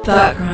CRIMEZ.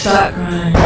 CRIMEZ.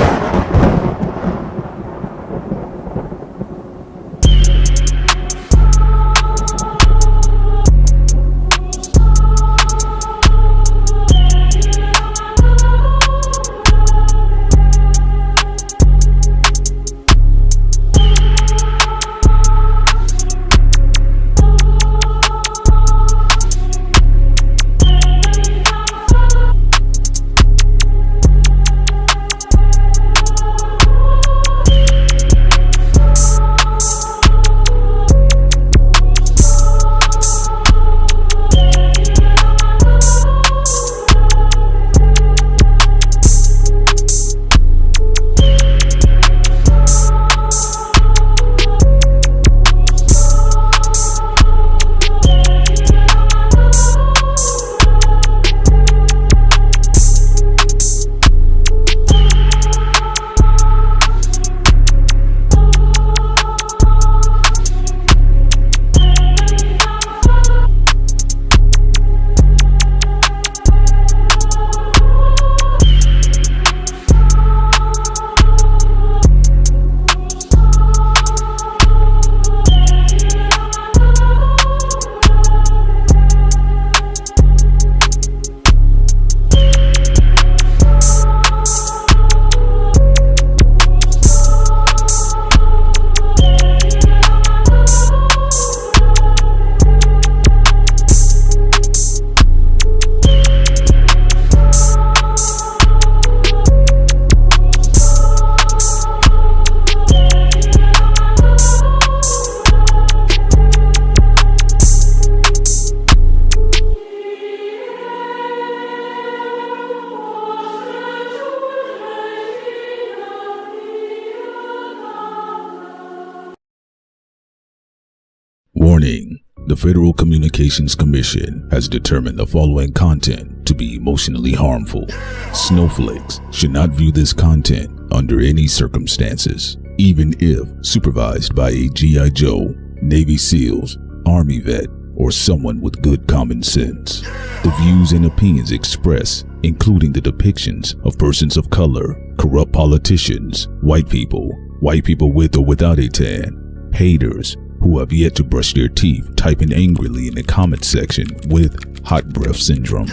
Warning: the Federal Communications Commission has determined the following content to be emotionally harmful. Snowflakes should not view this content under any circumstances, even if supervised by a G.I. Joe, Navy SEALs, Army vet, or someone with good common sense. The views and opinions expressed, including the depictions of persons of color, corrupt politicians, white people with or without a tan, haters who have yet to brush their teeth typing angrily in the comment section with hot breath syndrome,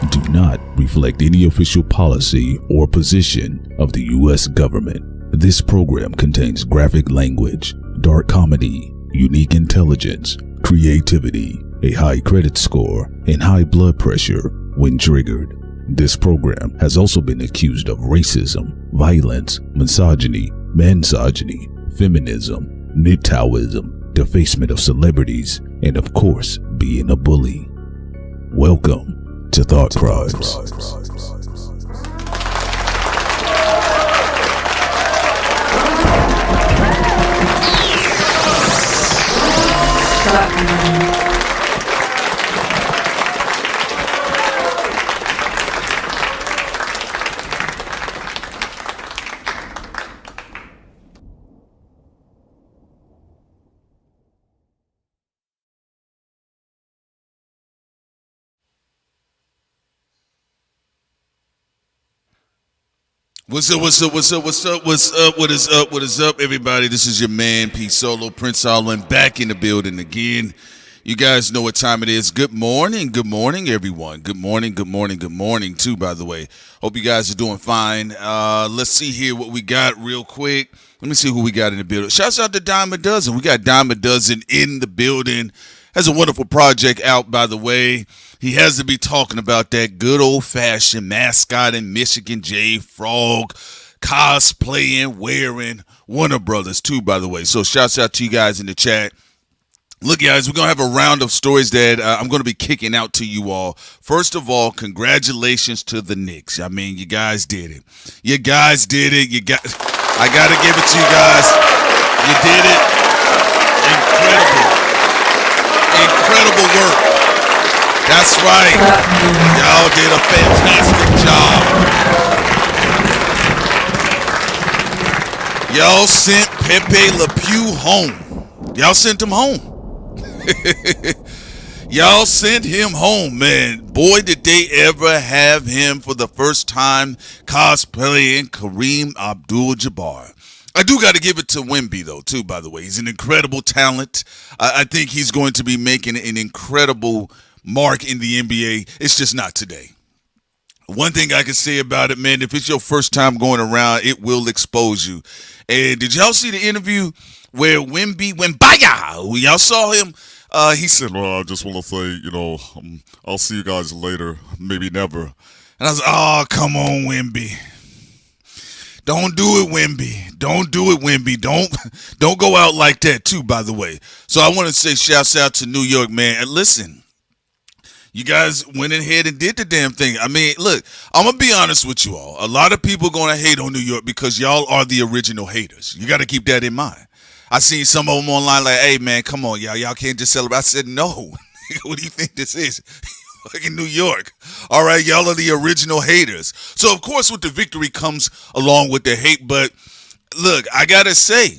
do not reflect any official policy or position of the U.S. government. This program contains graphic language, dark comedy, unique intelligence, creativity, a high credit score, and high blood pressure when triggered. This program has also been accused of racism, violence, misogyny, mansogyny, feminism, MGTOWism, defacement of celebrities, and of course, being a bully. Welcome to Thought Crimes. What's up, what is up, everybody? This is your man, P Solo, Prince Alwyn, back in the building again. You guys know what time it is. Good morning, everyone. Good morning, too, by the way. Hope you guys are doing fine. Let's see here what we got real quick. Let me see who we got in the building. Shouts out to Dime a Dozen. We got Dime a Dozen in the building. Has a wonderful project out, by the way. He has to be talking about that good old-fashioned mascot in Michigan J Frog cosplaying, wearing Warner Brothers, too, by the way. So shouts out to you guys in the chat. Look, guys, we're going to have a round of stories that I'm going to be kicking out to you all. First of all, congratulations to the Knicks. I mean, you guys did it. I got to give it to you guys. You did it. Incredible work. That's right. Y'all did a fantastic job. Y'all sent Pepe Le Pew home. Y'all sent him home. Y'all sent him home, man. Boy, did they ever have him for the first time cosplaying Kareem Abdul-Jabbar. I do got to give it to Wemby, though, too, by the way. He's an incredible talent. I think he's going to be making an incredible mark in the NBA. It's just not today. One thing I can say about it, man, if it's your first time going around, it will expose you. And did y'all see the interview where Wemby went baya? Y'all saw him? He said, well, I just want to say, I'll see you guys later, maybe never. And I was like, oh, come on, Wemby. Don't do it, Wemby. Don't do it, Wemby. Don't go out like that, too, by the way. So I want to say shouts out to New York, man. And listen, you guys went ahead and did the damn thing. I mean, look, I'm going to be honest with you all. A lot of people going to hate on New York because y'all are the original haters. You got to keep that in mind. I seen some of them online like, hey, man, come on, y'all. Y'all can't just celebrate. I said, no. What do you think this is? In New York. All right, y'all are the original haters. So, of course, with the victory comes along with the hate. But, look, I got to say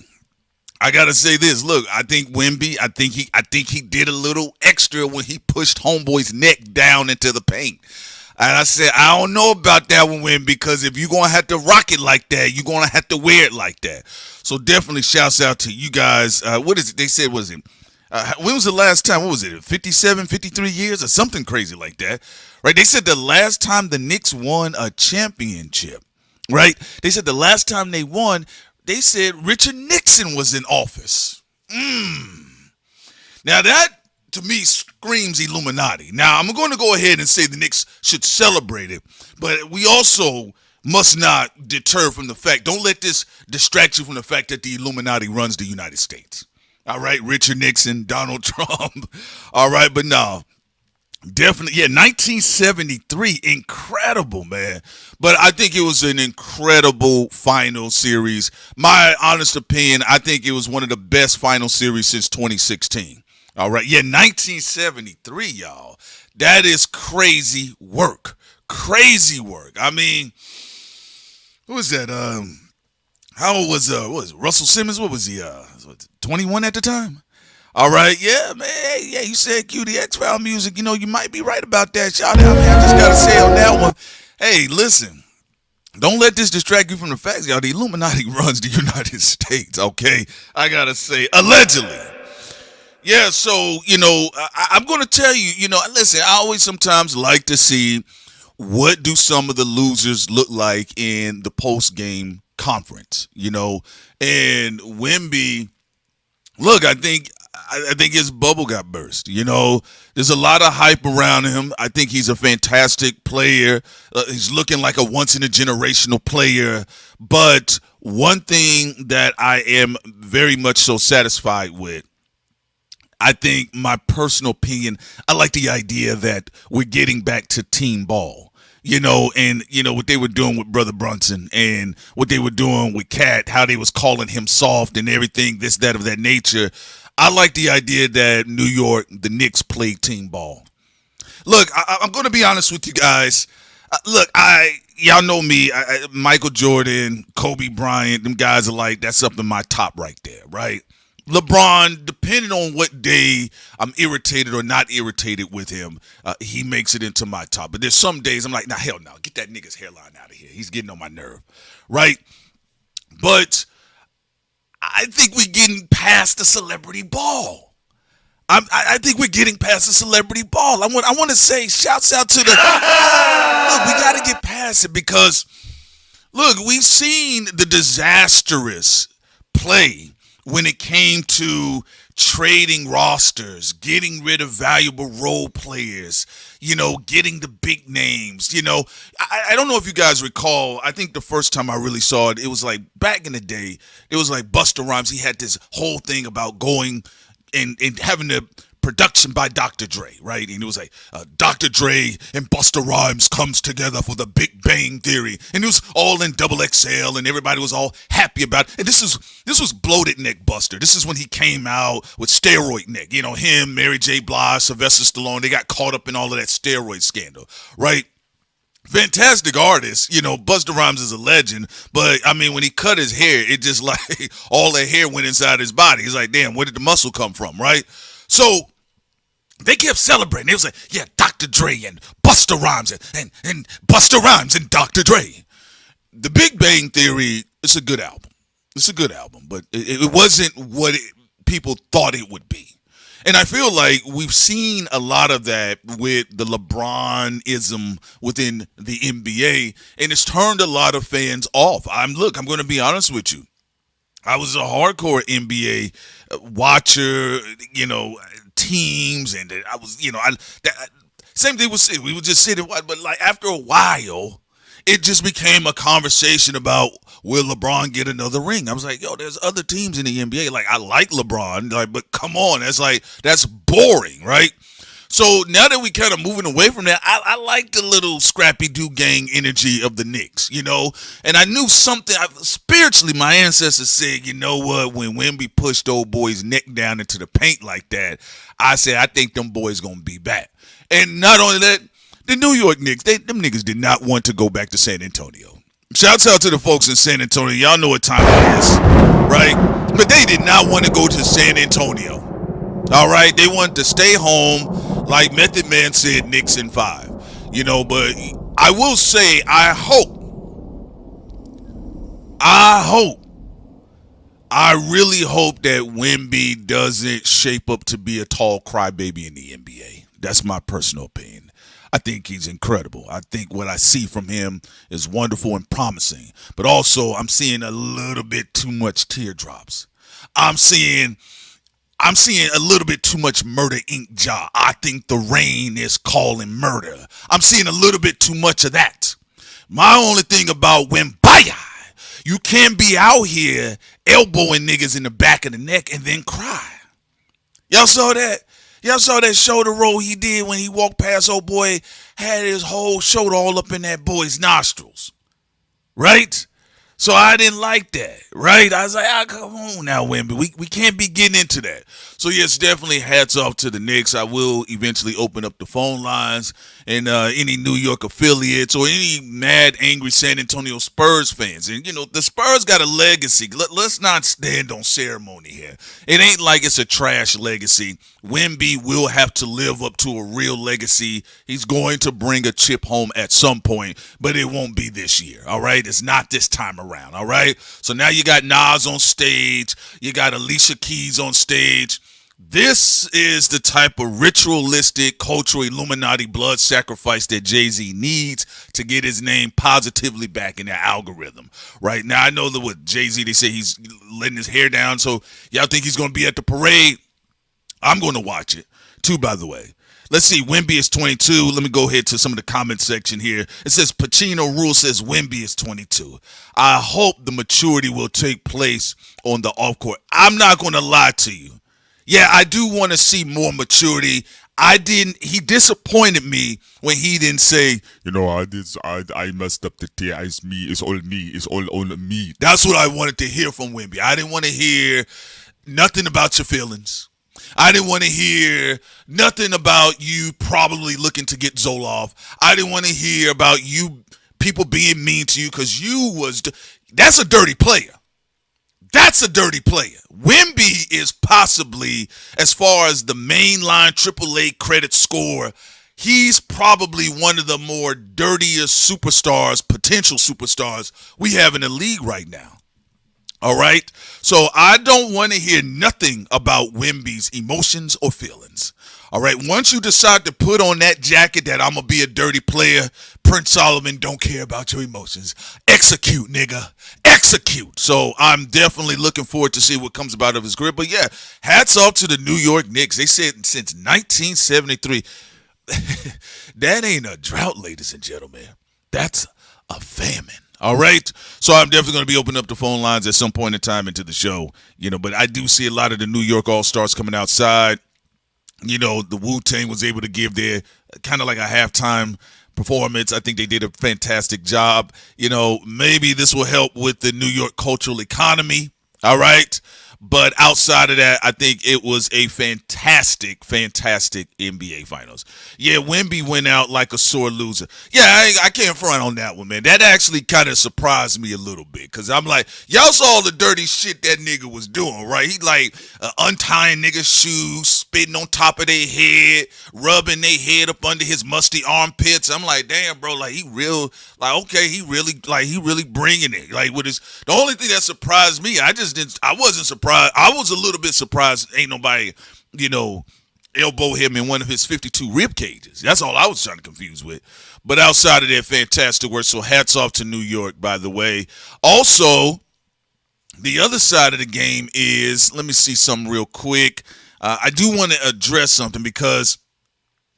this. Look, I think Wemby, I think he did a little extra when he pushed Homeboy's neck down into the paint. And I said, I don't know about that one, Wemby, because if you're going to have to rock it like that, you're going to have to wear it like that. So, definitely shouts out to you guys. What is it? They said, what is it? When was the last time? What was it? 57, 53 years or something crazy like that, right? They said the last time the Knicks won a championship, right? They said the last time they won, they said Richard Nixon was in office. Now that, to me, screams Illuminati. Now, I'm going to go ahead and say the Knicks should celebrate it, but we also must not deter from the fact, don't let this distract you from the fact that the Illuminati runs the United States. All right, Richard Nixon, Donald Trump. All right, but no, definitely, yeah, 1973, incredible, man. But I think it was an incredible final series. My honest opinion, I think it was one of the best final series since 2016. All right, yeah, 1973, y'all. That is crazy work. Crazy work. I mean, who was that? How old was Russell Simmons? What was he? 21 at the time? All right, yeah, man. Yeah, you said QDX music. You know, you might be right about that. Shout out, man. I just got to say on that one. Hey, listen. Don't let this distract you from the facts, y'all. The Illuminati runs the United States, okay? I got to say, allegedly. Yeah, so, I'm going to tell you, listen, I always sometimes like to see what do some of the losers look like in the post-game conference, And Wemby, look, I think his bubble got burst. There's a lot of hype around him. I think he's a fantastic player. He's looking like a once-in-a-generational player. But one thing that I am very much so satisfied with, I think my personal opinion, I like the idea that we're getting back to team ball. And what they were doing with Brother Brunson and what they were doing with Cat, how they was calling him soft and everything, this, that, of that nature. I like the idea that New York, the Knicks, played team ball. Look, I'm going to be honest with you guys. Y'all know me. Michael Jordan, Kobe Bryant, them guys are like, that's up in my top right there, right? LeBron, depending on what day I'm irritated or not irritated with him, he makes it into my top. But there's some days I'm like, nah, hell no, get that nigga's hairline out of here. He's getting on my nerve, right? But I think we're getting past the celebrity ball. I think we're getting past the celebrity ball. I want to say shouts out to the look, we got to get past it because look, we've seen the disastrous play when it came to trading rosters, getting rid of valuable role players, getting the big names. I don't know if you guys recall, I think the first time I really saw it, it was like back in the day, it was like Busta Rhymes. He had this whole thing about going and having the production by Dr. Dre, right? And it was like Dr. Dre and Busta Rhymes comes together for the Big Bang Theory, and it was all in double XL, and everybody was all happy about it. And this was bloated neck Buster. This is when he came out with steroid neck. Him, Mary J. Blige, Sylvester Stallone, they got caught up in all of that steroid scandal, right? Fantastic artist, Busta Rhymes is a legend, but I mean, when he cut his hair, it just like all the hair went inside his body. He's like, damn, where did the muscle come from, right? So they kept celebrating. It was like, yeah, Dr. Dre and Busta Rhymes and Busta Rhymes and Dr. Dre. The Big Bang Theory, it's a good album. It's a good album, but it wasn't what people thought it would be. And I feel like we've seen a lot of that with the LeBron-ism within the NBA, and it's turned a lot of fans off. I'm going to be honest with you. I was a hardcore NBA watcher, teams, and I was, same thing was, we would just sit and watch, but like after a while, it just became a conversation about, will LeBron get another ring? I was like, yo, there's other teams in the NBA. Like, I like LeBron, but come on, that's boring, right? So now that we kind of moving away from that, I like the little Scrappy-Doo gang energy of the Knicks, And I knew something, spiritually, my ancestors said, you know what, when Wemby pushed old boy's neck down into the paint like that, I said, I think them boys going to be back. And not only that, the New York Knicks, them niggas did not want to go back to San Antonio. Shouts out to the folks in San Antonio. Y'all know what time it is, right? But they did not want to go to San Antonio. All right, they wanted to stay home, like Method Man said, Knicks in 5. But I will say, I really hope that Wemby doesn't shape up to be a tall crybaby in the NBA. That's my personal opinion. I think he's incredible. I think what I see from him is wonderful and promising. But also, I'm seeing a little bit too much teardrops. I'm seeing a little bit too much Murder Inc. Ja. I think the rain is calling murder. I'm seeing a little bit too much of that. My only thing about Wembaya, you can't be out here elbowing niggas in the back of the neck and then cry. Y'all saw that? Y'all saw that shoulder roll he did when he walked past old boy, had his whole shoulder all up in that boy's nostrils. Right? So I didn't like that, right? I was like, come on now, Wemby. We can't be getting into that. So, yes, definitely hats off to the Knicks. I will eventually open up the phone lines and any New York affiliates or any mad, angry San Antonio Spurs fans. And, the Spurs got a legacy. Let's not stand on ceremony here. It ain't like it's a trash legacy. Wemby will have to live up to a real legacy. He's going to bring a chip home at some point, but it won't be this year, all right? It's not this time around, all right? So now you got Nas on stage. You got Alicia Keys on stage. This is the type of ritualistic, cultural Illuminati blood sacrifice that Jay-Z needs to get his name positively back in the algorithm. Right now, I know that with Jay-Z, they say he's letting his hair down. So y'all think he's going to be at the parade? I'm going to watch it, too, by the way. Let's see, Wemby is 22. Let me go ahead to some of the comment section here. It says, Pacino Rule says Wemby is 22. I hope the maturity will take place on the off court. I'm not going to lie to you. Yeah, I do want to see more maturity. He disappointed me when he didn't say, I messed up the day. It's all on me. That's what I wanted to hear from Wemby. I didn't want to hear nothing about your feelings. I didn't want to hear nothing about you probably looking to get Zoloft. I didn't want to hear about you people being mean to you because that's a dirty player. That's a dirty player. Wemby is possibly, as far as the mainline AAA credit scorer, he's probably one of the more dirtiest superstars, potential superstars we have in the league right now. All right? So I don't want to hear nothing about Wemby's emotions or feelings. All right? Once you decide to put on that jacket that I'm going to be a dirty player, Prince Solomon don't care about your emotions. Execute, nigga. Execute. So I'm definitely looking forward to see what comes about of his career. But yeah, hats off to the New York Knicks. They said since 1973, that ain't a drought, ladies and gentlemen. That's a famine. All right. So I'm definitely going to be opening up the phone lines at some point in time into the show, but I do see a lot of the New York All-Stars coming outside. The Wu-Tang was able to give their kind of like a halftime performance. I think they did a fantastic job. Maybe this will help with the New York cultural economy. All right. But outside of that, I think it was a fantastic NBA Finals. Yeah, Wemby went out like a sore loser. Yeah, I can't front on that one, man. That actually kind of surprised me a little bit because I'm like, y'all saw the dirty shit that nigga was doing, right? He like untying niggas' shoes, spitting on top of their head, rubbing their head up under his musty armpits. I'm like, damn, bro, like he really bringing it. Like with his, the only thing that surprised me, I wasn't surprised. I was a little bit surprised ain't nobody, elbow him in one of his 52 rib cages. That's all I was trying to confuse with. But outside of that, fantastic work. So hats off to New York, by the way. Also, the other side of the game is, let me see something real quick. I do want to address something because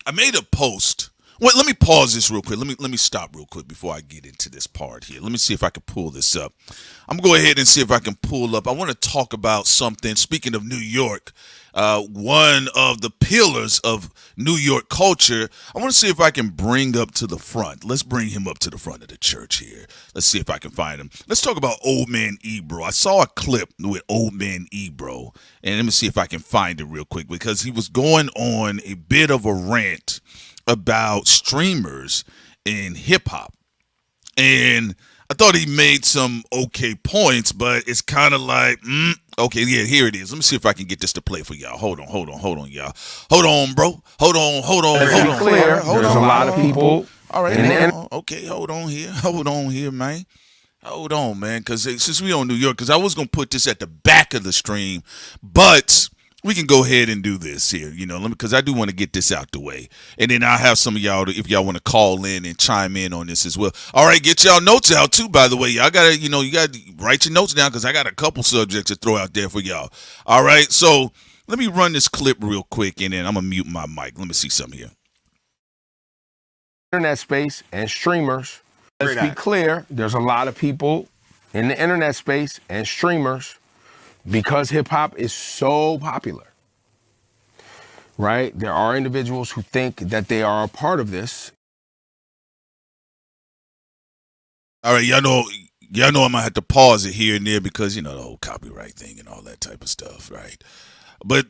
I made a post. Wait, let me pause this real quick. Let me stop real quick before I get into this part here. Let me see if I can pull this up. I'm going to go ahead and see if I can pull up. I want to talk about something. Speaking of New York, one of the pillars of New York culture, I want to see if I can bring up to the front. Let's bring him up to the front of the church here. Let's see if I can find him. Let's talk about Old Man Ebro. I saw a clip with Old Man Ebro, and let me see if I can find it real quick because he was going on a bit of a rant about streamers in hip-hop. And I thought he made some okay points, but it's kind of like, okay, yeah, here it is. Let me see if I can get this to play for y'all. Hold on, y'all. Hold on, bro. Hold on. There's a lot of people. All right, okay, hold on here, man. Hold on, man, because since we on New York, because I was going to put this at the back of the stream, but we can go ahead and do this here, because I do want to get this out the way. And then I'll have some of y'all, if y'all want to call in and chime in on this as well. All right, get y'all notes out too, by the way. Y'all got to, you got to write your notes down because I got a couple subjects to throw out there for y'all. All right, so let me run this clip real quick and then I'm going to mute my mic. Let me see something here. Internet space and streamers. Let's be clear, there's a lot of people in the internet space and streamers because hip-hop is so popular, right? There are individuals who think that they are a part of this. All right, y'all know I'm going to have to pause it here and there because, the whole copyright thing and all that type of stuff, right? But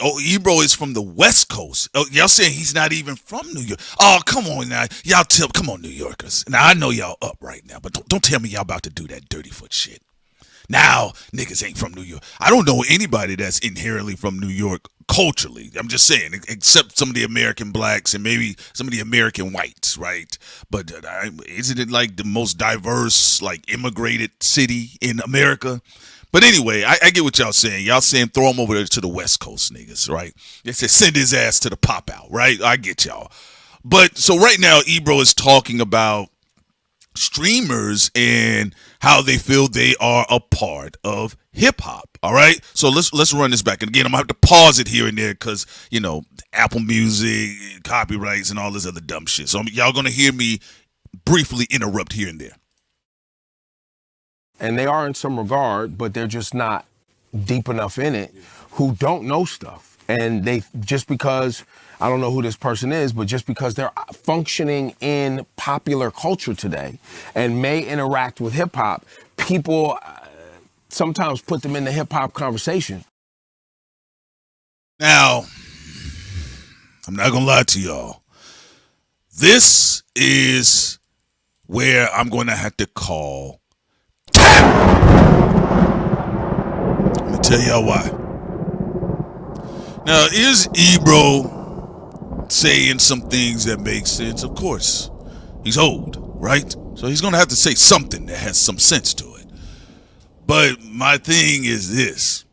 Ebro is from the West Coast. Oh, y'all saying he's not even from New York. Oh, come on now. Come on, New Yorkers. Now, I know y'all up right now, but don't tell me y'all about to do that dirty foot shit. Now, niggas ain't from New York. I don't know anybody that's inherently from New York culturally. I'm just saying, except some of the American blacks and maybe some of the American whites, right? But isn't it like the most diverse, like immigrated city in America? But anyway, I get what y'all saying. Y'all saying throw him over there to the West Coast niggas, right? They said send his ass to the pop out, right? I get y'all. But so right now, Ebro is talking about streamers and how they feel they are a part of hip hop. All right. So let's run this back. And again, I'm gonna have to pause it here and there because, you know, Apple Music, copyrights, and all this other dumb shit. So y'all gonna hear me briefly interrupt here and there. And they are in some regard, but they're just not deep enough in it, who don't know stuff. And they, just because, I don't know who this person is, but just because they're functioning in popular culture today and may interact with hip hop, people sometimes put them in the hip hop conversation. Now, I'm not gonna lie to y'all. This is where I'm gonna have to call tap. Let me tell y'all why. Now, is Ebro saying some things that make sense? Of course. He's old, right? So he's gonna have to say something that has some sense to it. But my thing is this,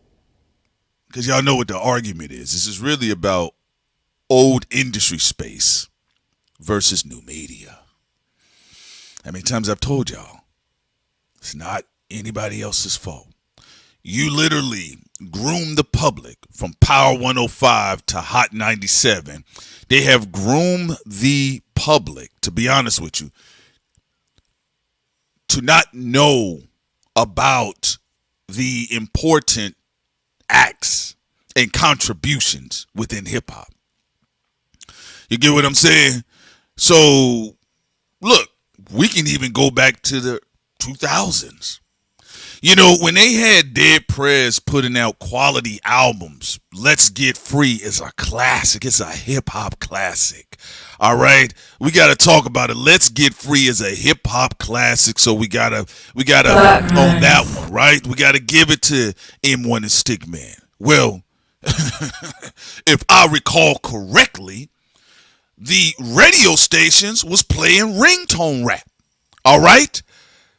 because y'all know what the argument is. This is really about old industry space versus new media. How many times I've told y'all, it's not anybody else's fault. You literally groom the public from Power 105 to Hot 97. They have groomed the public, to be honest with you, to not know about the important acts and contributions within hip hop. You get what I'm saying? So, look, we can even go back to the 2000s. You know, when they had Dead Prez putting out quality albums, Let's Get Free is a classic. It's a hip hop classic. All right, we got to talk about it. Let's Get Free is a hip hop classic, so we gotta own that one, right? We gotta give it to M1 and Stickman. Well, if I recall correctly, the radio stations was playing ringtone rap. All right.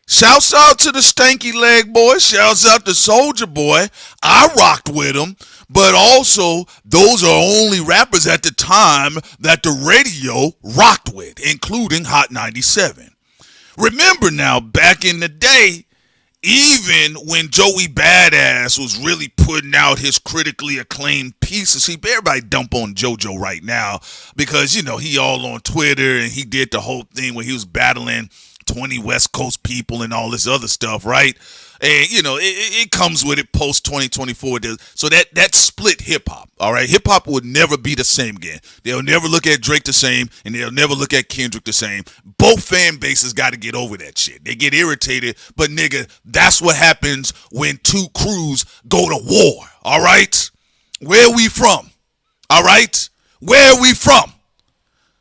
Shouts out to the Stanky Leg Boy. Shouts out to Soldier Boy. I rocked with them, but also those are only rappers at the time that the radio rocked with, including Hot 97. Remember now, back in the day, even when Joey Badass was really putting out his critically acclaimed pieces, see, everybody dump on JoJo right now because, you know, he all on Twitter and he did the whole thing where he was battling 20 West Coast people and all this other stuff, right? And, you know, it comes with it post 2024. So that split hip hop, all right? Hip hop would never be the same again. They'll never look at Drake the same, and they'll never look at Kendrick the same. Both fan bases got to get over that shit. They get irritated, but nigga, that's what happens when two crews go to war, all right? Where we from? All right? Where we from?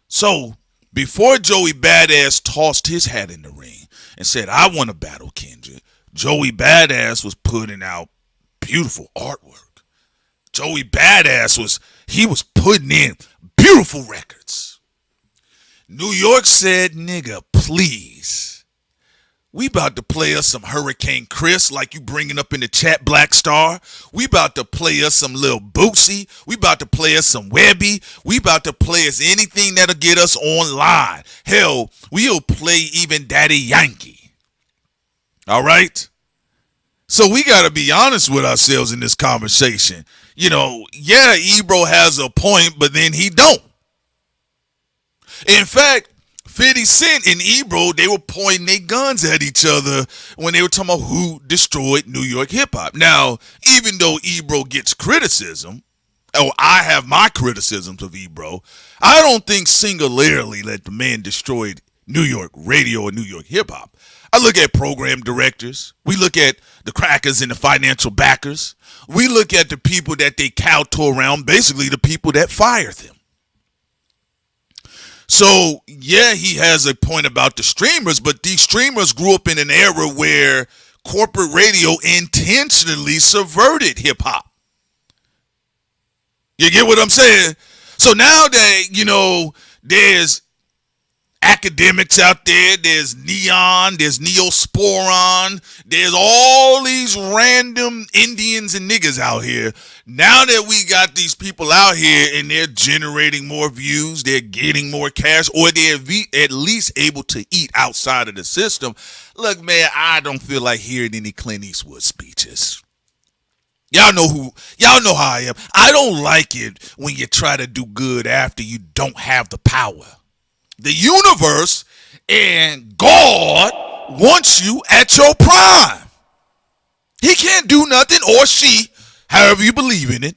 So, before Joey Badass tossed his hat in the ring and said, I want to battle Kendrick, Joey Badass was putting out beautiful artwork. Joey Badass was putting in beautiful records. New York said, nigga, please. We about to play us some Hurricane Chris like you bringing up in the chat, Black Star. We about to play us some Lil Boosie. We about to play us some Webby. We about to play us anything that'll get us online. Hell, we'll play even Daddy Yankee. All right? So we got to be honest with ourselves in this conversation. You know, yeah, Ebro has a point, but then he don't. In fact, 50 Cent and Ebro, they were pointing their guns at each other when they were talking about who destroyed New York hip-hop. Now, even though Ebro gets criticism, or I have my criticisms of Ebro, I don't think singularly that the man destroyed New York radio and New York hip-hop. I look at program directors. We look at the crackers and the financial backers. We look at the people that they kowtow around, basically the people that fired them. So, yeah, he has a point about the streamers, but these streamers grew up in an era where corporate radio intentionally subverted hip-hop. You get what I'm saying? So now that, you know, there's academics out there. There's Neon. There's Neosporon. There's all these random Indians and niggas out here. Now that we got these people out here and they're generating more views, they're getting more cash, or they're at least able to eat outside of the system. Look, man, I don't feel like hearing any Clint Eastwood speeches. Y'all know how I am. I don't like it when you try to do good after you don't have the power. The universe and God wants you at your prime. He can't do nothing, or she, however you believe in it.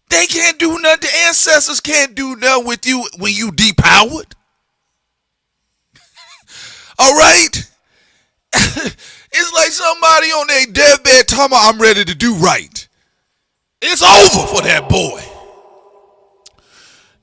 They can't do nothing. The ancestors can't do nothing with you when you depowered. All right? It's like somebody on their deathbed talking about, I'm ready to do right. It's over for that boy.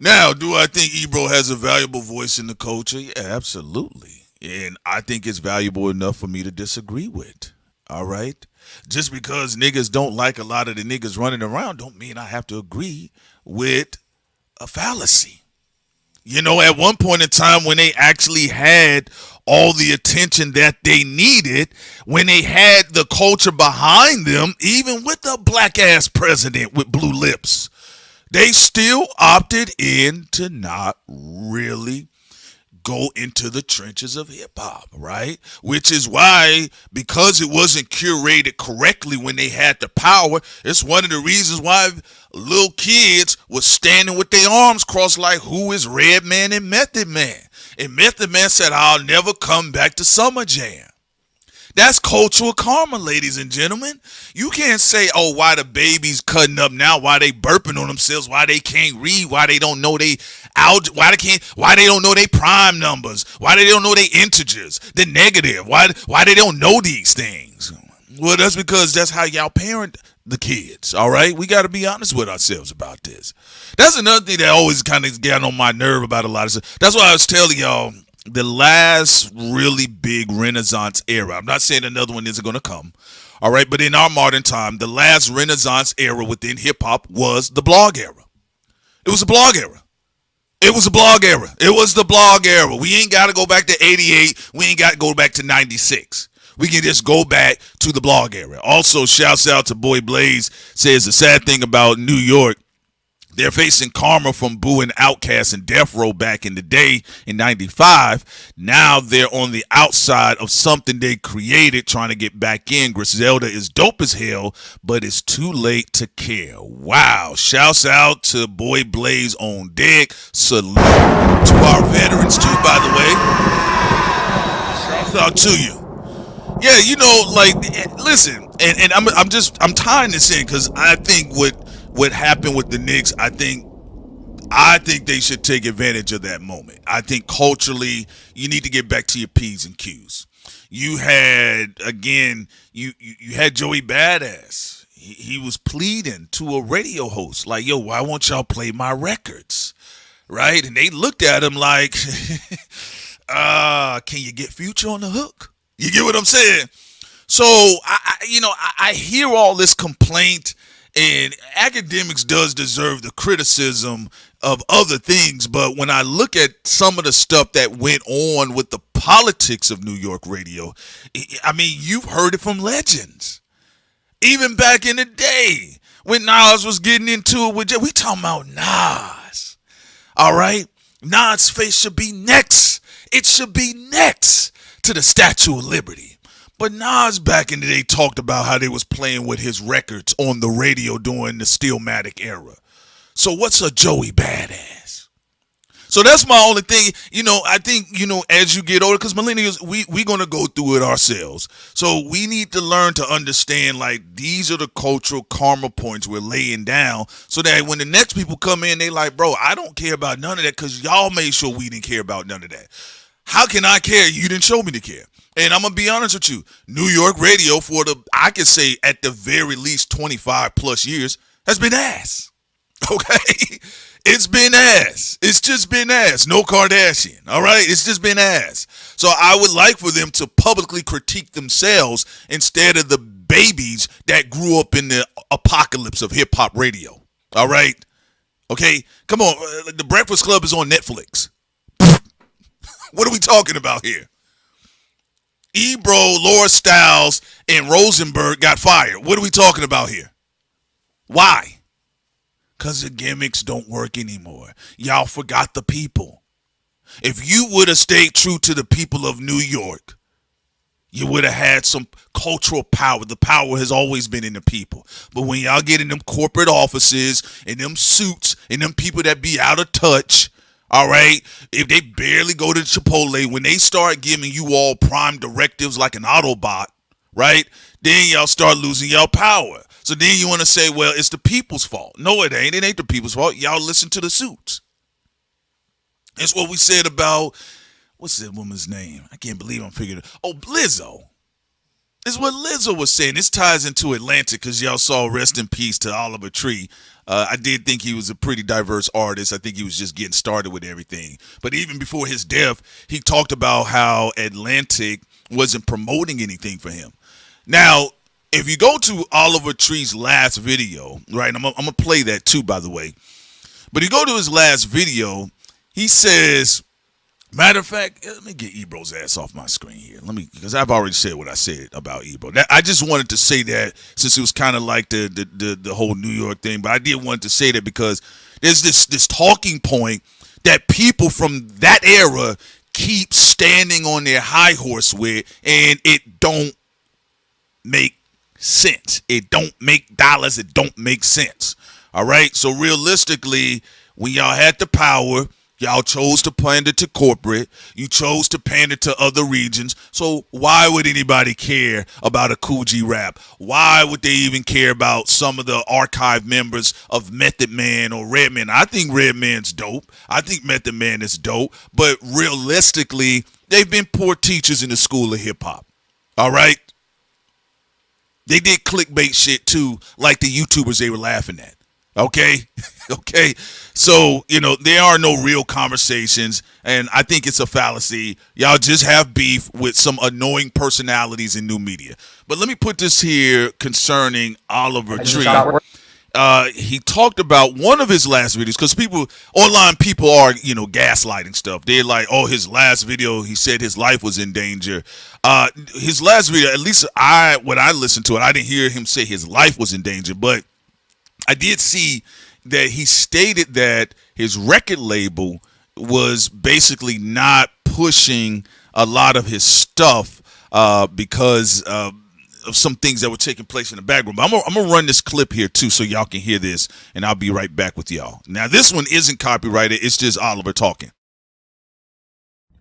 Now, do I think Ebro has a valuable voice in the culture? Yeah, absolutely. And I think it's valuable enough for me to disagree with. All right? Just because niggas don't like a lot of the niggas running around don't mean I have to agree with a fallacy. You know, at one point in time when they actually had all the attention that they needed, when they had the culture behind them, even with a black ass president with blue lips, they still opted in to not really go into the trenches of hip hop, right? Which is why, because it wasn't curated correctly when they had the power, it's one of the reasons why little kids was standing with their arms crossed like, who is Redman and Method Man? And Method Man said, I'll never come back to Summer Jam. That's cultural karma, ladies and gentlemen. You can't say, oh, why the babies cutting up now, why they burping on themselves, why they can't read, why they don't know why they don't know they prime numbers, why they don't know they integers, the negative, why they don't know these things. Well, that's because that's how y'all parent the kids, all right? We got to be honest with ourselves about this. That's another thing that always kind of got on my nerve about a lot of stuff. That's why I was telling y'all, the last really big Renaissance era, I'm not saying another one isn't going to come, all right, but in our modern time, the last Renaissance era within hip-hop was the blog era. It was the blog era. It was the blog era. It was the blog era. We ain't got to go back to 88. We ain't got to go back to 96. We can just go back to the blog era. Also, shouts out to Boy Blaze, says the sad thing about New York, they're facing karma from Boo and Outkast and Death Row back in the day in 95. Now they're on the outside of something they created trying to get back in. Griselda is dope as hell, but it's too late to care. Wow. Shouts out to Boy Blaze on deck. Salute to our veterans too, by the way. Shouts out to you. Yeah, you know, like, listen, and I'm tying this in because I think what happened with the Knicks, I think they should take advantage of that moment. I think culturally, you need to get back to your P's and Q's. You had, again, you had Joey Badass. He was pleading to a radio host, like, yo, why won't y'all play my records? Right? And they looked at him like, can you get Future on the hook? You get what I'm saying? So, I hear all this complaint, and academics does deserve the criticism of other things, but when I look at some of the stuff that went on with the politics of New York radio, I mean, you've heard it from legends. Even back in the day when Nas was getting into it with we talking about Nas. All right? Nas' face should be next. It should be next to the Statue of Liberty. But Nas back in the day talked about how they was playing with his records on the radio during the Stillmatic era. So what's a Joey Badass? So that's my only thing. You know, I think, you know, as you get older, because millennials, we going to go through it ourselves. So we need to learn to understand, like, these are the cultural karma points we're laying down so that when the next people come in, they like, bro, I don't care about none of that because y'all made sure we didn't care about none of that. How can I care? You didn't show me to care. And I'm going to be honest with you. New York radio for I could say at the very least 25 plus years has been ass. Okay? It's been ass. It's just been ass. No Kardashian. All right? It's just been ass. So I would like for them to publicly critique themselves instead of the babies that grew up in the apocalypse of hip hop radio. All right? Okay? Come on. The Breakfast Club is on Netflix. What are we talking about here? Ebro, Laura Styles, and Rosenberg got fired. What are we talking about here? Why? Because the gimmicks don't work anymore. Y'all forgot the people. If you would have stayed true to the people of New York, you would have had some cultural power. The power has always been in the people. But when y'all get in them corporate offices and them suits and them people that be out of touch, all right, if they barely go to Chipotle, when they start giving you all prime directives like an Autobot, right, then y'all start losing y'all power. So then you want to say, well, it's the people's fault. No, it ain't. It ain't the people's fault. Y'all listen to the suits. It's what we said about, what's that woman's name? I can't believe I'm figuring it. Oh, Lizzo. It's what Lizzo was saying. This ties into Atlantic because y'all saw rest in peace to Oliver Tree. I did think he was a pretty diverse artist. I think he was just getting started with everything. But even before his death, he talked about how Atlantic wasn't promoting anything for him. Now, if you go to Oliver Tree's last video, right, I'm going to play that too, by the way. But you go to his last video, he says, matter of fact, let me get Ebro's ass off my screen here. Because I've already said what I said about Ebro. I just wanted to say that since it was kind of like the whole New York thing. But I did want to say that because there's this talking point that people from that era keep standing on their high horse with, and it don't make sense. It don't make dollars. It don't make sense. All right. So realistically, when y'all had the power, y'all chose to pander to corporate. You chose to pander to other regions. So why would anybody care about a Kool G Rap? Why would they even care about some of the archive members of Method Man or Redman? I think Redman's dope. I think Method Man is dope. But realistically, they've been poor teachers in the school of hip hop. All right? They did clickbait shit too, like the YouTubers they were laughing at. Okay? Okay? So, there are no real conversations, and I think it's a fallacy. Y'all just have beef with some annoying personalities in new media. But let me put this here concerning Oliver Tree. He talked about one of his last videos, because online people are, gaslighting stuff. They're like, oh, his last video, he said his life was in danger. His last video, at least when I listened to it, I didn't hear him say his life was in danger, but I did see that he stated that his record label was basically not pushing a lot of his stuff because of some things that were taking place in the background. But I'm going to run this clip here too so y'all can hear this, and I'll be right back with y'all. Now, this one isn't copyrighted. It's just Oliver talking.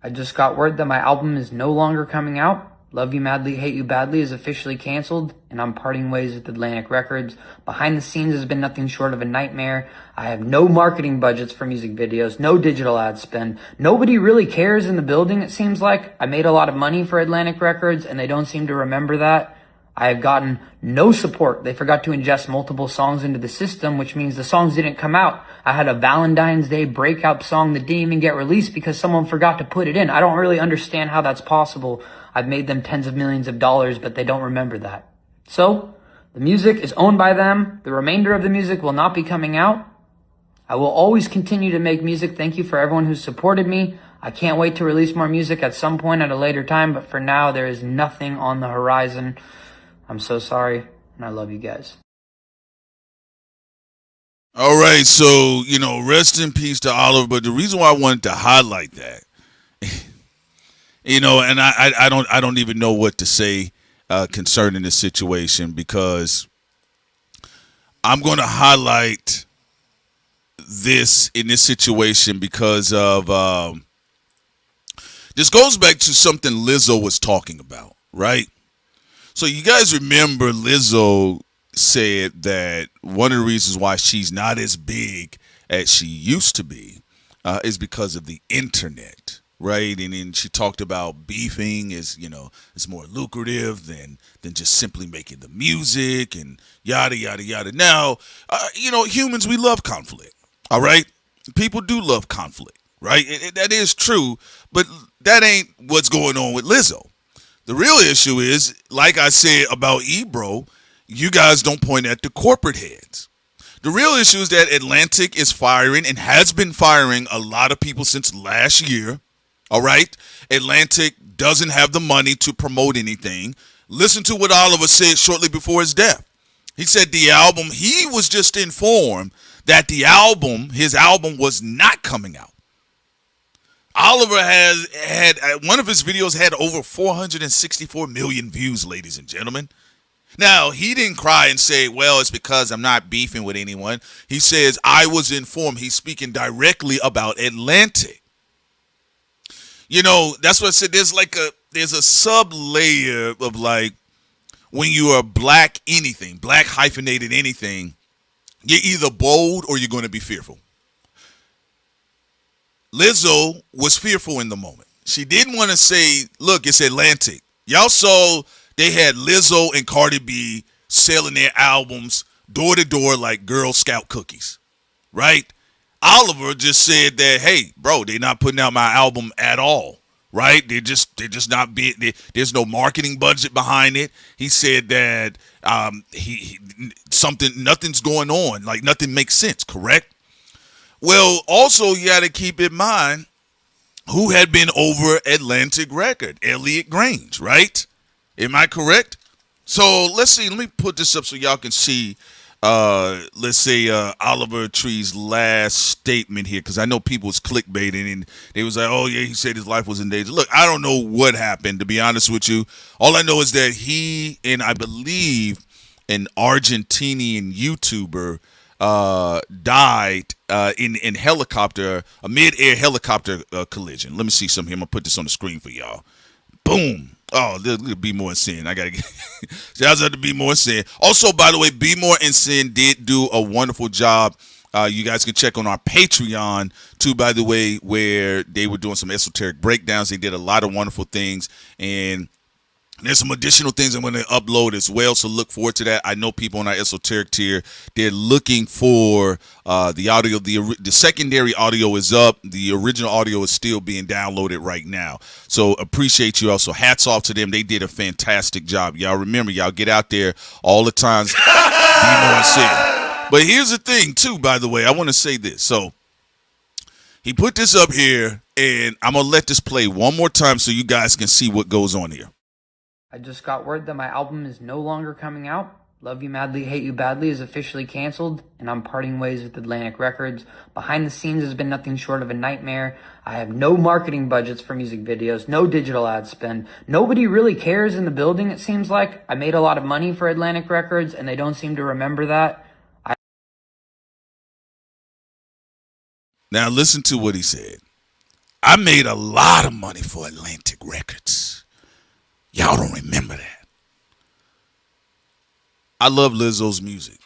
I just got word that my album is no longer coming out. Love You Madly, Hate You Badly is officially canceled, and I'm parting ways with Atlantic Records. Behind the scenes has been nothing short of a nightmare. I have no marketing budgets for music videos, no digital ad spend. Nobody really cares in the building, it seems like. I made a lot of money for Atlantic Records, and they don't seem to remember that. I have gotten no support. They forgot to ingest multiple songs into the system, which means the songs didn't come out. I had a Valentine's Day breakout song that didn't even get released because someone forgot to put it in. I don't really understand how that's possible. I've made them tens of millions of dollars, but they don't remember that. So, the music is owned by them. The remainder of the music will not be coming out. I will always continue to make music. Thank you for everyone who's supported me. I can't wait to release more music at some point at a later time, but for now, there is nothing on the horizon. I'm so sorry, and I love you guys. All right, so, rest in peace to Oliver, but the reason why I wanted to highlight that, and I don't even know what to say concerning this situation, because I'm going to highlight this in this situation because of this goes back to something Lizzo was talking about, right? So you guys remember Lizzo said that one of the reasons why she's not as big as she used to be is because of the internet, right? And then she talked about beefing is, it's more lucrative than just simply making the music and yada, yada, yada. Now, humans, we love conflict, all right? People do love conflict, right? That is true, but that ain't what's going on with Lizzo. The real issue is, like I said about Ebro, you guys don't point at the corporate heads. The real issue is that Atlantic is firing and has been firing a lot of people since last year. All right. Atlantic doesn't have the money to promote anything. Listen to what Oliver said shortly before his death. He said he was just informed that his album was not coming out. Oliver had one of his videos had over 464 million views, ladies and gentlemen. Now, he didn't cry and say, well, it's because I'm not beefing with anyone. He says, I was informed. He's speaking directly about Atlantic. You know, that's what I said. There's a sub layer of like, when you are black anything, black hyphenated anything, you're either bold or you're going to be fearful. Lizzo was fearful in the moment. She didn't want to say, look, it's Atlantic. Y'all saw they had Lizzo and Cardi B selling their albums door to door like Girl Scout cookies, right? Oliver just said that, hey, bro, they're not putting out my album at all, right? They're just not being. There's no marketing budget behind it. He said that nothing's going on, like nothing makes sense. Correct. Well, also you got to keep in mind who had been over Atlantic Record, Elliot Grange, right? Am I correct? So let's see. Let me put this up so y'all can see. Let's say Oliver Tree's last statement here, because I know people was clickbaiting and they was like, oh yeah, he said his life was in danger. Look, I don't know what happened, to be honest with you. All I know is that he and I believe an Argentinian YouTuber died in helicopter, a mid-air helicopter collision. Let me see something here. I'm gonna put this on the screen for y'all. Boom. Oh, there'll be more in sin. I gotta get shouts out to Be More in Sin. Also, by the way, Be More in Sin did do a wonderful job. You guys can check on our Patreon too, by the way, where they were doing some esoteric breakdowns. They did a lot of wonderful things, and there's some additional things I'm going to upload as well, so look forward to that. I know people on our esoteric tier, they're looking for the audio. The secondary audio is up. The original audio is still being downloaded right now. So appreciate you also. Hats off to them. They did a fantastic job. Y'all remember, y'all get out there all the times. Be more and sin. But here's the thing, too, by the way. I want to say this. So he put this up here, and I'm going to let this play one more time so you guys can see what goes on here. I just got word that my album is no longer coming out. Love You Madly, Hate You Badly is officially canceled, and I'm parting ways with Atlantic Records. Behind the scenes has been nothing short of a nightmare. I have no marketing budgets for music videos, no digital ad spend. Nobody really cares in the building, it seems like. I made a lot of money for Atlantic Records, and they don't seem to remember that. Now listen to what he said. I made a lot of money for Atlantic Records. Y'all don't remember that. I love Lizzo's music,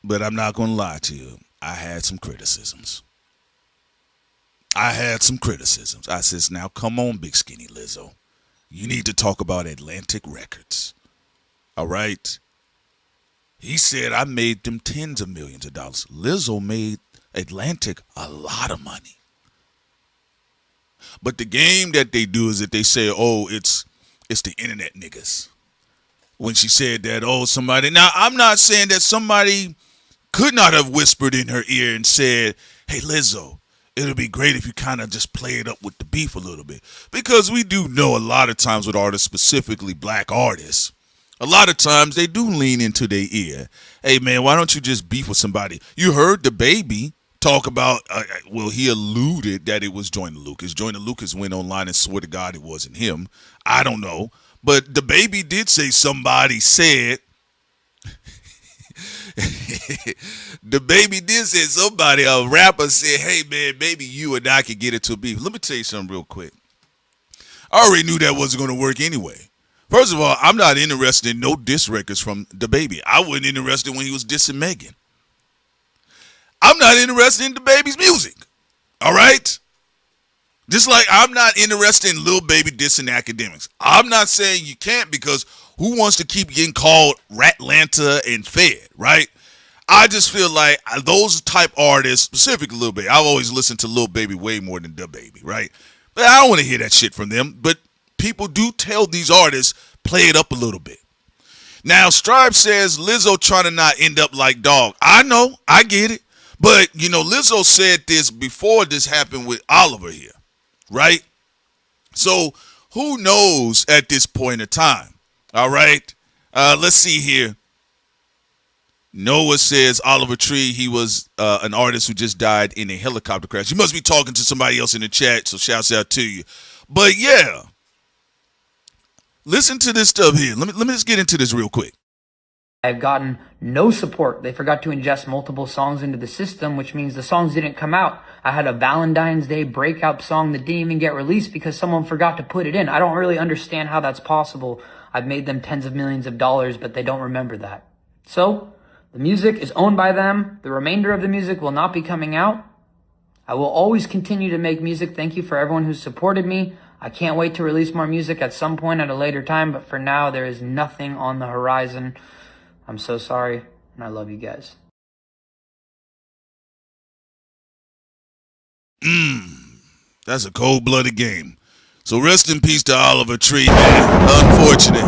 but I'm not going to lie to you. I had some criticisms. I says, now come on, big skinny Lizzo. You need to talk about Atlantic Records. All right? He said I made them tens of millions of dollars. Lizzo made Atlantic a lot of money. But the game that they do is that they say, oh, it's the internet niggas. When she said that, oh, somebody. Now, I'm not saying that somebody could not have whispered in her ear and said, hey, Lizzo, it'll be great if you kind of just play it up with the beef a little bit. Because we do know a lot of times with artists, specifically black artists, a lot of times they do lean into their ear. Hey, man, why don't you just beef with somebody? You heard the baby talk about, he alluded that it was Joyner Lucas. Joyner Lucas went online and swore to God it wasn't him. I don't know. But the baby did say somebody said, the baby did say somebody, a rapper said, hey, man, maybe you and I could get into a beef. Let me tell you something real quick. I already knew that wasn't going to work anyway. First of all, I'm not interested in no diss records from the baby. I wasn't interested when he was dissing Megan. I'm not interested in the baby's music. All right? Just like I'm not interested in Lil Baby dissing Academics. I'm not saying you can't, because who wants to keep getting called Ratlanta and Fed, right? I just feel like those type artists, specifically Lil Baby, I've always listened to Lil Baby way more than Da Baby, right? But I don't want to hear that shit from them. But people do tell these artists, play it up a little bit. Now, Stripe says Lizzo trying to not end up like Dog. I know, I get it. But, Lizzo said this before this happened with Oliver here, right? So who knows at this point in time? All right. Let's see here. Noah says Oliver Tree, he was an artist who just died in a helicopter crash. You must be talking to somebody else in the chat, so shouts out to you. But yeah, listen to this stuff here. Let me just get into this real quick. I've gotten no support. They forgot to ingest multiple songs into the system, which means the songs didn't come out. I had a Valentine's Day breakout song that didn't even get released because someone forgot to put it in. I don't really understand how that's possible. I've made them tens of millions of dollars, but they don't remember that. So the music is owned by them. The remainder of the music will not be coming out. I will always continue to make music. Thank you for everyone who's supported me. I can't wait to release more music at some point at a later time, but for now, there is nothing on the horizon. I'm so sorry, and I love you guys. That's a cold-blooded game. So rest in peace to Oliver Tree, man. Unfortunate.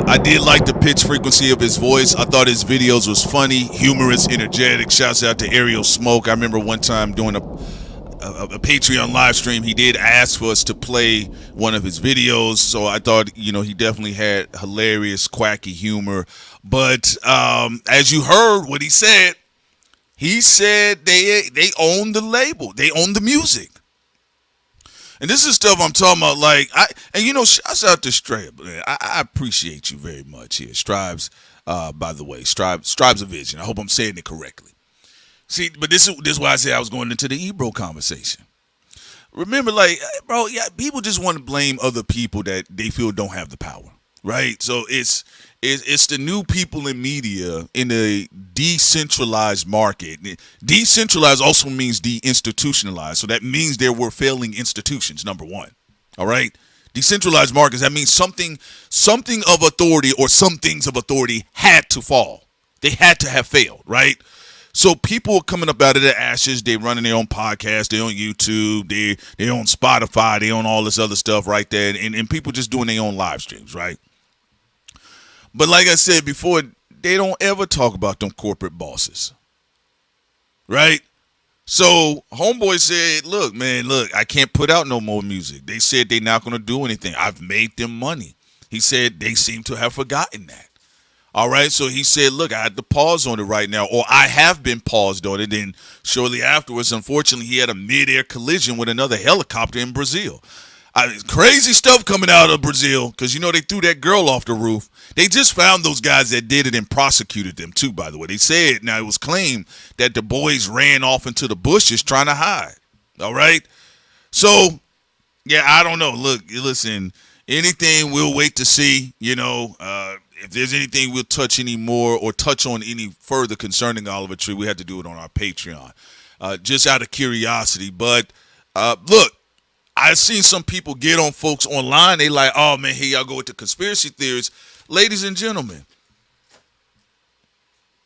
I did like the pitch frequency of his voice. I thought his videos was funny, humorous, energetic. Shouts out to Ariel Smoke. I remember one time doing a Patreon live stream, he did ask for us to play one of his videos, so I thought, he definitely had hilarious, quacky humor. But as you heard what he said they own the label, they own the music. And this is stuff I'm talking about, shouts out to Strab. I appreciate you very much here. Stribes, by the way, Stribes of Vision. I hope I'm saying it correctly. See, but this is why I said I was going into the Ebro conversation. Remember, people just want to blame other people that they feel don't have the power, right? So it's the new people in media in a decentralized market. Decentralized also means deinstitutionalized. So that means there were failing institutions, number one. All right? Decentralized markets, that means something of authority or some things of authority had to fall. They had to have failed, right? So people are coming up out of the ashes. They're running their own podcast. They're on YouTube. They're on Spotify. They own all this other stuff right there. And people just doing their own live streams, right? But like I said before, they don't ever talk about them corporate bosses, right? So homeboy said, look, I can't put out no more music. They said they're not going to do anything. I've made them money. He said they seem to have forgotten that. All right, so he said, look, I had to pause on it right now, or I have been paused on it. And shortly afterwards, unfortunately, he had a mid-air collision with another helicopter in Brazil. Crazy stuff coming out of Brazil because, they threw that girl off the roof. They just found those guys that did it and prosecuted them, too, by the way. They said, now it was claimed that the boys ran off into the bushes trying to hide. All right? So, yeah, I don't know. Look, listen, anything we'll wait to see, if there's anything we'll touch anymore or touch on any further concerning Oliver Tree, we have to do it on our Patreon, just out of curiosity. But look, I've seen some people get on folks online. They like, oh, man, here y'all go with the conspiracy theories. Ladies and gentlemen,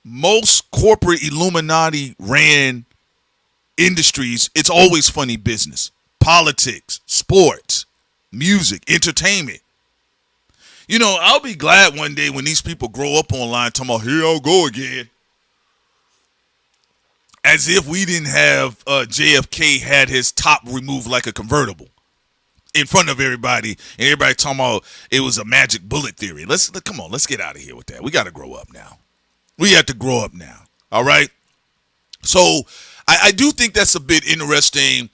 most corporate Illuminati ran industries, it's always funny business. Politics, sports, music, entertainment. I'll be glad one day when these people grow up online talking about, here I'll go again. As if we didn't have JFK had his top removed like a convertible in front of everybody. And everybody talking about it was a magic bullet theory. Come on, let's get out of here with that. We got to grow up now. We have to grow up now. All right. So I do think that's a bit interesting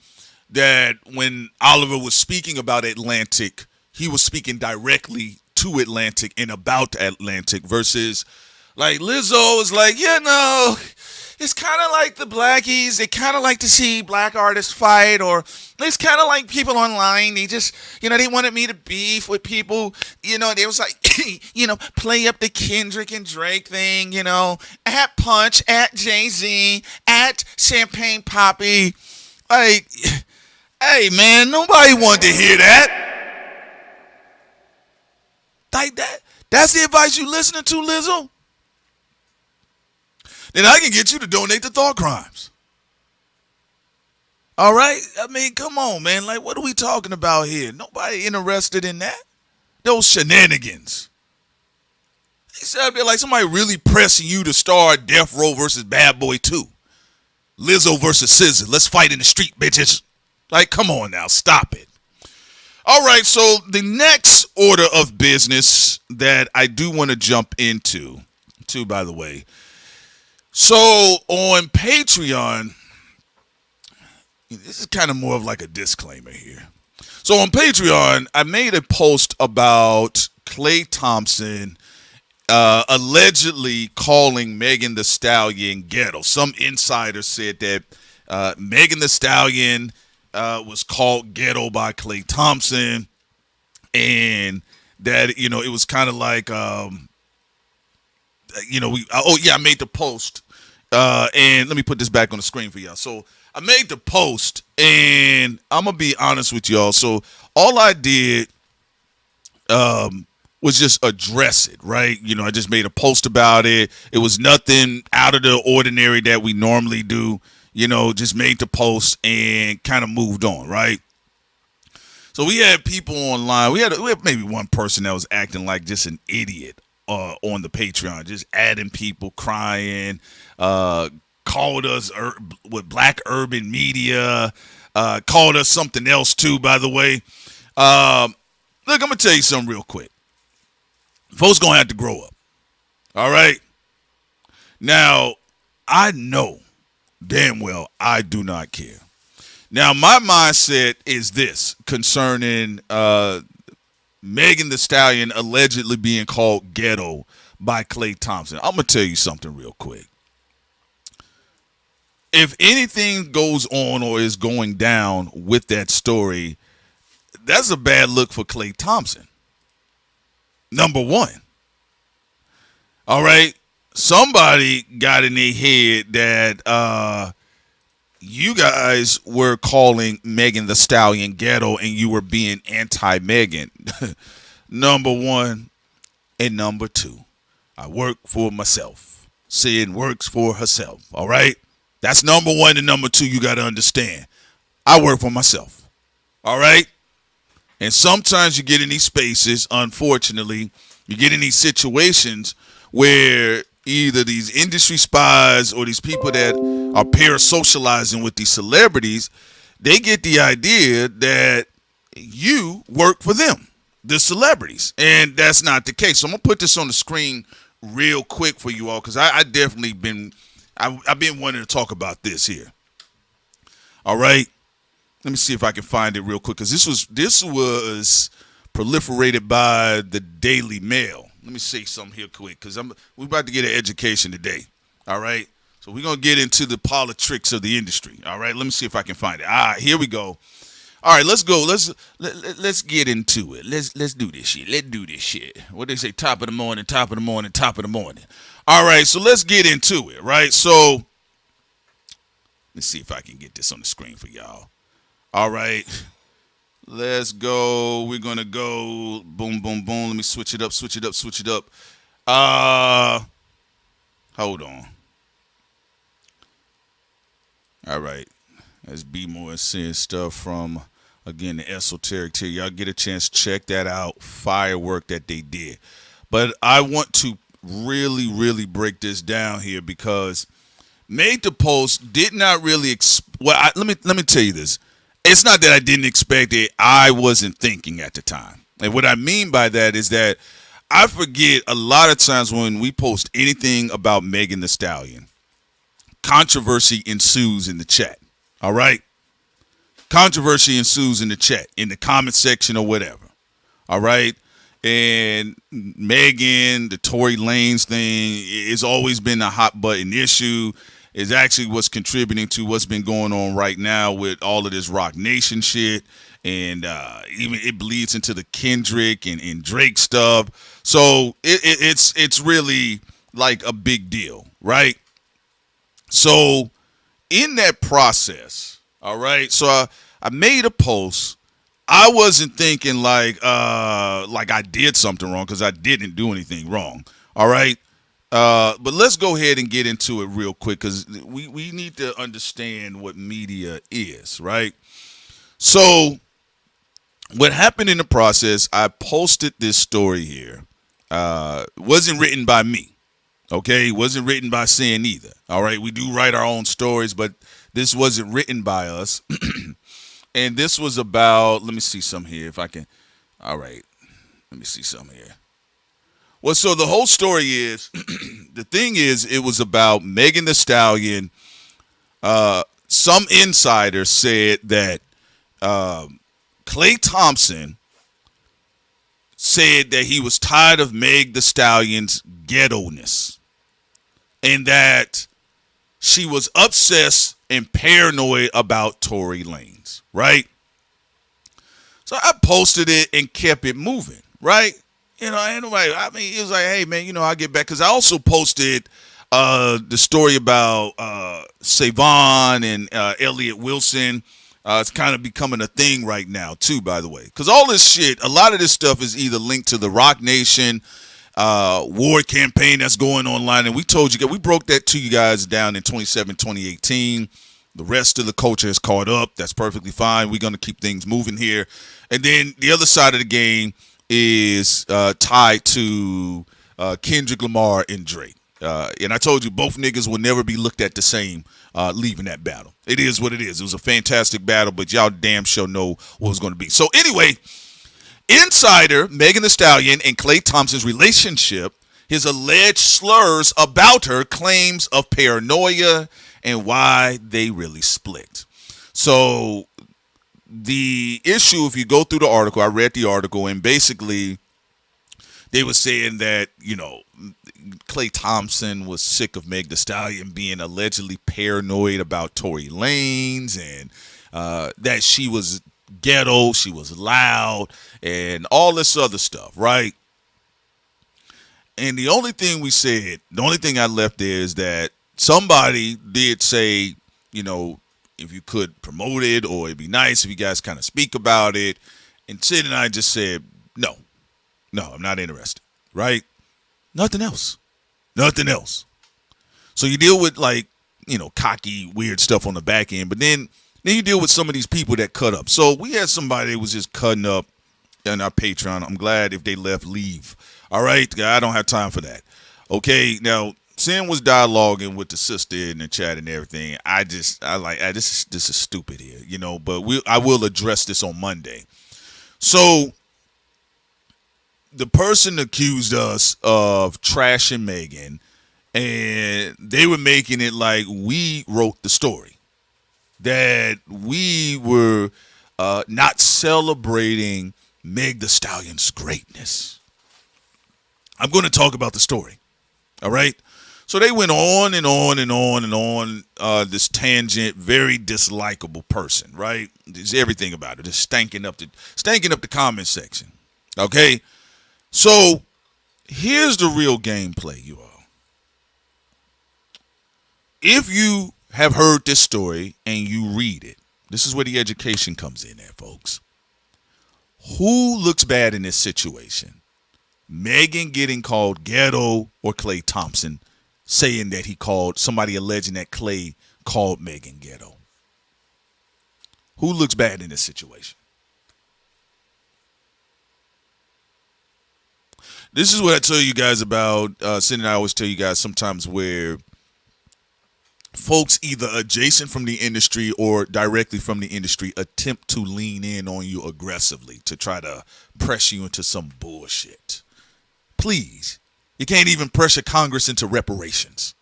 that when Oliver was speaking about Atlantic, he was speaking directly to Atlantic and about Atlantic versus like Lizzo is like, it's kind of like the blackies. They kind of like to see black artists fight, or it's kind of like people online. They just, they wanted me to beef with people. They was like, play up the Kendrick and Drake thing, at Punch, at Jay-Z, at Champagne Poppy. Like, hey, man, nobody wanted to hear that. Like that. That's the advice you listening to, Lizzo? Then I can get you to donate to Thought Crimes. All right? I mean, come on, man. Like, what are we talking about here? Nobody interested in that. Those shenanigans. They said up there like somebody really pressing you to star Death Row versus Bad Boy 2. Lizzo versus SZA. Let's fight in the street, bitches. Like, come on now. Stop it. All right, so the next order of business that I do want to jump into, too, by the way. So on Patreon, this is kind of more of like a disclaimer here. So on Patreon, I made a post about Klay Thompson allegedly calling Megan Thee Stallion ghetto. Some insider said that Megan Thee Stallion was called ghetto by Klay Thompson, and that it was kind of like I made the post, and let me put this back on the screen for y'all. So I made the post, and I'm gonna be honest with y'all. So all I did was just address it, right? I just made a post about it. It was nothing out of the ordinary that we normally do. Just made the post and kind of moved on, right? So we had people online. We had maybe one person that was acting like just an idiot on the Patreon, just adding people, crying, called us with Black Urban Media, called us something else too, by the way. Look, I'm going to tell you something real quick. Folks going to have to grow up, all right? Now, I know damn well I do not care. Now, my mindset is this concerning Megan Thee Stallion allegedly being called ghetto by Klay Thompson. I'm going to tell you something real quick. If anything goes on or is going down with that story, that's a bad look for Klay Thompson. Number one. All right. Somebody got in their head that you guys were calling Megan Thee Stallion ghetto and you were being anti-Megan. Number one. And number two, I work for myself. Sin works for herself. All right. That's number one. And number two, you got to understand. I work for myself. All right. And sometimes you get in these spaces, unfortunately, you get in these situations where either these industry spies or these people that are parasocializing with these celebrities, they get the idea that you work for them, the celebrities. And that's not the case. So I'm going to put this on the screen real quick for you all because I've been wanting to talk about this here. All right. Let me see if I can find it real quick because this was proliferated by the Daily Mail. Let me say something here quick because we're about to get an education today. All right. So we're going to get into the politics of the industry. All right. Let me see if I can find it. Here we go. All right, let's go. Let's get into it. Let's do this shit. Let's do this shit. What they say, top of the morning, top of the morning, top of the morning. All right, so let's get into it, right? So let's see if I can get this on the screen for y'all. All right. Let's go. We're going to go boom, boom, boom. Let me switch it up. Hold on. All right. Let's be more and seeing stuff from, again, the esoteric tier. Y'all get a chance, check that out. Firework that they did. But I want to really, really break this down here because made the post did not really let me tell you this. It's not that I didn't expect it. I wasn't thinking at the time. And what I mean by that is that I forget a lot of times when we post anything about Megan Thee Stallion, controversy ensues in the chat. All right? Controversy ensues in the chat, in the comment section or whatever. All right? And Megan, the Tory Lanez thing, it's always been a hot button issue. Is actually what's contributing to what's been going on right now with all of this Roc Nation shit. And even it bleeds into the Kendrick and Drake stuff. So it's really like a big deal, right? So in that process, all right, so I made a post. I wasn't thinking like I did something wrong because I didn't do anything wrong, all right? But let's go ahead and get into it real quick because we need to understand what media is, right? So what happened in the process, I posted this story here. Wasn't written by me, okay? It wasn't written by Sin either, all right? We do write our own stories, but this wasn't written by us. And this was about, let me see some here if I can. All right. Let me see some here. Well, so the whole story is, the thing is, it was about Megan Thee Stallion. Some insider said that Klay Thompson said that he was tired of Meg Thee Stallion's ghetto-ness and that she was obsessed and paranoid about Tory Lanez, right? So I posted it and kept it moving, right? Anyway, I mean, it was like, hey, man, I'll get back. Because I also posted the story about Savon and Elliott Wilson. It's kind of becoming a thing right now, too, by the way. Because all this shit, a lot of this stuff is either linked to the Roc Nation war campaign that's going online. And we told you, we broke that to you guys down in 2018. The rest of the culture has caught up. That's perfectly fine. We're going to keep things moving here. And then the other side of the game is tied to Kendrick Lamar and Drake. And I told you both niggas will never be looked at the same leaving that battle. It is what it is. It was a fantastic battle, but y'all damn sure know what it was going to be. So anyway, insider Megan Thee Stallion and Klay Thompson's relationship, his alleged slurs about her, claims of paranoia, and why they really split. So the issue, if you go through the article, I read the article, and basically they were saying that, Klay Thompson was sick of Meg Thee Stallion being allegedly paranoid about Tory Lanez, and that she was ghetto, she was loud, and all this other stuff, right? And the only thing I left there is that somebody did say, if you could promote it, or it'd be nice if you guys kind of speak about it. And Sid and I just said, no, I'm not interested, right? Nothing else. So you deal with cocky, weird stuff on the back end, but then you deal with some of these people that cut up. So we had somebody that was just cutting up on our Patreon. I'm glad if they leave. All right, I don't have time for that. Okay, now Sin was dialoguing with the sister in the chat and everything. This is stupid here, but I will address this on Monday. So the person accused us of trashing Megan, and they were making it like we wrote the story, that we were not celebrating Meg Thee Stallion's greatness. I'm going to talk about the story, all right? So they went on and on and on and on this tangent, very dislikable person, right? There's everything about it, just stanking up the comment section, okay? So here's the real gameplay, you all. If you have heard this story and you read it, this is where the education comes in there, folks. Who looks bad in this situation? Megan getting called ghetto, or Klay Thompson saying that somebody alleging that Klay called Megan ghetto? Who looks bad in this situation? This is what I tell you guys about. Sid and I always tell you guys sometimes where folks either adjacent from the industry or directly from the industry attempt to lean in on you aggressively to try to press you into some bullshit. Please. You can't even pressure Congress into reparations.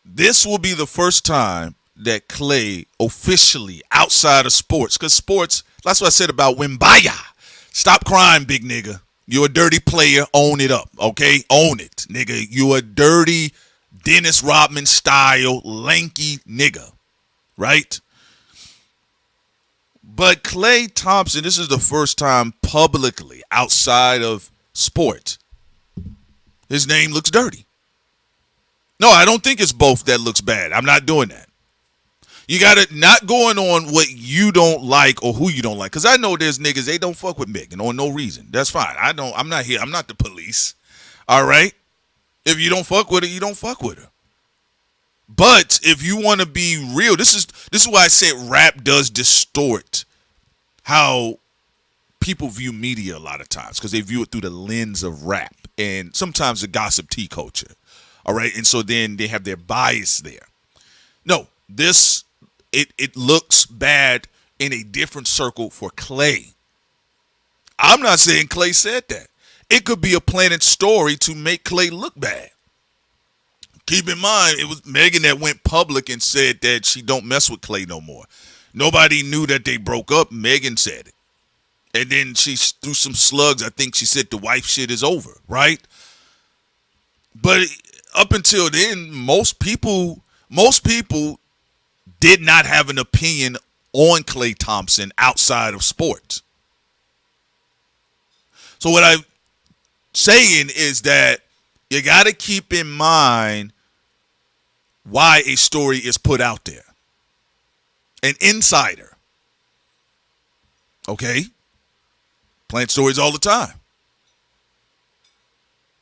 This will be the first time that Klay officially outside of sports, because sports, that's what I said about Wembaya. Stop crying, big nigga. You're a dirty player. Own it up, okay? Own it, nigga. You a dirty Dennis Rodman style lanky nigga, right? But Klay Thompson, this is the first time publicly outside of sport, his name looks dirty. No, I don't think it's both that looks bad. I'm not doing that. You got to not going on what you don't like or who you don't like. Because I know there's niggas, they don't fuck with Megan on no reason. That's fine. I'm not here. I'm not the police. All right? If you don't fuck with her, you don't fuck with her. But if you want to be real, this is why I said rap does distort how people view media a lot of times, because they view it through the lens of rap and sometimes the gossip tea culture. All right. And so then they have their bias there. No, it looks bad in a different circle for Klay. I'm not saying Klay said that. It could be a planted story to make Klay look bad. Keep in mind, it was Megan that went public and said that she don't mess with Klay no more. Nobody knew that they broke up. Megan said it. And then she threw some slugs. I think she said the wife shit is over, right? But up until then, most people did not have an opinion on Klay Thompson outside of sports. So what I'm saying is that you got to keep in mind why a story is put out there. An insider. Okay? Plant stories all the time.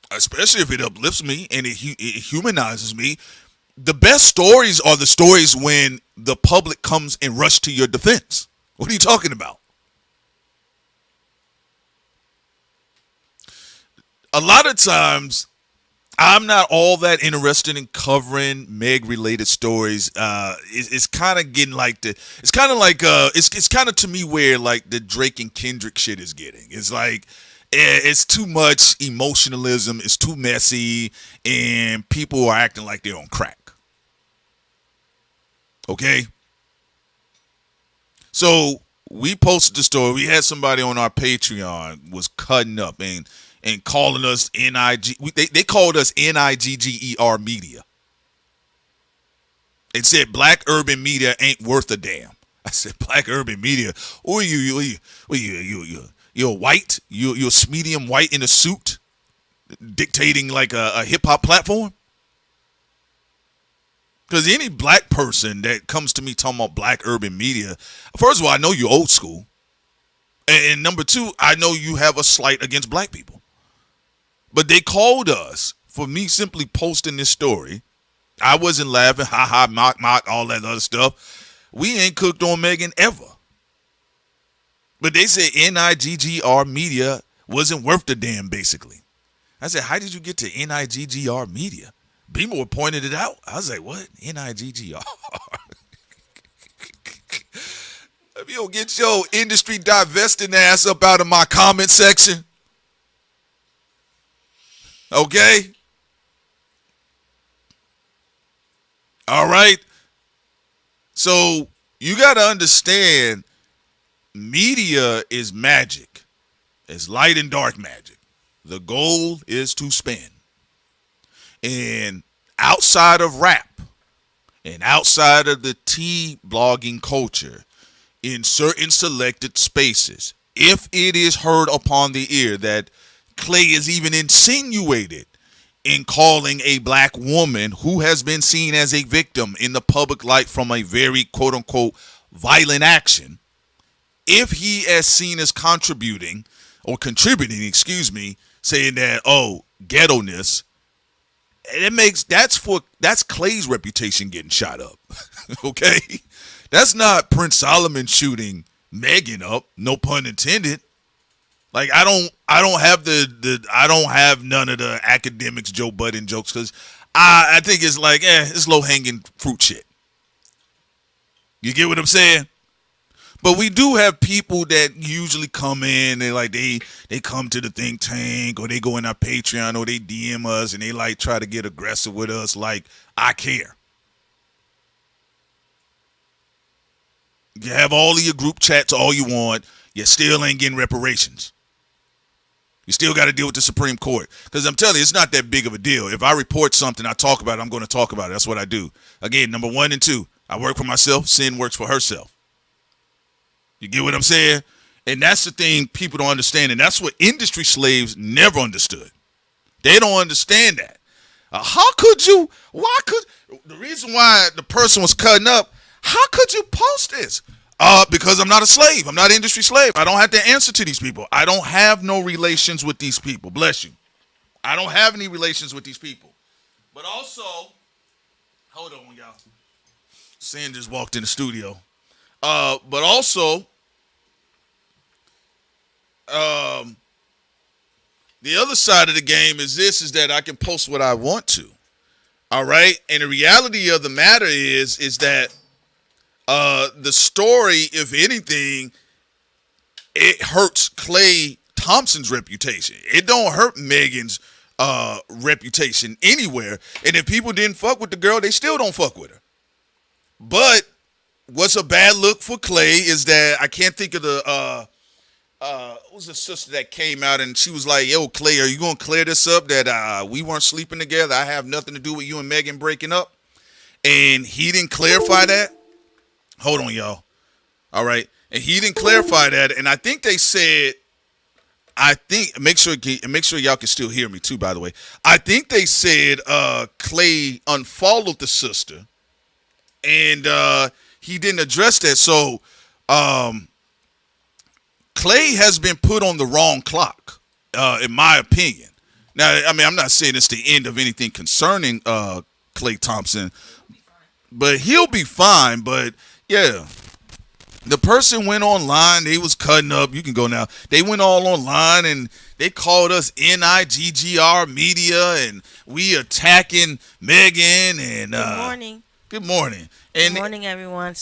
Especially if it uplifts me and it humanizes me. The best stories are the stories when the public comes and rush to your defense. What are you talking about? A lot of times, I'm not all that interested in covering Meg-related stories. It's kind of getting like it's kind of to me where like the Drake and Kendrick shit is getting. It's like it's too much emotionalism. It's too messy, and people are acting like they're on crack. Okay. So we posted the story. We had somebody on our Patreon was cutting up and calling us NIG. They called us NIGGER media. It said black urban media ain't worth a damn. I said black urban media. Oh, you're white. You're medium white in a suit, dictating like a hip hop platform. Because any black person that comes to me talking about black urban media, first of all, I know you're old school, and number two, I know you have a slight against black people. But they called us for me simply posting this story. I wasn't laughing, ha ha, mock, all that other stuff. We ain't cooked on Megan ever. But they said NIGGR media wasn't worth the damn, basically. I said, how did you get to NIGGR media? B-More pointed it out. I was like, what? NIGGR? If you don't get your industry divesting ass up out of my comment section. Okay? All right? So you got to understand, media is magic. It's light and dark magic. The goal is to spin. And outside of rap and outside of the blogging culture, in certain selected spaces, if it is heard upon the ear that Klay is even insinuated in calling a black woman who has been seen as a victim in the public light from a very quote-unquote violent action, if he is seen as contributing, saying that, oh, ghetto-ness, that's Klay's reputation getting shot up. Okay? That's not Prince Solomon shooting Megan up, no pun intended. Like I don't have none of the academics Joe Budden jokes, because I think it's like it's low hanging fruit shit. You get what I'm saying? But we do have people that usually come in and like they come to the think tank, or they go in our Patreon, or they DM us and they like try to get aggressive with us like I care. You have all of your group chats all you want, you still ain't getting reparations. You still got to deal with the Supreme Court. Because I'm telling you, it's not that big of a deal. If I report something, I talk about it, I'm going to talk about it. That's what I do. Again, number 1 and 2, I work for myself. Sin works for herself. You get what I'm saying? And that's the thing people don't understand. And that's what industry slaves never understood. They don't understand that. The reason why the person was cutting up, how could you post this? Because I'm not a slave. I'm not an industry slave. I don't have to answer to these people. I don't have no relations with these people. Bless you. I don't have any relations with these people. But also, hold on, y'all. Sin just walked in the studio. But also, the other side of the game is that I can post what I want to. All right, and the reality of the matter is that the story, if anything, it hurts Klay Thompson's reputation. It don't hurt Megan's reputation anywhere. And if people didn't fuck with the girl, they still don't fuck with her. But what's a bad look for Klay is that I can't think of the what was the sister that came out and she was like, yo, Klay, are you gonna clear this up that we weren't sleeping together? I have nothing to do with you and Megan breaking up. And he didn't clarify that. Hold on, y'all. All right. And he didn't clarify that. And I think they said, make sure y'all can still hear me too, by the way. I think they said Klay unfollowed the sister and he didn't address that. So Klay has been put on the wrong clock, in my opinion. Now, I mean, I'm not saying it's the end of anything concerning Klay Thompson, but he'll be fine. But yeah, the person went online. They was cutting up. You can go now. They went all online and they called us NIGGR media and we attacking Megan. And good morning. Good morning. And good morning, everyone.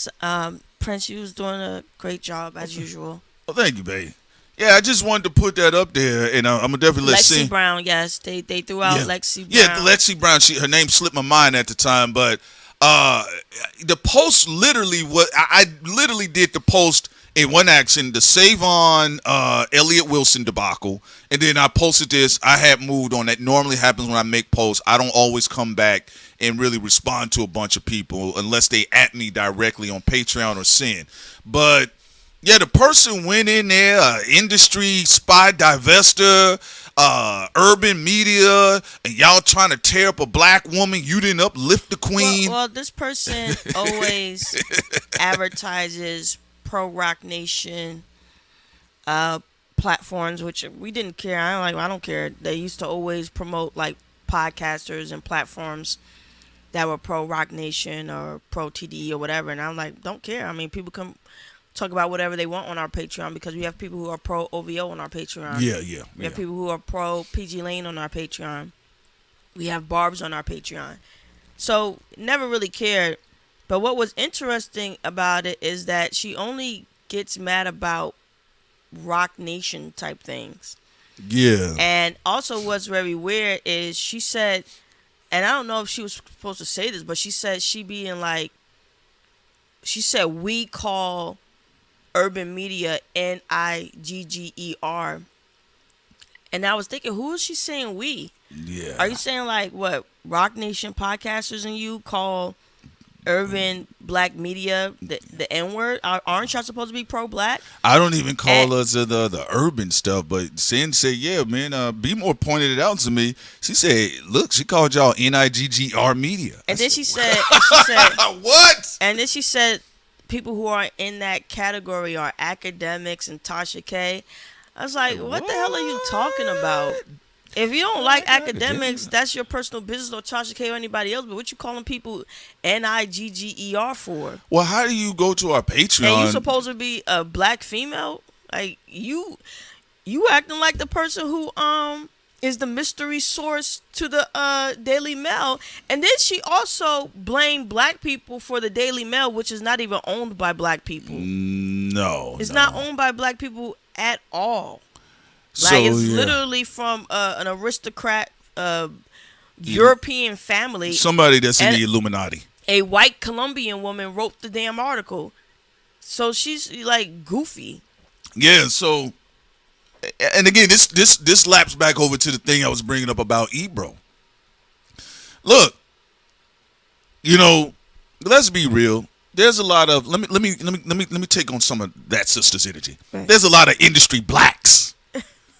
Prince, you was doing a great job as usual. Oh, thank you, babe. Yeah, I just wanted to put that up there, and I'm gonna definitely let Lexi Brown. Yes, they threw out Lexi Brown. Yeah, Lexi Brown. Her name slipped my mind at the time, but the post literally I literally did the post in one action, the Savon Elliott Wilson debacle, and then I posted this. I had moved on. That normally happens when I make posts. I don't always come back and really respond to a bunch of people unless they at me directly on Patreon or Sin. But yeah, the person went in there, industry spy divester, urban media, and y'all trying to tear up a black woman. You didn't uplift the queen. Well, this person always advertises pro Roc Nation platforms, which we didn't care. I don't care. They used to always promote like podcasters and platforms that were pro Roc Nation or pro TDE or whatever, and I'm like, don't care. I mean, people come talk about whatever they want on our Patreon because we have people who are pro OVO on our Patreon. Yeah. We have people who are pro PG Lane on our Patreon. We have Barb's on our Patreon. So never really cared. But what was interesting about it is that she only gets mad about Roc Nation type things. Yeah. And also what's very weird is she said, and I don't know if she was supposed to say this, but she said we call urban media NIGGER. And I was thinking, who is she saying we? Yeah. Are you saying like what Roc Nation podcasters and you call urban black media the N-word? Aren't y'all supposed to be pro-black? I don't even call us the urban stuff, but Sin said, yeah, man, B more pointed it out to me. She said, look, she called y'all NIGGR media. And then she said what? And then she said people who are in that category are academics and Tasha K. I was like, what the hell are you talking about? If you don't like academics, that's your personal business, or Tasha K or anybody else. But what you calling people NIGGER for? Well, how do you go to our Patreon? And you supposed to be a black female? Like you acting like the person who is the mystery source to the Daily Mail. And then she also blamed black people for the Daily Mail, which is not even owned by black people. No. It's not owned by black people at all. So, like, it's literally from an aristocrat European family. Somebody that's in the Illuminati. A white Colombian woman wrote the damn article. So she's like goofy. Yeah, so, and again, this laps back over to the thing I was bringing up about Ebro. Look, you know, let's be real. There's a lot of let me take on some of that sister's energy. Right. There's a lot of industry blacks.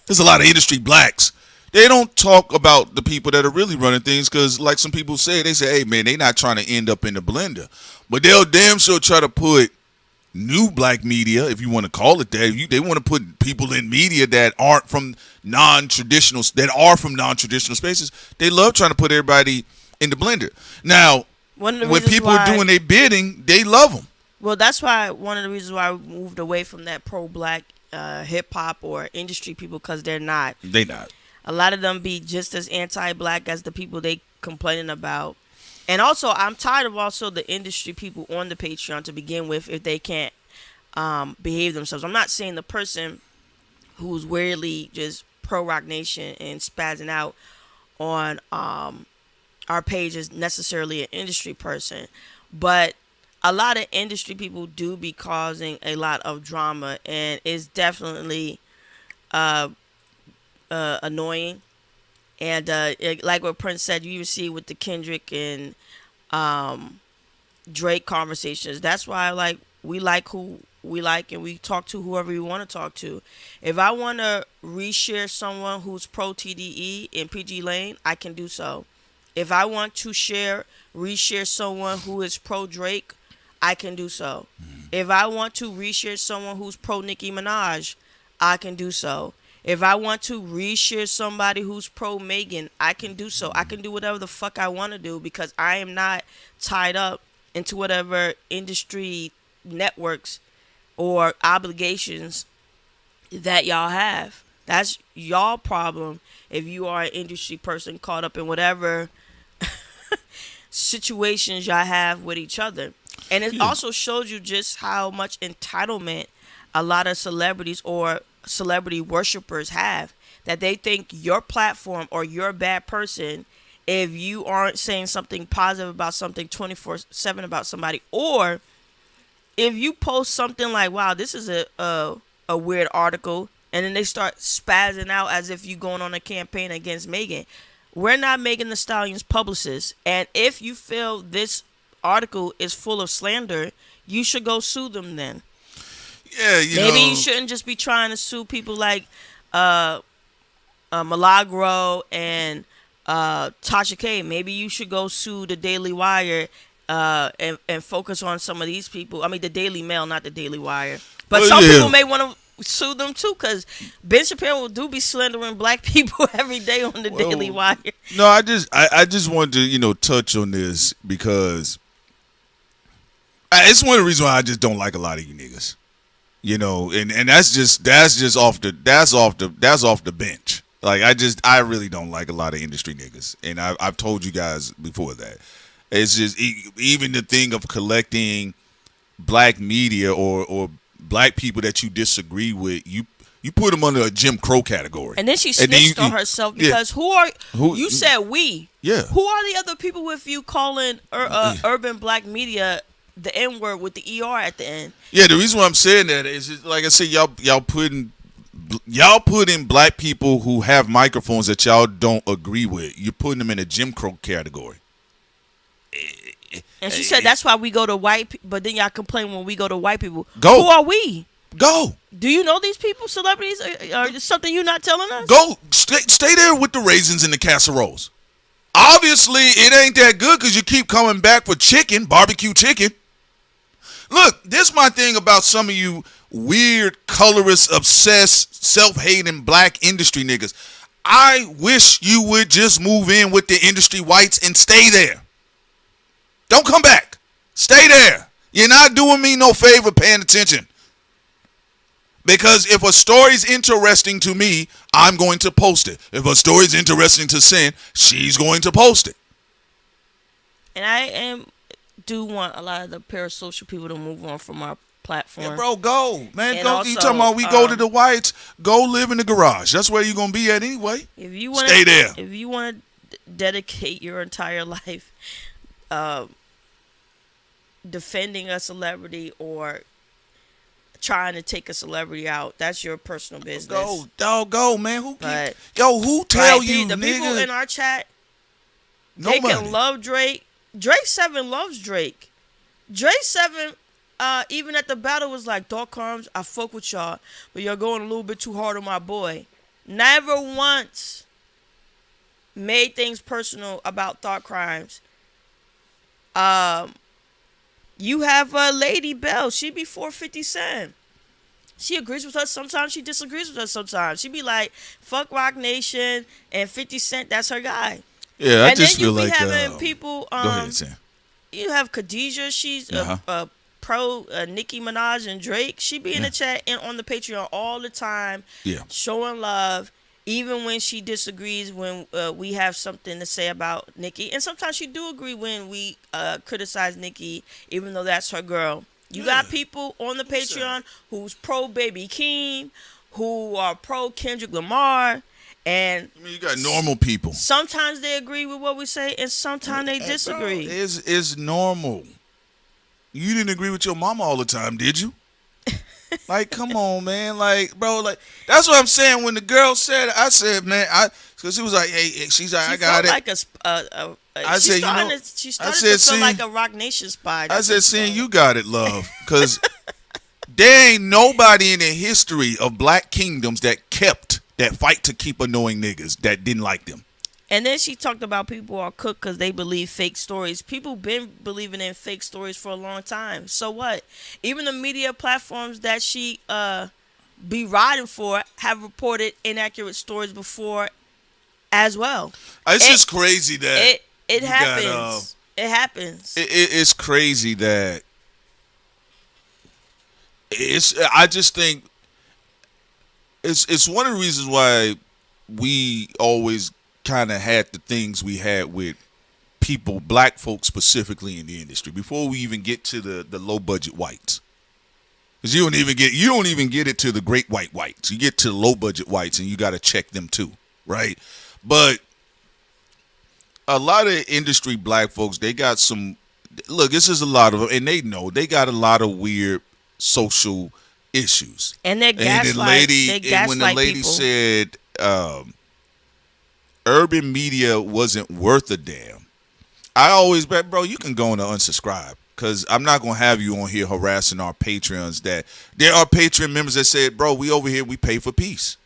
There's a lot of industry blacks. They don't talk about the people that are really running things because, like some people say, they say, hey, man, they not trying to end up in the blender. But they'll damn sure try to put new black media, if you want to call it that. They want to put people in media that aren't from non-traditional, that are from non-traditional spaces. They love trying to put everybody in the blender. Now, when people are doing their bidding, they love them. Well, that's why one of the reasons why I moved away from that pro-black hip-hop or industry people, because they're not. They not. A lot of them be just as anti-black as the people they complaining about. And also, I'm tired of also the industry people on the Patreon to begin with if they can't behave themselves. I'm not saying the person who's weirdly just pro Roc Nation and spazzing out on our page is necessarily an industry person, but a lot of industry people do be causing a lot of drama, and it's definitely annoying. And like what Prince said, you even see with the Kendrick and Drake conversations. That's why we like who we like, and we talk to whoever we want to talk to. If I want to reshare someone who's pro TDE in PG Lane, I can do so. If I want to reshare someone who is pro Drake, I can do so. If I want to reshare someone who's pro Nicki Minaj, I can do so. If I want to reshare somebody who's pro Megan, I can do so. I can do whatever the fuck I want to do because I am not tied up into whatever industry networks or obligations that y'all have. That's y'all problem if you are an industry person caught up in whatever situations y'all have with each other. And it also shows you just how much entitlement a lot of celebrities or celebrity worshipers have, that they think your platform or you're a bad person if you aren't saying something positive about something 24/7 about somebody, or if you post something like, wow, this is a weird article, and then they start spazzing out as if you're going on a campaign against Megan. We're not Megan Thee Stallion's publicist, and if you feel this article is full of slander, you should go sue them then. Yeah, maybe you shouldn't just be trying to sue people like Milagro and Tasha K. Maybe you should go sue the Daily Wire and focus on some of these people. I mean, the Daily Mail, not the Daily Wire. But some people may want to sue them too, because Ben Shapiro do be slandering black people every day on the Daily Wire. No, I just wanted to touch on this because it's one of the reasons why I just don't like a lot of you niggas. And that's off the bench. Like I really don't like a lot of industry niggas, and I've told you guys before that. It's just even the thing of collecting black media or black people that you disagree with, you put them under a Jim Crow category. And then she snitched on herself because who you said we? Yeah. Who are the other people with you calling urban black media the N-word with the ER at the end? Yeah, the reason why I'm saying that is just, like I said, y'all putting black people who have microphones that y'all don't agree with. You're putting them in a Jim Crow category. And she said that's why we go to white, but then y'all complain when we go to white people. Go. Who are we? Go. Do you know these people, celebrities, or is something you're not telling us? Go. Stay there with the raisins and the casseroles. Obviously, it ain't that good because you keep coming back for barbecue chicken. Look, this is my thing about some of you weird, colorist, obsessed, self-hating black industry niggas. I wish you would just move in with the industry whites and stay there. Don't come back. Stay there. You're not doing me no favor paying attention. Because if a story's interesting to me, I'm going to post it. If a story's interesting to Sin, she's going to post it. And I do want a lot of the parasocial people to move on from our platform. Yeah, bro, go. Man, and go. Also, you talking about we go to the whites, go live in the garage. That's where you're going to be at anyway. If you wanna, stay there. If you want to dedicate your entire life defending a celebrity or trying to take a celebrity out, that's your personal business. Go, man. Who tell you, the nigga? people in our chat, they can love Drake. Drake 7 loves Drake. Drake 7, even at the battle, was like, Thought Crimes, I fuck with y'all, but y'all going a little bit too hard on my boy. Never once made things personal about Thought Crimes. You have Lady Bell. She be 450 Cent. She agrees with us sometimes. She disagrees with us sometimes. She be like, fuck Roc Nation and 50 Cent. That's her guy. Yeah, I just feel like... And then you be having people... go ahead, Sam. You have Khadijah. She's a pro Nicki Minaj and Drake. She be in the chat and on the Patreon all the time. Yeah. Showing love. even when she disagrees, when we have something to say about Nikki, and sometimes she do agree when we criticize Nikki, even though that's her girl. You got people on the Patreon who's pro Baby Keem, who are pro Kendrick Lamar, and I mean, you got normal people. sometimes they agree with what we say, and sometimes they disagree. It's normal. You didn't agree with your mama all the time, did you? Like, come on, man. Like, bro, like, that's what I'm saying. When the girl said it, I said, man, because she was like, hey, she's like, I got it. Like I said, she started to feel like a Roc Nation spy. I said, seeing you got it, love. Because there ain't nobody in the history of black kingdoms that fight to keep annoying niggas that didn't like them. And then she talked about people are cooked because they believe fake stories. People been believing in fake stories for a long time. So what? Even the media platforms that she be riding for have reported inaccurate stories before as well. It's just crazy that it happens. It happens. It's crazy that I just think it's one of the reasons why we always kind of had the things we had with people, black folks specifically in the industry, before we even get to the low budget whites. Because you don't even get it to the great whites. You get to the low budget whites and you got to check them too, right? But a lot of industry black folks, they got some, look, this is a lot of them, and they know they got a lot of weird social issues. And they're gaslight. When the lady said urban media wasn't worth a damn, I always bet, bro, you can go on to unsubscribe, because I'm not going to have you on here harassing our Patreons. That there are Patreon members that said, bro, we over here, we pay for peace.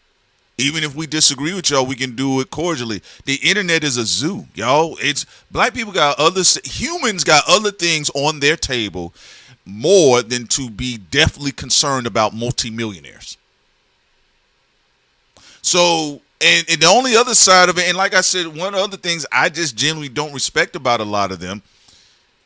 Even if we disagree with y'all, we can do it cordially. The internet is a zoo, y'all. It's black people humans got other things on their table more than to be deathly concerned about multimillionaires. So, and the only other side of it, and like I said, one of the other things I just genuinely don't respect about a lot of them,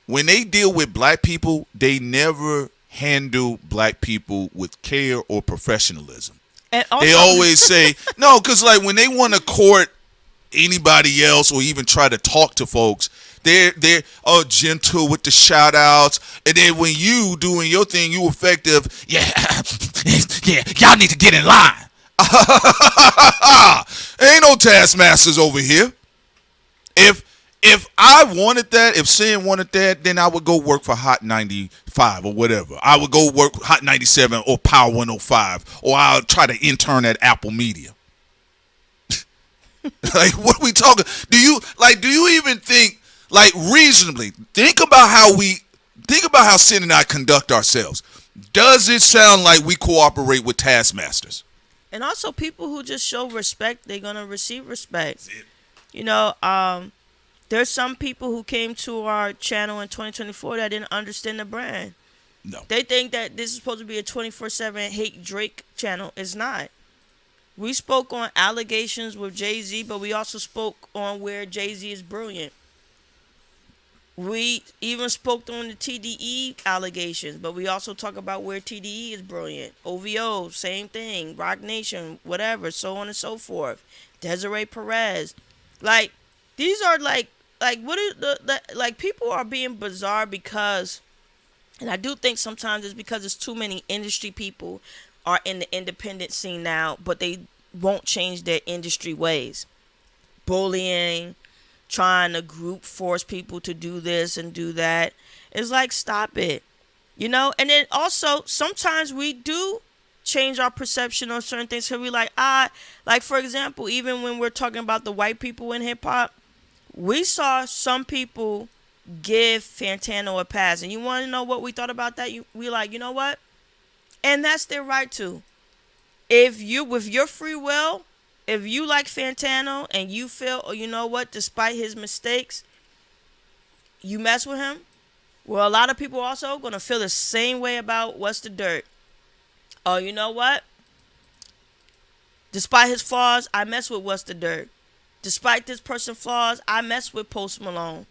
when they deal with black people, they never handle black people with care or professionalism. And also, they always say, no, because like when they want to court anybody else or even try to talk to folks, they're gentle with the shout outs. And then when you doing your thing, you effective, yeah, y'all need to get in line. Ain't no taskmasters over here. If I wanted that, if Sin wanted that, then I would go work for Hot 95 or whatever. I would go work Hot 97 or Power 105, or I'll try to intern at Apple Media. Like, what are we talking? Do you even think, like, reasonably, think about how Sin and I conduct ourselves. Does it sound like we cooperate with taskmasters? And also, people who just show respect, they're gonna receive respect. You know, there's some people who came to our channel in 2024 that didn't understand the brand. No. They think that this is supposed to be a 24/7 hate Drake channel. It's not. We spoke on allegations with Jay-Z, but we also spoke on where Jay-Z is brilliant. We even spoke on the TDE allegations, but we also talk about where TDE is brilliant. OVO, same thing. Roc Nation, whatever, so on and so forth. Desiree Perez. Like, these are like what is like, people are being bizarre because, and I do think sometimes it's because it's too many industry people are in the independent scene now, but they won't change their industry ways. Bullying, trying to group force people to do this and do that. It's like, stop it. You know? And then also, sometimes we do change our perception on certain things. Because we like for example, even when we're talking about the white people in hip-hop, we saw some people give Fantano a pass. And you want to know what we thought about that? We like, you know what? And that's their right to. If you, with your free will, if you like Fantano and you feel, oh, you know what, despite his mistakes, you mess with him, well, a lot of people also going to feel the same way about What's the Dirt. Oh, you know what? Despite his flaws, I mess with What's the Dirt. Despite this person's flaws, I mess with Post Malone.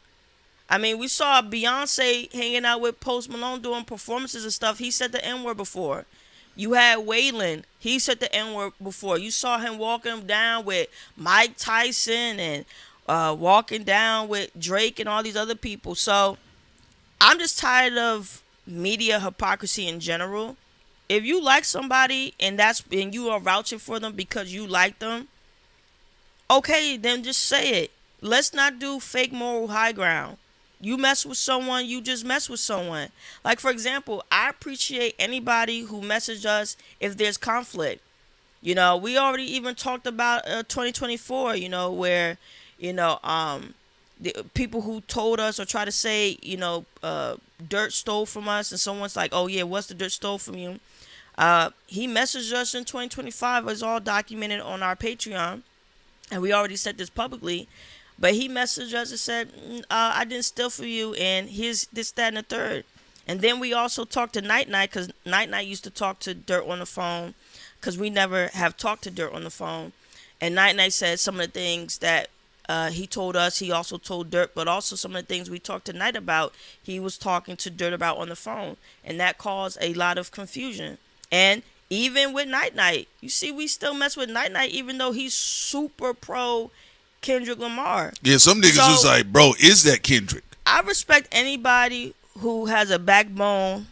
I mean, we saw Beyonce hanging out with Post Malone doing performances and stuff. He said the N-word before. You had Waylon. He said the N-word before. You saw him walking down with Mike Tyson and walking down with Drake and all these other people. So I'm just tired of media hypocrisy in general. If you like somebody and you are vouching for them because you like them, okay, then just say it. Let's not do fake moral high ground. You mess with someone, you just mess with someone. Like, for example, I appreciate anybody who message us if there's conflict. We already even talked about 2024, where, the people who told us or try to say, dirt stole from us, and someone's like, oh yeah, what's the dirt stole from you? He messaged us in 2025. It's all documented on our Patreon, and we already said this publicly. But he messaged us and said, I didn't steal from you, and here's this, that, and the third. And then we also talked to Night Night, because Night Night used to talk to Dirt on the phone, because we never have talked to Dirt on the phone. And Night Night said some of the things that he told us, he also told Dirt, but also some of the things we talked to Night about, he was talking to Dirt about on the phone. And that caused a lot of confusion. And even with Night Night, you see, we still mess with Night Night, even though he's super pro Kendrick Lamar. Yeah, some niggas was like, bro, is that Kendrick? I respect anybody who has a backbone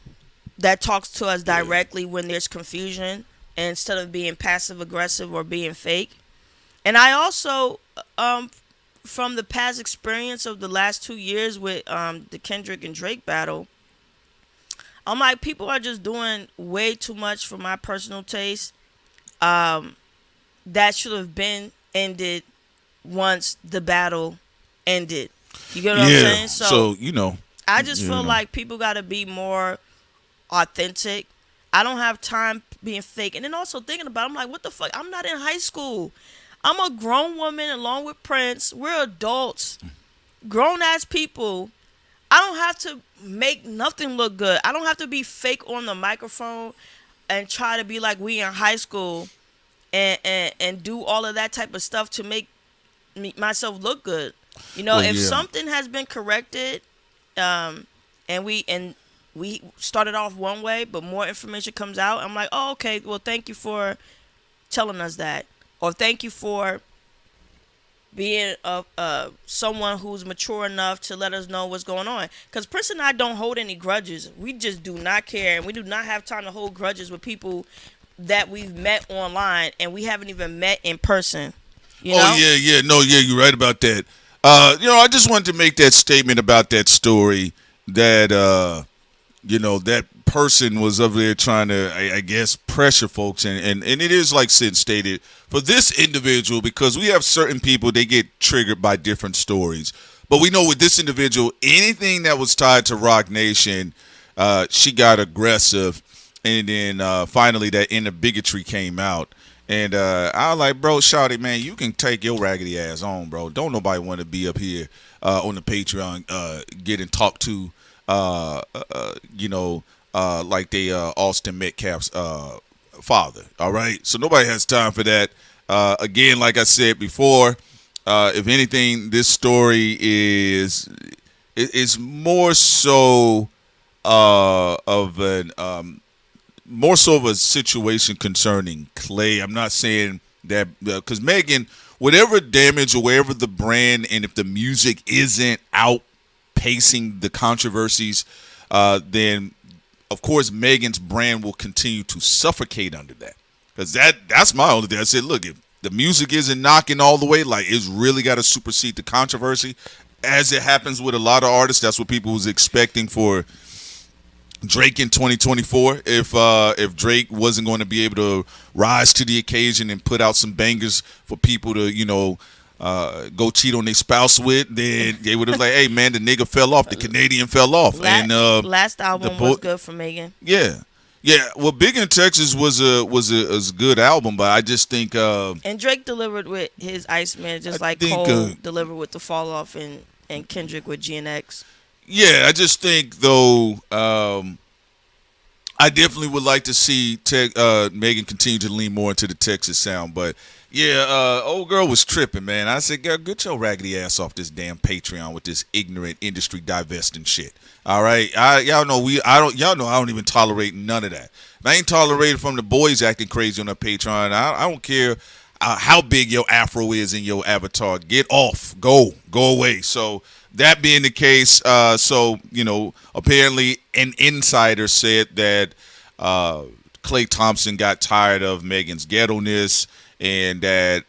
that talks to us directly when there's confusion, instead of being passive aggressive or being fake. And I also, from the past experience of the last 2 years with the Kendrick and Drake battle, I'm like, people are just doing way too much for my personal taste. That should have been ended once the battle ended. You get what I'm saying? So I just feel like people got to be more authentic. I don't have time being fake. And then also thinking about it, I'm like, what the fuck? I'm not in high school. I'm a grown woman along with Prince. We're adults, grown-ass people. I don't have to make nothing look good. I don't have to be fake on the microphone and try to be like we in high school and do all of that type of stuff to make myself look good. If something has been corrected, and we started off one way, but more information comes out, I'm like, oh, okay, well, thank you for telling us that, or thank you for being someone who's mature enough to let us know what's going on. Because Prince and I don't hold any grudges. We just do not care, and we do not have time to hold grudges with people that we've met online and we haven't even met in person. You know? You're right about that. I just wanted to make that statement about that story that that person was over there trying to, I guess, pressure folks, and it is like Sid stated, for this individual, because we have certain people, they get triggered by different stories. But we know with this individual, anything that was tied to Roc Nation, she got aggressive, and then finally that inner bigotry came out. And I was like, bro, shawty, man, you can take your raggedy ass on, bro. Don't nobody want to be up here on the Patreon getting talked to, like they Austin Metcalf's father. All right, so nobody has time for that. Again, like I said before, if anything, this story is more so of an more so of a situation concerning Klay. I'm not saying that because Megan, whatever damage or wherever the brand, and if the music isn't outpacing the controversies, then of course Megan's brand will continue to suffocate under that. Because that's my only thing. I said, look, if the music isn't knocking all the way, like it's really got to supersede the controversy, as it happens with a lot of artists. That's what people was expecting for Drake in 2024. If Drake wasn't going to be able to rise to the occasion and put out some bangers for people to go cheat on their spouse with, then they would have like, hey man, the nigga fell off, the Canadian fell off. Last album was good for Megan. Yeah. Well, Big in Texas was a good album, but I just think and Drake delivered with his Iceman, just like Cole delivered with the Fall Off, and Kendrick with GNX. Yeah, I just think though, I definitely would like to see Megan continue to lean more into the Texas sound. But Yeah, old girl was tripping, man. I said, girl, get your raggedy ass off this damn Patreon with this ignorant industry divesting shit. All right, y'all know y'all know I don't even tolerate none of that. I ain't tolerated from the boys acting crazy on the Patreon. I don't care how big your afro is in your avatar. Get off, go away. So that being the case, so apparently an insider said that Klay Thompson got tired of Megan's ghetto-ness, and that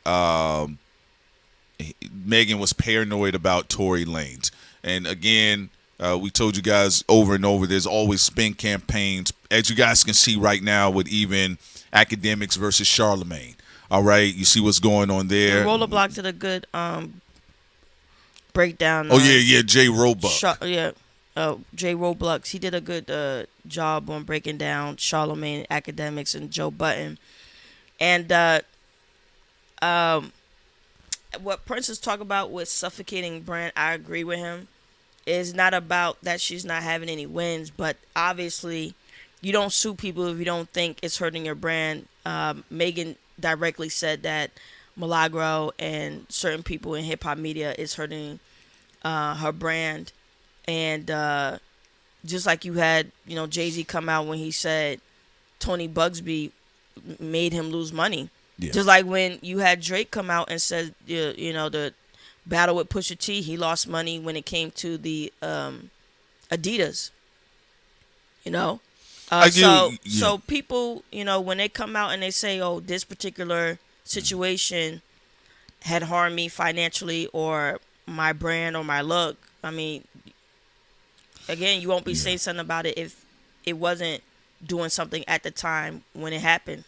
Megan was paranoid about Tory Lanez. And again, we told you guys over and over, there's always spin campaigns, as you guys can see right now with even Academics versus Charlemagne. All right, you see what's going on there. Roller Block did a good breakdown. Oh yeah, Jay Roebuck. Jay Roblox. He did a good job on breaking down Charlemagne, Academics, and Joe Budden. And what Princess talk about with suffocating brand, I agree with him. It's not about that she's not having any wins, but obviously you don't sue people if you don't think it's hurting your brand. Megan directly said that Milagro and certain people in hip hop media is hurting her brand. And just like you had, Jay-Z come out when he said Tony Bugsby made him lose money. Yeah. Just like when you had Drake come out and said, the battle with Pusha T, he lost money when it came to the Adidas. So people, when they come out and they say, oh, this particular situation had harmed me financially or my brand or my look, I mean, again, you won't be saying something about it if it wasn't doing something at the time when it happened.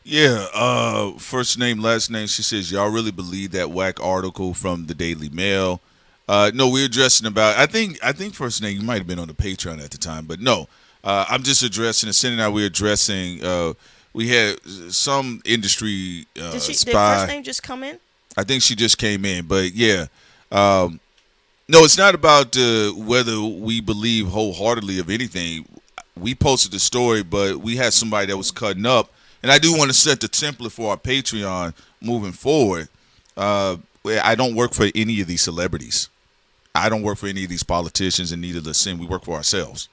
Yeah, first name, last name. She says, y'all really believe that whack article from the Daily Mail? No, we're addressing about, I think first name, you might have been on the Patreon at the time, but no, I'm just addressing, and Cindy and I, we're addressing, we had some industry did spy. Did first name just come in? I think she just came in, but yeah. No, it's not about whether we believe wholeheartedly of anything. We posted the story, but we had somebody that was cutting up. And I do want to set the template for our Patreon moving forward. I don't work for any of these celebrities. I don't work for any of these politicians, and neither does Sin. We work for ourselves.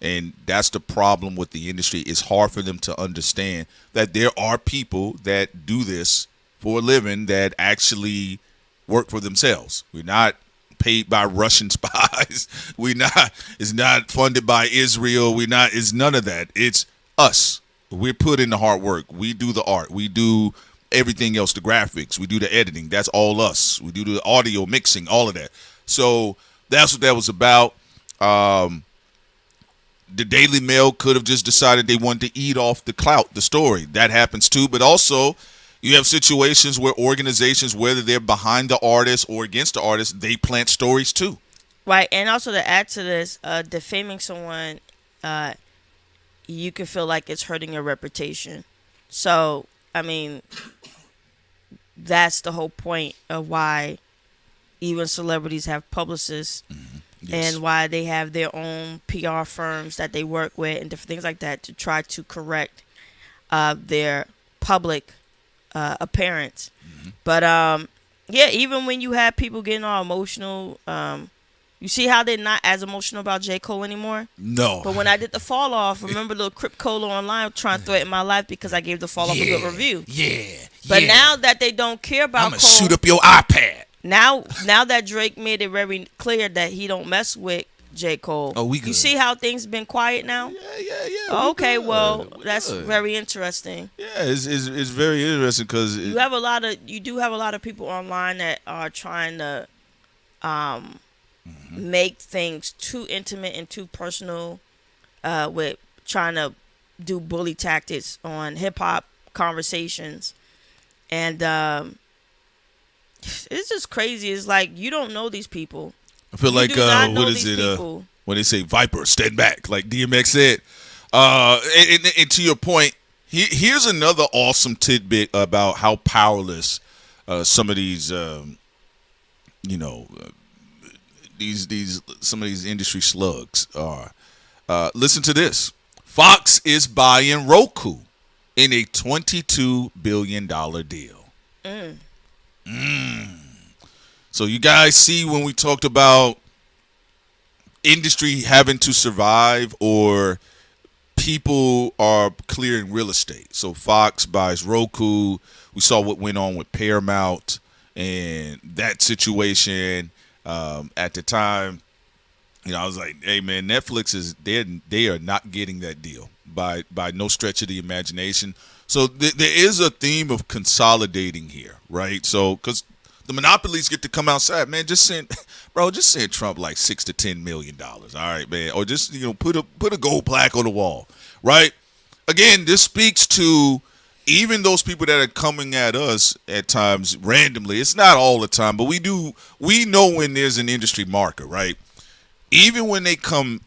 And that's the problem with the industry. It's hard for them to understand that there are people that do this for a living that actually work for themselves. We're not paid by Russian spies. It's not funded by Israel. It's none of that. It's us. We're put in the hard work. We do the art. We do everything else, the graphics. We do the editing. That's all us. We do the audio mixing, all of that. So that's what that was about. The Daily Mail could have just decided they wanted to eat off the clout, the story. That happens too. But also, you have situations where organizations, whether they're behind the artist or against the artist, they plant stories too. Right. And also to add to this, defaming someone, you can feel like it's hurting your reputation. So, I mean, that's the whole point of why even celebrities have publicists. Mm-hmm. Yes. And why they have their own PR firms that they work with and different things like that to try to correct their public appearance. Mm-hmm. But yeah, even when you have people getting all emotional, you see how they're not as emotional about J. Cole anymore? No. But when I did the Fall Off, remember little Crip Cola online trying to threaten my life because I gave the Fall Off a good review. Yeah. But now that they don't care about I'm gonna Cole, shoot up your iPad. Now that Drake made it very clear that he don't mess with J. Cole. Oh, we good. You see how things been quiet now? Yeah. Okay, well, that's very interesting. Yeah, it's very interesting because you do have a lot of people online that are trying to make things too intimate and too personal with trying to do bully tactics on hip hop conversations. And it's just crazy. It's like you don't know these people. I feel like what is it when they say Viper stand back, like DMX said. And to your point, here's another awesome tidbit about how powerless some of these some of these industry slugs are. Listen to this. Fox is buying Roku in a $22 billion deal. So you guys see when we talked about industry having to survive, or people are clearing real estate. So Fox buys Roku. We saw what went on with Paramount and that situation at the time. I was like, hey man, Netflix they are not getting that deal by no stretch of the imagination. So there is a theme of consolidating here, right? So because the monopolies get to come outside, man. Just send Trump like $6 to $10 million, all right, man, or just put a gold plaque on the wall, right? Again, this speaks to even those people that are coming at us at times randomly. It's not all the time, but we know when there's an industry marker, right? Even when they come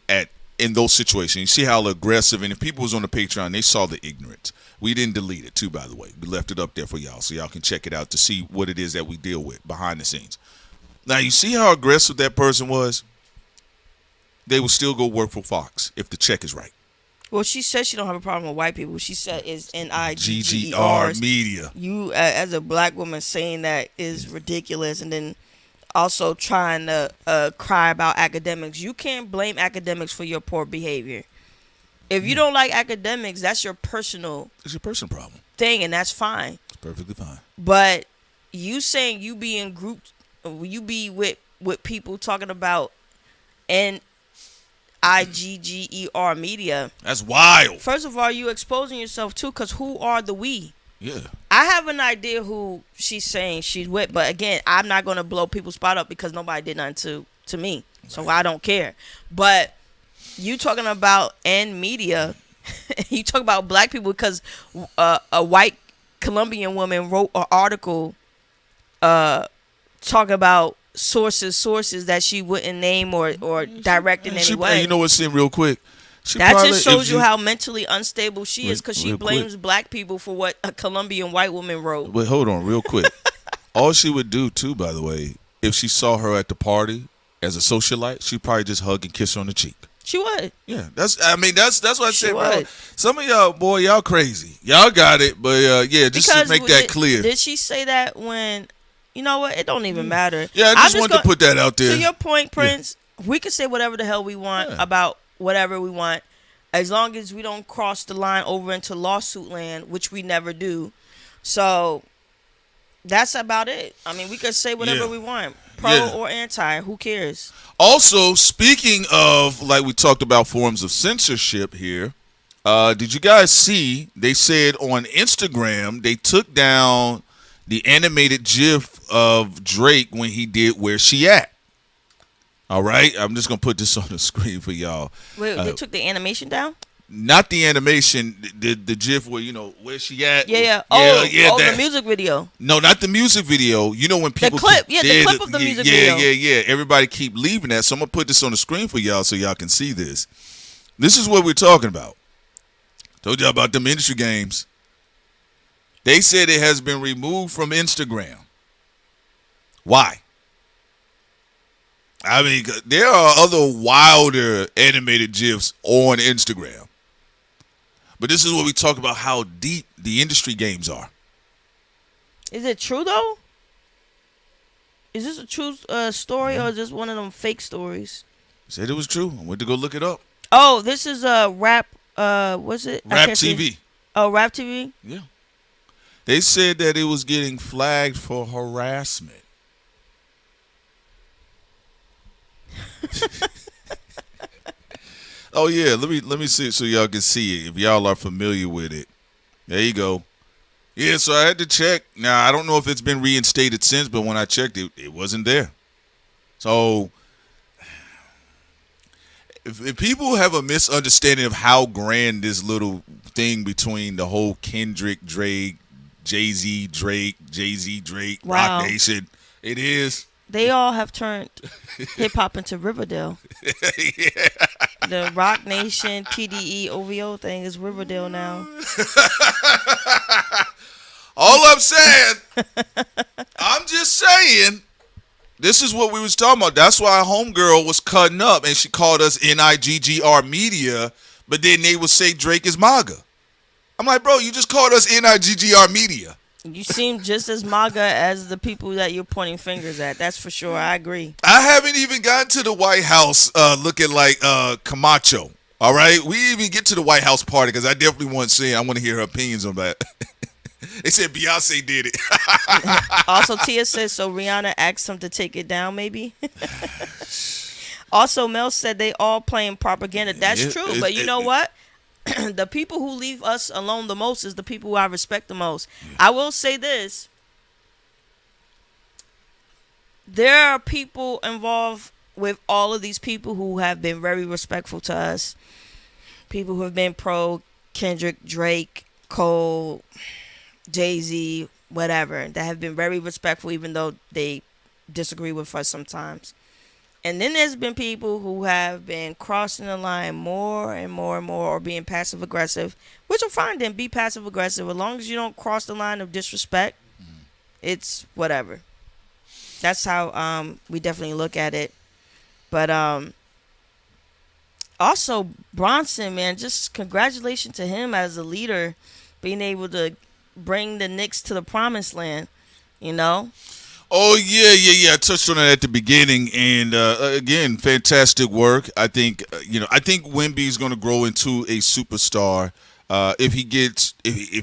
in those situations, you see how aggressive, and if people was on the Patreon, they saw the ignorance. We didn't delete it too, by the way. We left it up there for y'all so y'all can check it out to see what it is that we deal with behind the scenes. Now, you see how aggressive that person was? They would still go work for Fox if the check is right. Well, she said she don't have a problem with white people. She said is GGR media. You, as a black woman, saying that is ridiculous, and then also trying to cry about academics. You can't blame academics for your poor behavior. If you don't like academics, that's your personal. It's your personal problem thing, and that's fine. It's perfectly fine. But you saying you be in groups, you be with people talking about NIGGER media. That's wild. First of all, you exposing yourself too, because who are the we? Yeah. I have an idea who she's saying she's with, but again, I'm not going to blow people's spot up because nobody did nothing to me, so I don't care. But you talking about media, you talk about black people because a white Colombian woman wrote an article talking about sources that she wouldn't name or direct in any way. You know what's in real quick? That just shows you how mentally unstable she is, because she blames black people for what a Colombian white woman wrote. But hold on, real quick. All she would do too, by the way, if she saw her at the party as a socialite, she'd probably just hug and kiss her on the cheek. She would. Yeah, that's what I said, bro. Some of y'all, boy, y'all crazy. Y'all got it, but yeah, just to make that clear. Did she say that when? You know what? It don't even matter. Yeah, I just wanted to put that out there. To your point, Prince, we can say whatever the hell we want about whatever we want, as long as we don't cross the line over into lawsuit land, which we never do. So that's about it. I mean, we could say whatever we want, pro or anti. Who cares? Also, speaking of, like we talked about forms of censorship here, did you guys see they said on Instagram they took down the animated GIF of Drake when he did Where She At? All right, I'm just gonna put this on the screen for y'all. Wait, they took the animation down? Not the animation, the GIF where Where She At? Yeah. The music video. No, not the music video. You know when people the clip of the music video. Yeah. Everybody keep leaving that, so I'm gonna put this on the screen for y'all so y'all can see this. This is what we're talking about. Told y'all about them industry games. They said it has been removed from Instagram. Why? I mean, there are other wilder animated GIFs on Instagram. But this is what we talk about, how deep the industry games are. Is it true, though? Is this a true story, or is this one of them fake stories? Said it was true. I went to go look it up. Oh, this is Rap, what's it? Rap TV. Oh, Rap TV? Yeah. They said that it was getting flagged for harassment. Oh yeah, let me see it so y'all can see it if y'all are familiar with it. There you go. Yeah, so I had to check. Now I don't know if it's been reinstated since, but when I checked it wasn't there. So if people have a misunderstanding of how grand this little thing between the whole Kendrick, Drake, Jay-Z, Drake, Roc Nation, it is. They all have turned hip-hop into Riverdale. Yeah. The Roc Nation, TDE, OVO thing is Riverdale now. All I'm saying, I'm just saying, this is what we was talking about. That's why homegirl was cutting up, and she called us NIGGR media, but then they would say Drake is MAGA. I'm like, bro, you just called us NIGGR media. You seem just as MAGA as the people that you're pointing fingers at. That's for sure. I agree. I haven't even gotten to the White House looking like Camacho. All right, we didn't even get to the White House party because I definitely want to see. I want to hear her opinions on that. They said Beyonce did it. Also, Tia says so. Rihanna asked him to take it down, maybe. Also, Mel said they all playing propaganda. That's true, but you know what? The people who leave us alone the most is the people who I respect the most. I will say this. There are people involved with all of these people who have been very respectful to us. People who have been pro Kendrick, Drake, Cole, Jay-Z, whatever, that have been very respectful even though they disagree with us sometimes. And then there's been people who have been crossing the line more and more and more, or being passive aggressive, which are fine then, be passive aggressive. As long as you don't cross the line of disrespect, it's whatever. That's how we definitely look at it. But also Bronson, man, just congratulations to him as a leader, being able to bring the Knicks to the promised land, you know? Oh, yeah. I touched on it at the beginning, and again, fantastic work. I think, I think Wemby's going to grow into a superstar if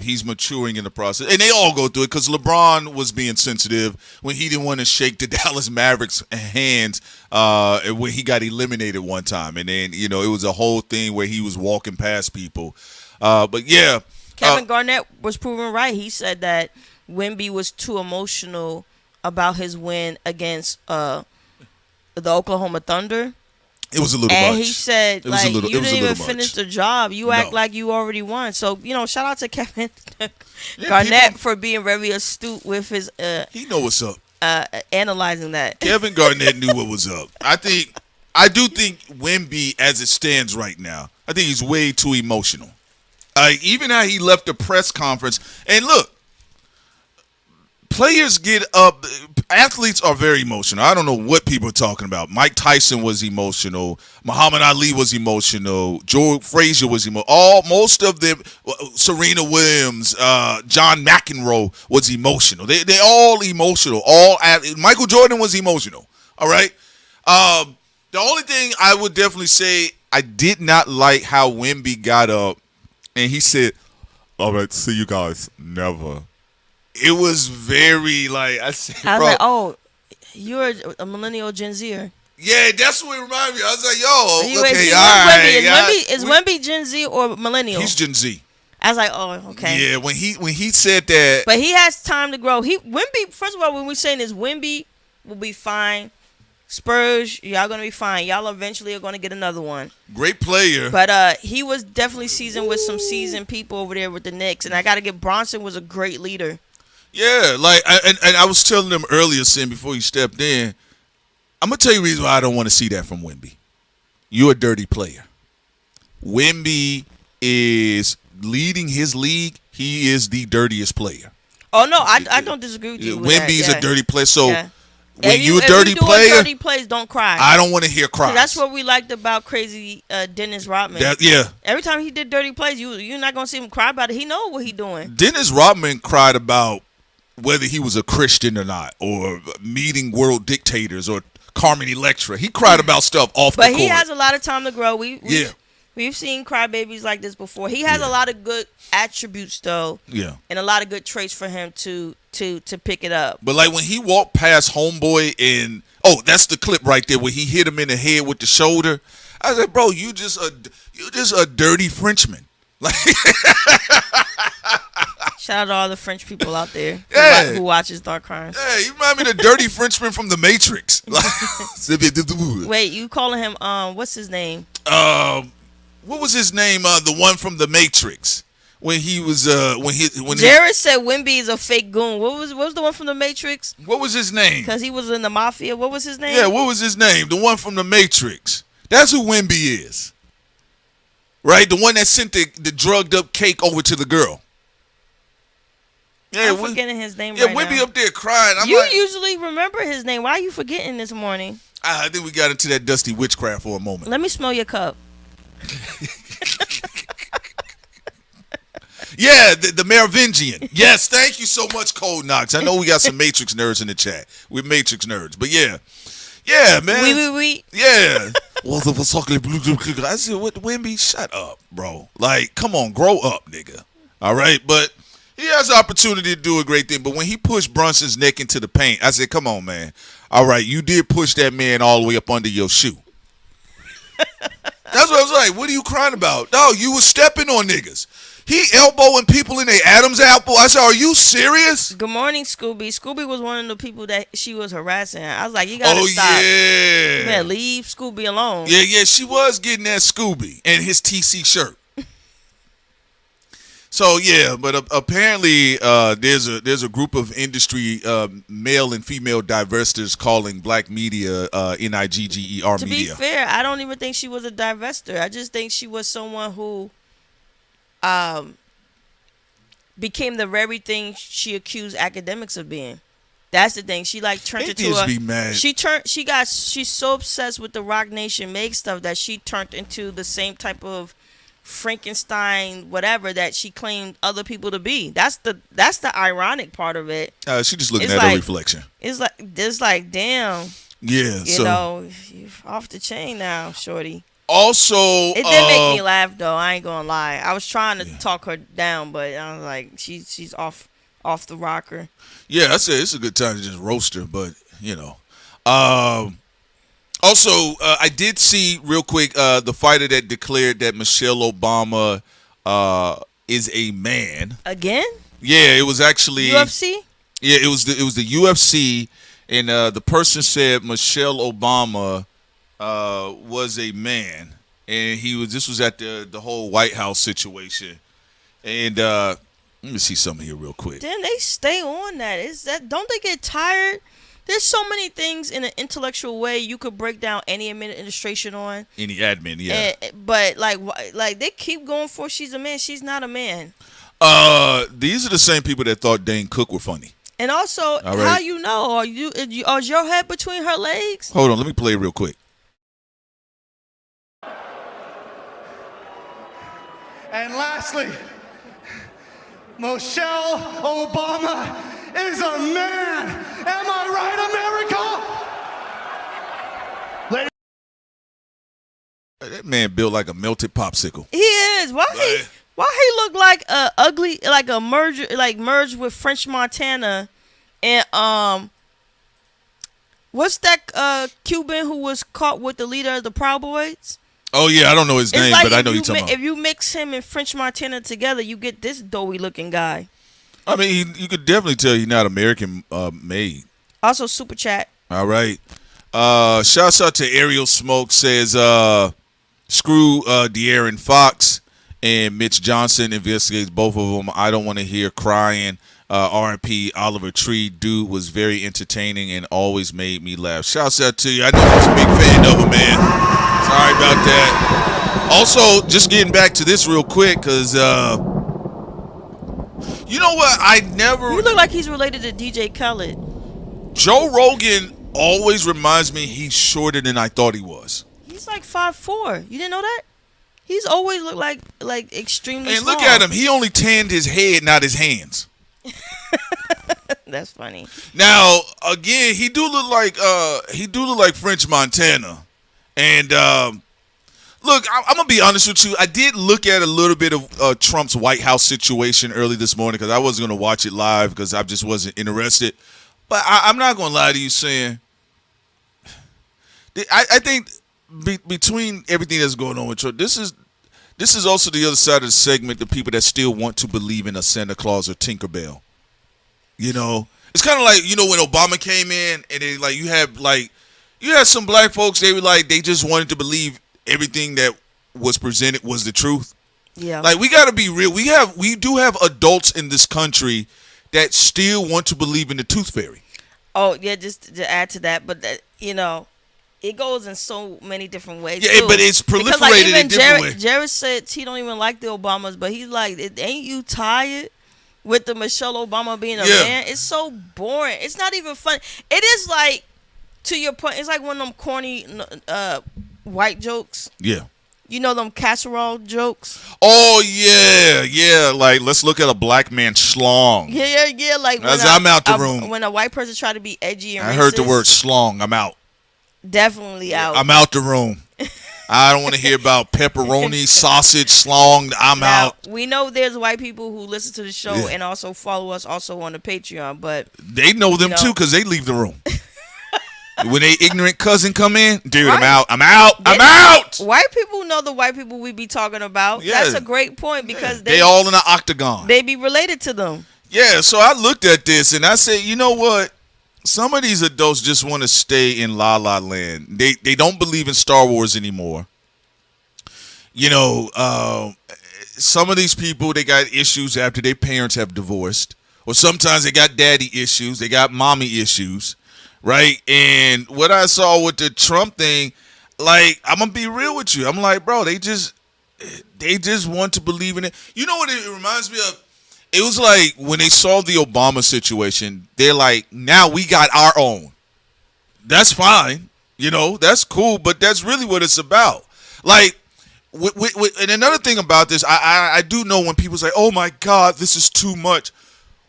he's maturing in the process. And they all go through it because LeBron was being sensitive when he didn't want to shake the Dallas Mavericks' hands when he got eliminated one time. And then, it was a whole thing where he was walking past people. But, yeah. Kevin Garnett was proven right. He said that Wemby was too emotional about his win against the Oklahoma Thunder. It was a little and much. He said, you didn't even finish the job. You act like you already won. So, shout out to Kevin Garnett for being very astute with his he know what's up. Analyzing that. Kevin Garnett knew what was up. I do think Wemby, as it stands right now, I think he's way too emotional. Even how he left the press conference. And look, players get up. Athletes are very emotional. I don't know what people are talking about. Mike Tyson was emotional. Muhammad Ali was emotional. Joe Frazier was emotional. Most of them, Serena Williams, John McEnroe was emotional. They're all emotional. Michael Jordan was emotional. All right. The only thing I would definitely say, I did not like how Wemby got up and he said, "All right, see you guys never." It was very I said, I was bro. like, oh, you're a millennial Gen Zer. Yeah, that's what it reminded me. I was like, yo, okay, all right. Is Wemby Gen Z or millennial? He's Gen Z. I was like, oh, okay. Yeah, when he said that. But he has time to grow. Wemby, first of all, when we're saying this, Wemby will be fine. Spurs, y'all going to be fine. Y'all eventually are going to get another one. Great player. But he was definitely seasoned with some seasoned people over there with the Knicks. And I got to get Bronson was a great leader. Yeah, and I was telling them earlier, Sam, before you stepped in, I'm going to tell you the reason why I don't want to see that from Wemby. You're a dirty player. Wemby is leading his league. He is the dirtiest player. Oh, no, I don't disagree with you. Wemby's a dirty player. So when you're a dirty player, dirty plays, don't cry. I don't want to hear cries. That's what we liked about crazy Dennis Rodman. Every time he did dirty plays, you're not going to see him cry about it. He knows what he's doing. Dennis Rodman cried about whether he was a Christian or not, or meeting world dictators, or Carmen Electra. He cried about stuff off the court. But he has a lot of time to grow. We've seen crybabies like this before. He has a lot of good attributes, though. Yeah. And a lot of good traits for him to pick it up. But when he walked past Homeboy and that's the clip right there where he hit him in the head with the shoulder. I was like, bro, you just a dirty Frenchman. Shout out to all the French people out there who watches Dark Crimes. Yeah, you remind me of the dirty Frenchman from The Matrix. Wait, you calling him what's his name? What was his name? The one from The Matrix. When he was Jared said Wemby is a fake goon. What was the one from The Matrix? What was his name? Because he was in the mafia. What was his name? Yeah, what was his name? The one from The Matrix. That's who Wemby is. Right? The one that sent the drugged up cake over to the girl. Yeah, I'm forgetting his name right now. Yeah, Wemby up there crying. You usually remember his name. Why are you forgetting this morning? I think we got into that dusty witchcraft for a moment. Let me smell your cup. Yeah, the Merovingian. Yes, thank you so much, Code Knox. I know we got some Matrix nerds in the chat. We're Matrix nerds, but yeah. Yeah, man. We. Yeah. Well, the I said, what, Wimby? Shut up, bro. Like, come on, grow up, nigga. All right, but he has the opportunity to do a great thing. But when he pushed Brunson's neck into the paint, I said, come on, man. All right, you did push that man all the way up under your shoe. That's what I was like. What are you crying about? No, you was stepping on niggas. He elbowing people in their Adam's apple. I said, are you serious? Good morning, Scooby. Scooby was one of the people that she was harassing. I was like, you gotta stop. Yeah. Man, leave Scooby alone. Yeah, she was getting that Scooby and his TC shirt. So yeah, but apparently there's a group of industry male and female divestors calling black media NIGGER To media. be fair, I don't even think she was a divester. I just think she was someone who became the very thing she accused academics of being. That's the thing. She like turned They into just a. be mad. She's so obsessed with the Roc Nation make stuff that she turned into the same type of Frankenstein whatever that she claimed other people to be. That's the ironic part of it. She just looking It's at her like- reflection. It's like damn, Yeah. you know, you're off the chain now, shorty. Also, It did make me laugh though. I ain't gonna lie. I was trying to talk her down, but I was like, she's off the rocker. Yeah, I said it's a good time to just roast her, but you know. Also, I did see real quick the fighter that declared that Michelle Obama is a man. Again? Yeah, it was actually UFC? Yeah, it was the UFC, and the person said Michelle Obama was a man, and this was at the whole White House situation, and let me see something here real quick. Then they stay on that. Don't they get tired? There's so many things in an intellectual way you could break down any administration on. Any admin, yeah. But like they keep going for she's a man. She's not a man. These are the same people that thought Dane Cook were funny. And also, right. how you know? Is your head between her legs? Hold on, let me play it real quick. And lastly, Michelle Obama is a man. Am I right, America? That man built like a melted popsicle. He is. Why he look like a ugly, like a merged with French Montana, and what's that Cuban who was caught with the leader of the Proud Boys? Oh yeah, I don't know his name, like but I know you're talking about. If you mix him and French Montana together, you get this doughy looking guy. I mean, you could definitely tell he's not American made. Also, super chat. All right. Shouts out to Ariel Smoke says, screw De'Aaron Fox and Mitch Johnson investigates both of them. I don't want to hear crying. R.I.P. Oliver Tree. Dude was very entertaining and always made me laugh. Shouts out to you. I know I was a big fan of him, man. Sorry about that. Also, just getting back to this real quick, because you know what? You look like he's related to DJ Khaled. Joe Rogan always reminds me he's shorter than I thought he was. He's like 5'4". You didn't know that? He's always looked like extremely And small. look at him. He only tanned his head, not his hands. That's funny. Now, again, he do look like French Montana. And look, I'm gonna be honest with you. I did look at a little bit of Trump's White House situation early this morning because I wasn't gonna watch it live because I just wasn't interested. But I'm not gonna lie to you, saying I think between everything that's going on with Trump, this is also the other side of the segment. The people that still want to believe in a Santa Claus or Tinkerbell. You know, it's kind of like, you know, when Obama came in and they you had some black folks. They were like, they just wanted to believe everything that was presented was the truth. Yeah. Like, we got to be real. We do have adults in this country that still want to believe in the tooth fairy. Oh yeah, just to add to that, but that, you know, it goes in so many different ways. Yeah, too. but it's proliferated because, like, even in different ways. Jared said he don't even like the Obamas, but he's like, ain't you tired with the Michelle Obama being a man? It's so boring. It's not even fun. It is like, to your point, it's like one of them corny white jokes. Yeah. You know them casserole jokes? Oh yeah. Like, let's look at a black man schlong. Yeah. Like I'm out the room. When a white person try to be edgy and I racist, heard the word schlong. I'm out. Definitely out. I'm out the room. I don't want to hear about pepperoni, sausage, schlong. I'm out. We know there's white people who listen to the show Yeah. and also follow us also on the Patreon, but They know them too because they leave the room. When they ignorant cousin come in, dude, I'm out. I'm out. White people know the white people we be talking about. Yeah. That's a great point because they all in the octagon. They be related to them. Yeah, so I looked at this and I said, you know what? Some of these adults just want to stay in La La Land. They don't believe in Star Wars anymore. You know, some of these people, they got issues after their parents have divorced. Or sometimes they got daddy issues. They got mommy issues. Right? And what I saw with the Trump thing, like, I'm going to be real with you. I'm like, bro, they just want to believe in it. You know what it reminds me of? It was like when they saw the Obama situation, they're like, now we got our own. That's fine. You know, that's cool, but that's really what it's about. Like, and another thing about this, I do know when people say, oh my God, this is too much.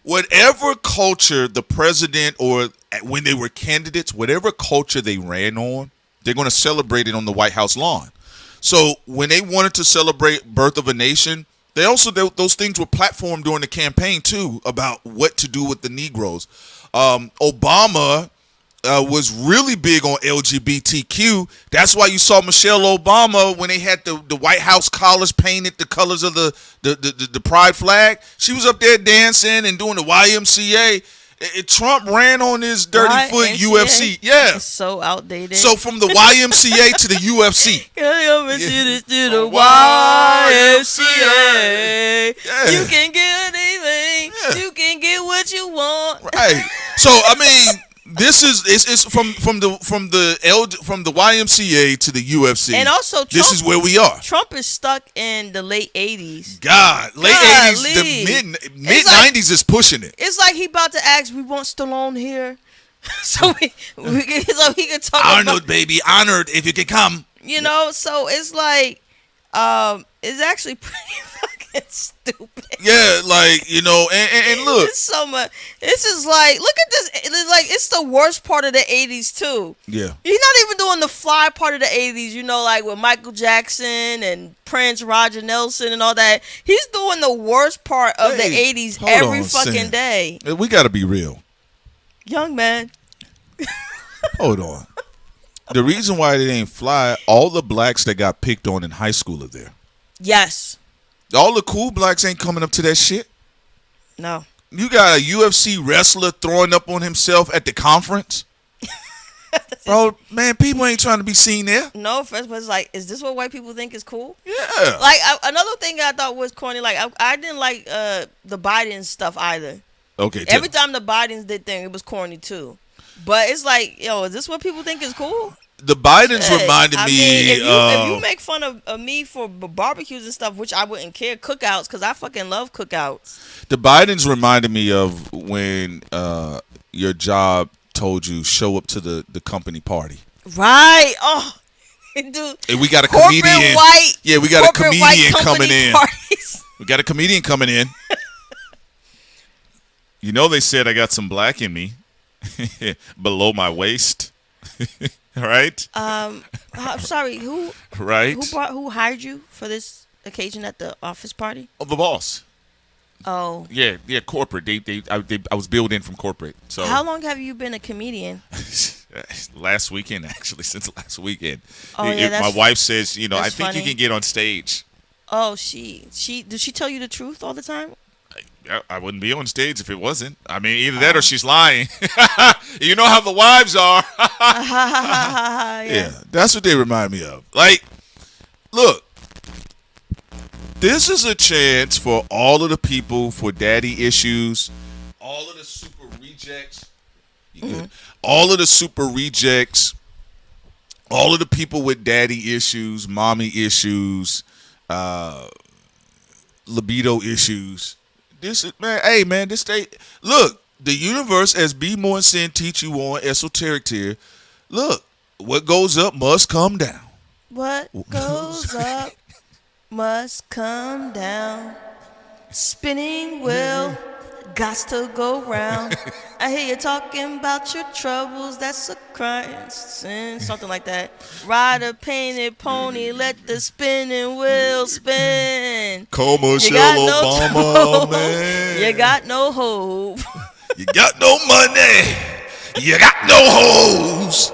Whatever culture the president or when they were candidates, whatever culture they ran on, they're going to celebrate it on the White House lawn. So when they wanted to celebrate Birth of a Nation, they also, those things were platformed during the campaign too about what to do with the Negroes. Obama was really big on LGBTQ. That's why you saw Michelle Obama when they had the White House collars painted the colors of the pride flag. She was up there dancing and doing the YMCA. Trump ran on his dirty foot UFC. Yeah. It's so outdated. So from the YMCA to the UFC. To the YMCA. Yeah. You can get anything. Yeah. You can get what you want. Right. So I mean, this is it's from the YMCA to the UFC. And also, Trump, this is where we are. Trump is stuck in the late 80s. Late 80s, the mid 90s is pushing it. It's like he about to ask, we want Stallone here, so he can talk. Arnold, baby, Arnold, if you can come. You know, so it's like, it's actually pretty fucking stupid. Yeah, like, you know, and look. It's so much. It's just like, look at this. It's like, it's the worst part of the 80s, too. Yeah. He's not even doing the fly part of the 80s, you know, like with Michael Jackson and Prince, Roger Nelson and all that. He's doing the worst part of the 80s every fucking day. We got to be real. Young man. Hold on. The reason why they ain't fly, all the blacks that got picked on in high school are there. Yes. All the cool blacks ain't coming up to that shit. No. You got a UFC wrestler throwing up on himself at the conference. Bro, man, people ain't trying to be seen there. No, first was like, is this what white people think is cool? Yeah. Like, another thing I thought was corny, like, I didn't like the Biden stuff either. Okay. Every time the Bidens did thing, it was corny too. But it's like, yo, is this what people think is cool? The Bidens reminded me. If you make fun of me for barbecues and stuff, which I wouldn't care, cookouts, because I fucking love cookouts. The Bidens reminded me of when your job told you show up to the company party. Right. Oh, dude. And we got a comedian. We got a comedian coming in. We got a comedian coming in. You know, they said I got some black in me below my waist. Right? I'm sorry, who? Right? Who hired you for this occasion at the office party? Oh, the boss. Oh. Yeah, corporate. I was billed in from corporate. So how long have you been a comedian? Last weekend, actually, since last weekend. Oh, yeah, my wife says, you know, I think funny. you can get on stage. Oh, did she tell you the truth all the time? I wouldn't be on stage if it wasn't. I mean, either that or she's lying. You know how the wives are. Yeah, that's what they remind me of. Like, look, this is a chance for all of the people for daddy issues, all of the super rejects, all of the super rejects, all of the people with daddy issues, mommy issues, libido issues. This is, man, hey man, this state. Look, the universe, as B. Morrison teach you on esoteric tier. Look, what goes up must come down. What goes up must come down. Spinning wheel, gots to go round. I hear you talking about your troubles, that's a crime. Something like that. Ride a painted pony, let the spinning wheel spin. Call Michelle Obama, trouble. man. You got no hope. You got no money. You got no hoes.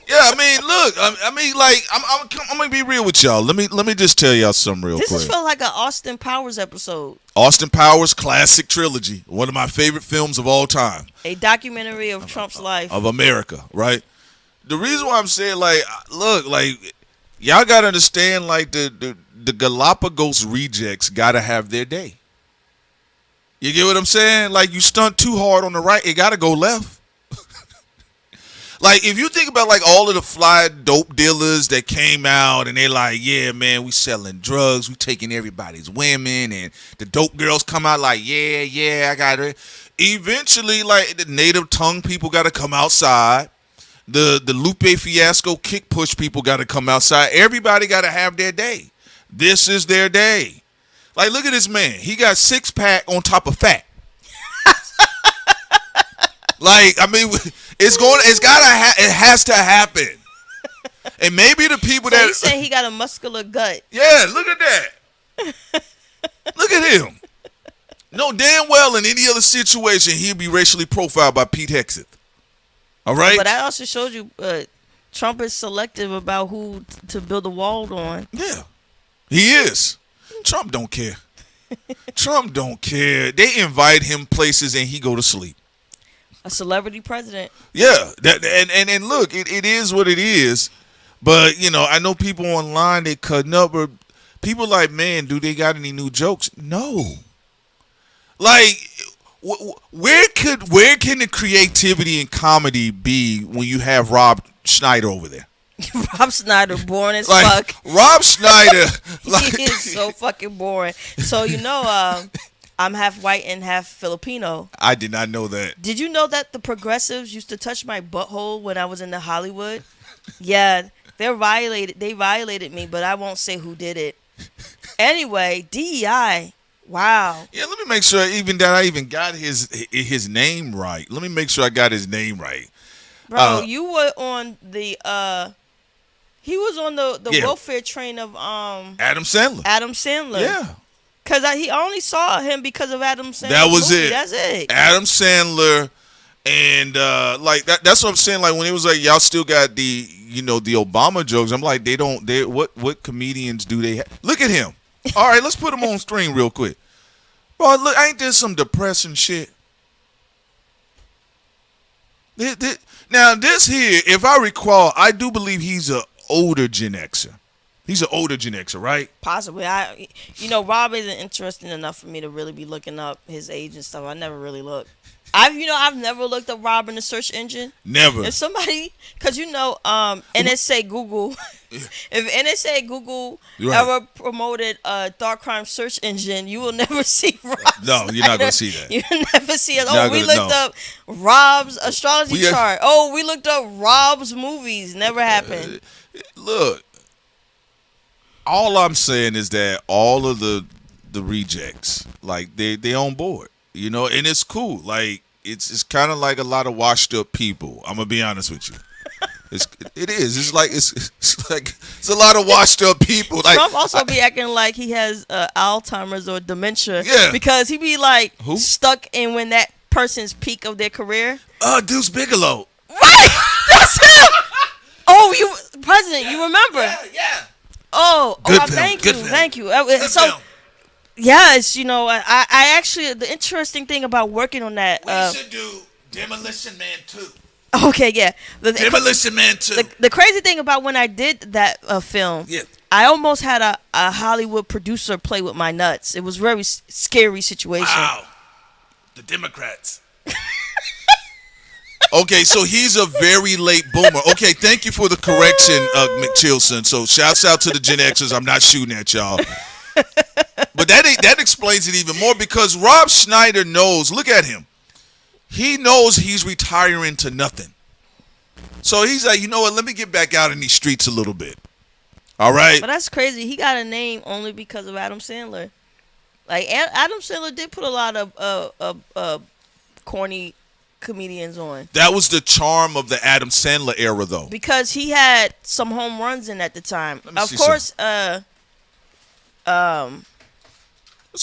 Yeah, I mean, look, I mean, like, I'm gonna be real with y'all. Let me just tell y'all something real quick. This felt like an Austin Powers episode. Austin Powers classic trilogy, one of my favorite films of all time. A documentary of Trump's life. Of America, right? The reason why I'm saying, like, look, like, y'all gotta understand, like, the Galapagos rejects gotta have their day. You get what I'm saying? Like, you stunt too hard on the right, it gotta go left. Like, if you think about, like, all of the fly dope dealers that came out and they like, yeah, man, we selling drugs, we taking everybody's women, and the dope girls come out like, yeah, I got it. Eventually, like, the native tongue people got to come outside. The Lupe Fiasco kick push people got to come outside. Everybody got to have their day. This is their day. Like, look at this man. He got six-pack on top of fat. Like, I mean, it has to happen. And maybe the people So he's saying he got a muscular gut. Yeah, look at that. Look at him. No, damn well in any other situation he'd be racially profiled by Pete Hegseth. All right? But that also shows you Trump is selective about who to build a wall on. Yeah, he is. Trump don't care. Trump don't care. They invite him places and he go to sleep. A celebrity president. Yeah, and look, it is what it is. But, you know, I know people online, they cutting up. Or people like, man, do they got any new jokes? No. Like, where can the creativity and comedy be when you have Rob Schneider over there? Rob Schneider, boring as like, fuck. Rob Schneider. Like, he is so fucking boring. So, you know, I'm half white and half Filipino. I did not know that. Did you know that the progressives used to touch my butthole when I was in the Hollywood? Yeah, they violated me, but I won't say who did it. Anyway, DEI. Wow. Yeah, let me make sure I even got his name right. Let me make sure I got his name right. Bro, you were on the he was on the welfare train of Adam Sandler. Adam Sandler. Yeah. Cause he only saw him because of Adam Sandler. That was movie. it. That's it. Adam Sandler, and like that's what I'm saying. Like when it was like y'all still got the the Obama jokes. I'm like what comedians do they have? Look at him. All right, let's put him on screen real quick. Bro, look, ain't this some depressing shit? Now this here, if I recall, I do believe he's an older Gen Xer. He's an older Gen Xer, right? Possibly. Rob isn't interesting enough for me to really be looking up his age and stuff. I never really looked. I've never looked up Rob in the search engine. Never. If somebody, cause NSA Google, if NSA Google ever promoted a dark crime search engine, you will never see Rob. No, you're not gonna see that. You'll never see it. Oh, we looked up Rob's astrology chart. Oh, we looked up Rob's movies. Never happened. Look. All I'm saying is that all of the rejects, like they on board, and it's cool. Like it's kind of like a lot of washed up people. I'm gonna be honest with you. It is. It's like it's a lot of washed up people. Like Trump also be acting like he has Alzheimer's or dementia. Yeah. Because he be like Who? stuck in when that person's peak of their career. Deuce Bigelow. Right. That's him. Oh, President, you remember? Yeah. Oh, Good film. thank Good you, film. thank you. Good film. Yes, I actually, the interesting thing about working on that. We should do Demolition Man 2. Okay, yeah. Demolition Man 2. The crazy thing about when I did that film, I almost had a Hollywood producer play with my nuts. It was a very scary situation. Wow. The Democrats. Okay, so he's a very late boomer. Okay, thank you for the correction, McChilson. So shouts out to the Gen Xers. I'm not shooting at y'all. But that explains it even more because Rob Schneider knows, look at him. He knows he's retiring to nothing. So he's like, you know what, let me get back out in these streets a little bit. All right. But that's crazy. He got a name only because of Adam Sandler. Like Adam Sandler did put a lot of corny comedians on. That was the charm of the Adam Sandler era, though. Because he had some home runs in at the time. Of course, let's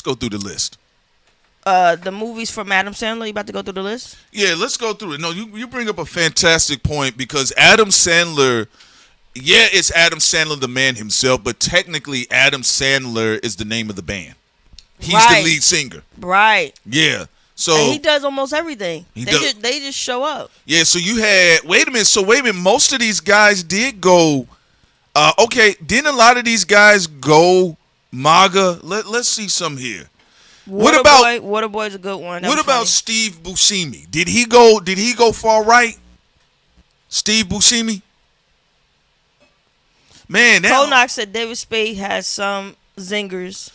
go through the list. The movies from Adam Sandler. You about to go through the list? Yeah, let's go through it. No, you bring up a fantastic point because Adam Sandler, yeah, it's Adam Sandler, the man himself, but technically Adam Sandler is the name of the band. He's the lead singer. Right. Yeah. So and he does almost everything. They just show up. Yeah, so you had wait a minute, most of these guys did go okay, didn't a lot of these guys go MAGA? Let's see some here. Waterboy's a good one. What about Steve Buscemi? Did he go far right? Steve Buscemi? Man, Konak said David Spade has some zingers.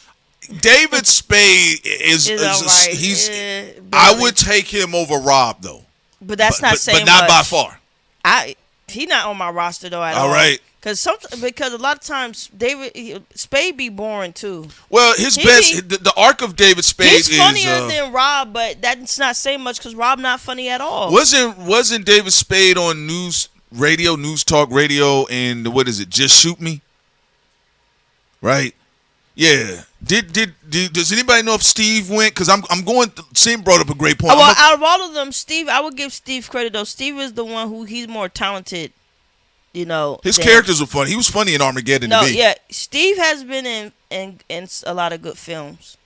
David Spade is right. I would take him over Rob though. But that's not saying but not much. by far. He not on my roster though at all. All right. Because a lot of times Spade be boring too. Well, the arc of David Spade is he's funnier than Rob, but that's not saying much because Rob not funny at all. Wasn't David Spade on news talk radio, and what is it? Just Shoot Me. Right. Yeah. Does anybody know if Steve went? Because I'm going. Sim brought up a great point. Well, out of all of them, Steve, I would give Steve credit though. Steve is the one who he's more talented. You know, his characters were funny. He was funny in Armageddon. No, yeah, Steve has been in a lot of good films.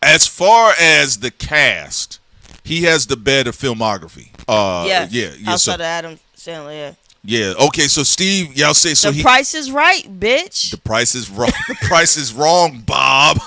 As far as the cast, he has the better filmography. Yeah. Outside of Adam Sandler, yeah. Yeah. Okay. So Steve, y'all say so. The Price is Right, bitch. The Price is wrong. The Price is wrong, Bob.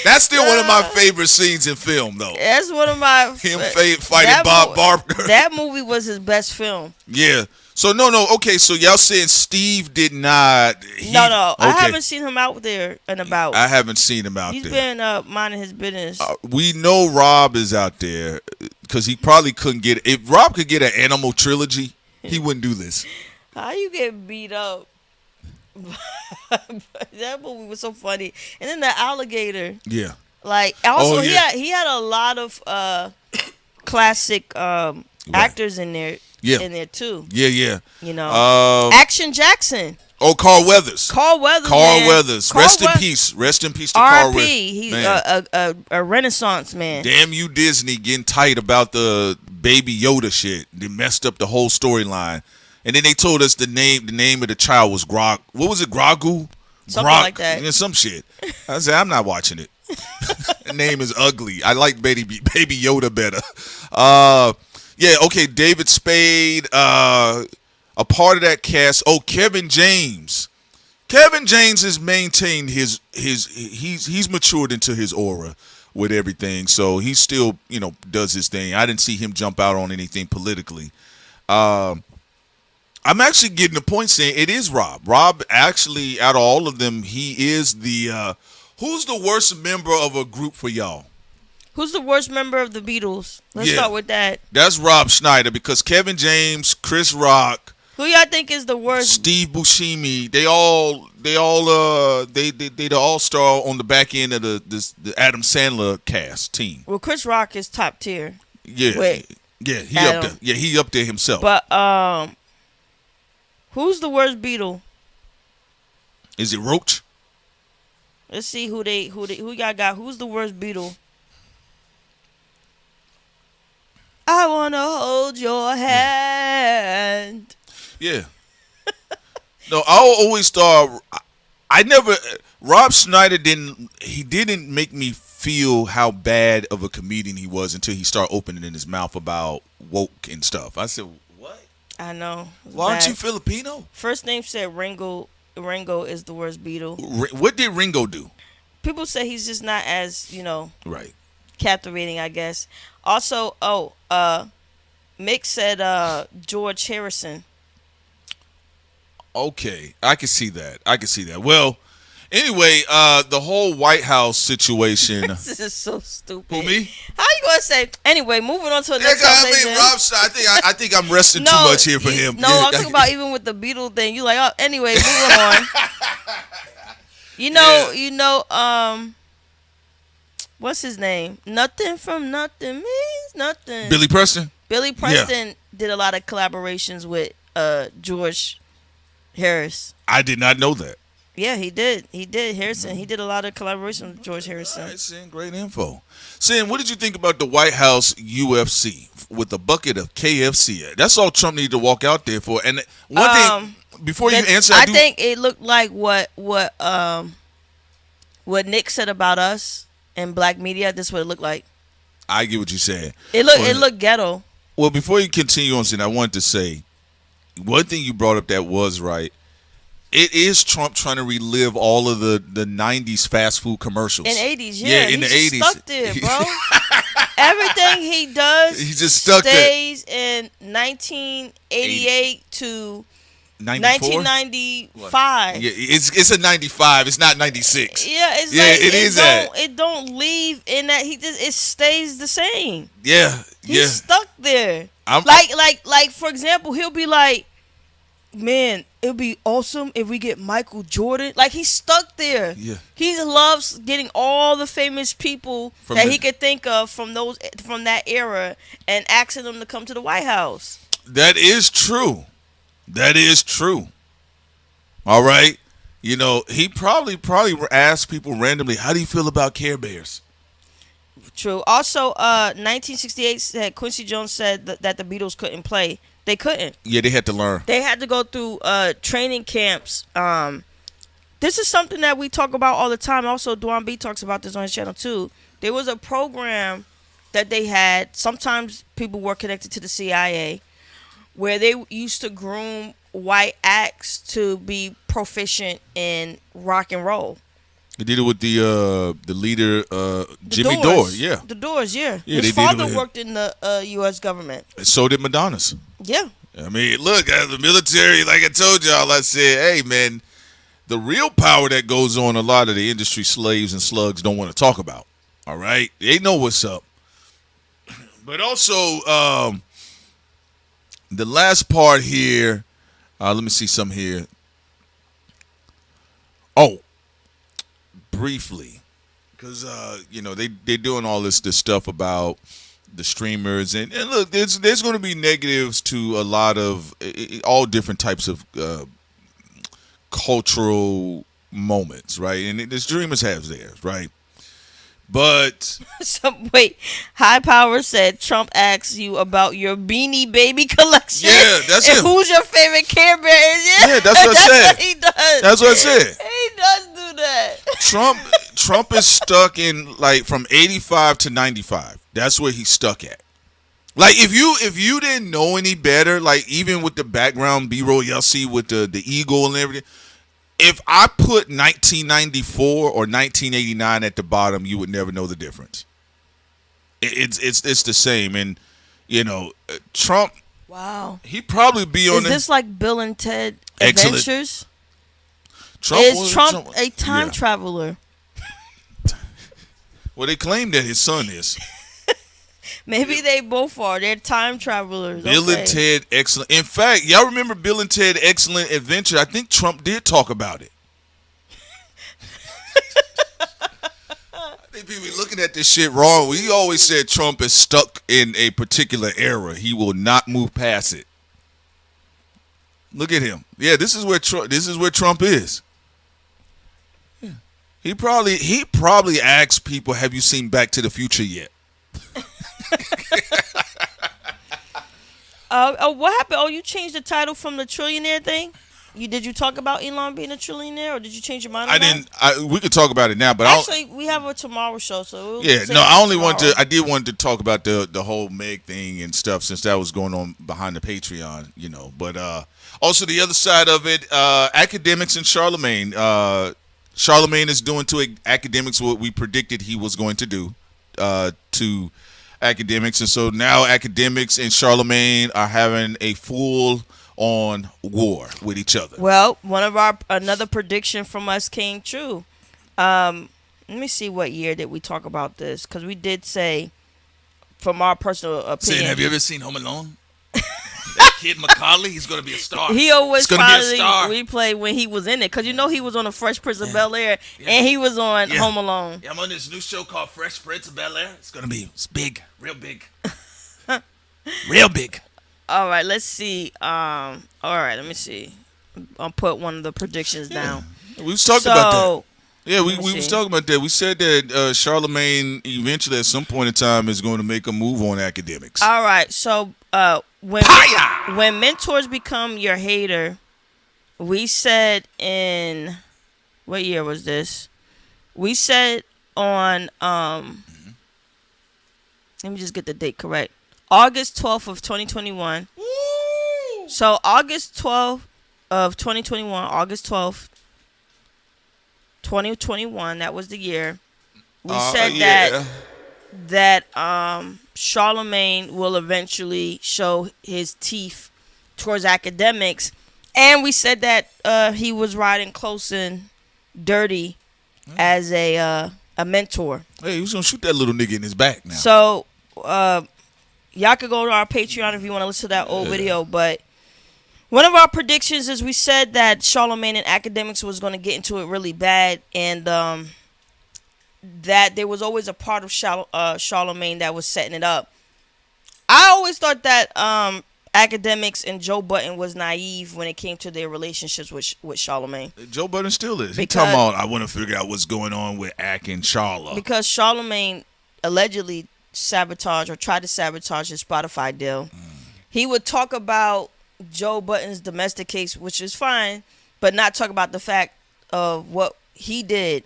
That's still one of my favorite scenes in film, though. That's one of my fighting Bob Barker. That movie was his best film. Yeah. So no. Okay. So y'all saying Steve did not? No. Okay. I haven't seen him out there and about. I haven't seen him out there. He's been minding his business. We know Rob is out there because he probably couldn't get. If Rob could get an Animal trilogy, he wouldn't do this. How you get beat up? That movie was so funny. And then the alligator. Yeah. Like also he had a lot of classic actors in there. Yeah. In there too. Yeah. You know. Action Jackson. Oh, Carl Weathers. Carl Weathers. Rest in peace. Rest in peace to Carl Weathers. He's a Renaissance man. Damn you, Disney, getting tight about the Baby Yoda shit. They messed up the whole storyline. And then they told us the name of the child was Grog. What was it? Grogu? Something like that. Yeah, some shit. I said, I'm not watching it. The name is ugly. I like Baby Yoda better. Yeah, okay, David Spade, a part of that cast. Oh, Kevin James. Kevin James has maintained he's matured into his aura with everything. So he still, does his thing. I didn't see him jump out on anything politically. I'm actually getting the point saying it is Rob. Rob actually, out of all of them, he is the who's the worst member of a group for y'all? Who's the worst member of the Beatles? Let's start with that. That's Rob Schneider because Kevin James, Chris Rock, who y'all think is the worst? Steve Buscemi. They the all-star on the back end of the Adam Sandler cast team. Well, Chris Rock is top tier. Yeah. He up there. Yeah, he up there himself. But who's the worst Beatle? Is it Roach? Let's see who y'all got. Who's the worst Beatle? I wanna hold your hand. Yeah. No, I always thought Rob Schneider didn't make me feel how bad of a comedian he was until he started opening his mouth about woke and stuff. I said, what? I know. Why aren't you Filipino? First name said Ringo. Ringo is the worst Beatle. What did Ringo do? People say he's just not as, right, captivating, I guess. Also, Mick said George Harrison. Okay, I can see that. Well, Anyway, the whole White House situation. This is so stupid. Who, me? How you gonna say? Anyway, moving on to the next I conversation. mean, Rob, I think I'm resting too much here for him. No, I'm talking about even with the Beatle thing. You like, oh, anyway, moving on. You know, what's his name? Nothing from nothing means nothing. Billy Preston. Billy Preston did a lot of collaborations with George Harris. I did not know that. Yeah, he did. He did. Harrison. He did a lot of collaboration with George Harrison. All right, Sin, great info. Sin, what did you think about the White House UFC with a bucket of KFC? That's all Trump needed to walk out there for. And one thing, before you answer, I think it looked like what Nick said about us and black media. This is what it looked like. I get what you're saying. It looked ghetto. Well, before you continue on, Sin, I wanted to say one thing you brought up that was right. It is Trump trying to relive all of the 90s fast food commercials. In 80s, yeah. In the 80s. Stuck there, bro. Everything he does he just stuck stays in 1988 to 1995. Yeah, it's a 95. It's not 96. Yeah, it's it don't leave in that. It stays the same. Yeah, He's stuck there. Like for example, he'll be like, man, it'd be awesome if we get Michael Jordan. Like, he's stuck there. Yeah. He loves getting all the famous people he could think of from that era and asking them to come to the White House. That is true. All right. You know, he probably asked people randomly, how do you feel about Care Bears? True. Also, 1968 said Quincy Jones said that the Beatles couldn't play. They couldn't. Yeah, they had to learn. They had to go through training camps. This is something that we talk about all the time. Also, Dwan B talks about this on his channel too. There was a program that they had. Sometimes people were connected to the CIA, where they used to groom white acts to be proficient in rock and roll. They did it with the leader, Jimmy Dore. Yeah, the Doors. Yeah, yeah, his father worked in the U.S. government. So did Madonna's. Yeah. I mean, look, as the military, like I told y'all, I said, hey, man, the real power that goes on, a lot of the industry slaves and slugs don't want to talk about. All right? They know what's up. But also, the last part here, let me see some here. Oh, briefly, because, they're doing all this stuff about the streamers, and look, there's going to be negatives to a lot of all different types of cultural moments, right? And the streamers have theirs, right? But wait, High Power said Trump asks you about your Beanie Baby collection. Yeah, that's and him. Who's your favorite Care Bears? Yeah, that's what I said. What he does. That's what I said. He does do that. Trump is stuck in like from 85 to 95. That's where he's stuck at. Like if you didn't know any better, like even with the background B-roll y'all see with the eagle and everything, if I put 1994 or 1989 at the bottom, you would never know the difference. It's the same, and Trump. Wow. He probably be on. Is this like Bill and Ted Excellent. Adventures? Is Trump a time traveler? Well, they claim that his son is. Maybe they both are. They're time travelers. Bill and Ted Excellent. In fact, y'all remember Bill and Ted Excellent Adventure? I think Trump did talk about it. I think people be looking at this shit wrong. We always said Trump is stuck in a particular era. He will not move past it. Look at him. Yeah, this is where Trump is. Yeah. He probably asked people, "Have you seen Back to the Future yet?" What happened? Oh, you changed the title from the trillionaire thing? Did you talk about Elon being a trillionaire, or did you change your mind on that? We could talk about it now, but actually, we have a tomorrow show, so I did want to talk about the whole Meg thing and stuff, since that was going on behind the Patreon, But also the other side of it, academics and Charlemagne. Charlemagne is doing to academics what we predicted he was going to do to academics, and so now academics and Charlemagne are having a full on war with each other. Well, another prediction from us came true. Let me see what year did we talk about this, because we did say, from our personal opinion. Saying, have you ever seen Home Alone? That kid Macaulay, he's gonna be a star. He always probably replay when he was in it, because he was on the Fresh Prince of Bel Air, and he was on Home Alone. Yeah, I'm on this new show called Fresh Prince of Bel Air. It's big, real big, real big. All right, let's see. All right, let me see. I'll put one of the predictions down. We was talking about that. Yeah, we was talking about that. We said that Charlemagne eventually at some point in time is going to make a move on academics. All right, so when mentors become your hater, we said in what year was this? We said on let me just get the date correct. August 12th of 2021. Woo! So August 12th of 2021, August 12th, 2021, that was the year. We said that Charlemagne will eventually show his teeth towards academics, and we said that he was riding close and dirty as a mentor. Hey, he was gonna shoot that little nigga in his back now. So y'all could go to our Patreon if you want to listen to that old video, but one of our predictions is we said that Charlemagne and academics was going to get into it really bad, and that there was always a part of Charlemagne that was setting it up. I always thought that academics and Joe Budden was naive when it came to their relationships with Charlemagne. Joe Budden still is. He talking about, I want to figure out what's going on with Ack and Charla. Because Charlemagne allegedly tried to sabotage his Spotify deal. He would talk about Joe Budden's domestic case, which is fine, but not talk about the fact of what he did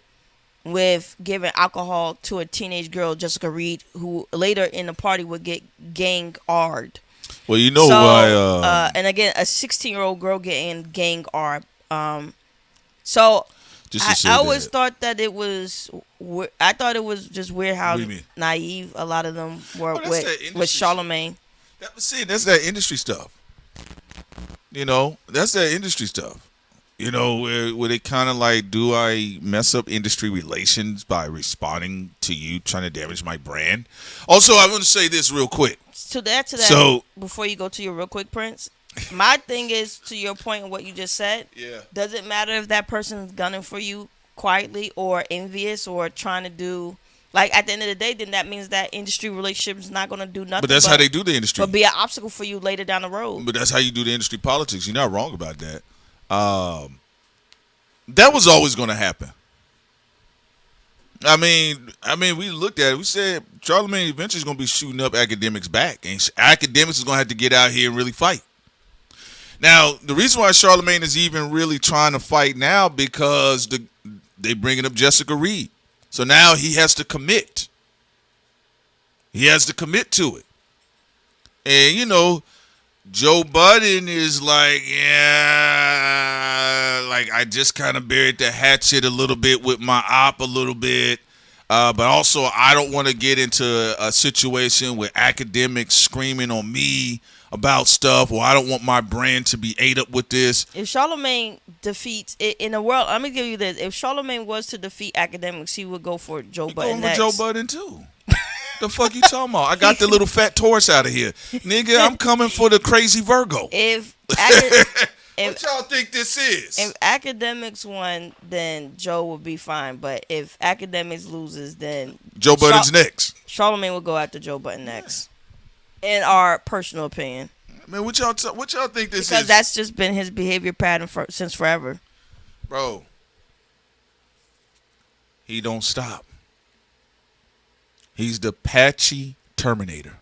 with giving alcohol to a teenage girl, Jessica Reed, who later in the party would get gang-R'd. Well, you know why. And again, a 16-year-old girl getting gang-R'd. So I always thought that it was. I thought it was just weird how naive a lot of them were with Charlemagne. That's that industry stuff. That's that industry stuff. Where they kind of like, do I mess up industry relations by responding to you trying to damage my brand? Also, I want to say this real quick. To that, so, before you go to your real quick, Prince, my thing is, to your point and what you just said, does it matter if that person's gunning for you quietly or envious or trying to do, like, at the end of the day, then that means that industry relationship is not going to do nothing. But that's how they do the industry. But be an obstacle for you later down the road. But that's how you do the industry politics. You're not wrong about that. That was always going to happen. I mean, we looked at it. We said Charlemagne eventually is going to be shooting up academics back, and academics is going to have to get out here and really fight. Now, the reason why Charlemagne is even really trying to fight now because they bringing up Jessica Reed. So now he has to commit. He has to commit to it. And, Joe Budden is like, I just kind of buried the hatchet a little bit with my op a little bit. But also, I don't want to get into a situation with academics screaming on me about stuff, or I don't want my brand to be ate up with this. If Charlemagne defeats in the world, let me give you this: if Charlemagne was to defeat academics, he would go for Joe Budden next. Going for Joe Budden too. The fuck you talking about? I got the little fat Taurus out of here, nigga. I'm coming for the crazy Virgo. What y'all think this is? If academics won, then Joe would be fine. But if academics loses, then Joe Budden's next. Charlemagne will go after Joe Budden next. In our personal opinion. Man, what y'all think this is? Because that's just been his behavior pattern since forever. Bro, he don't stop. He's the patchy Terminator.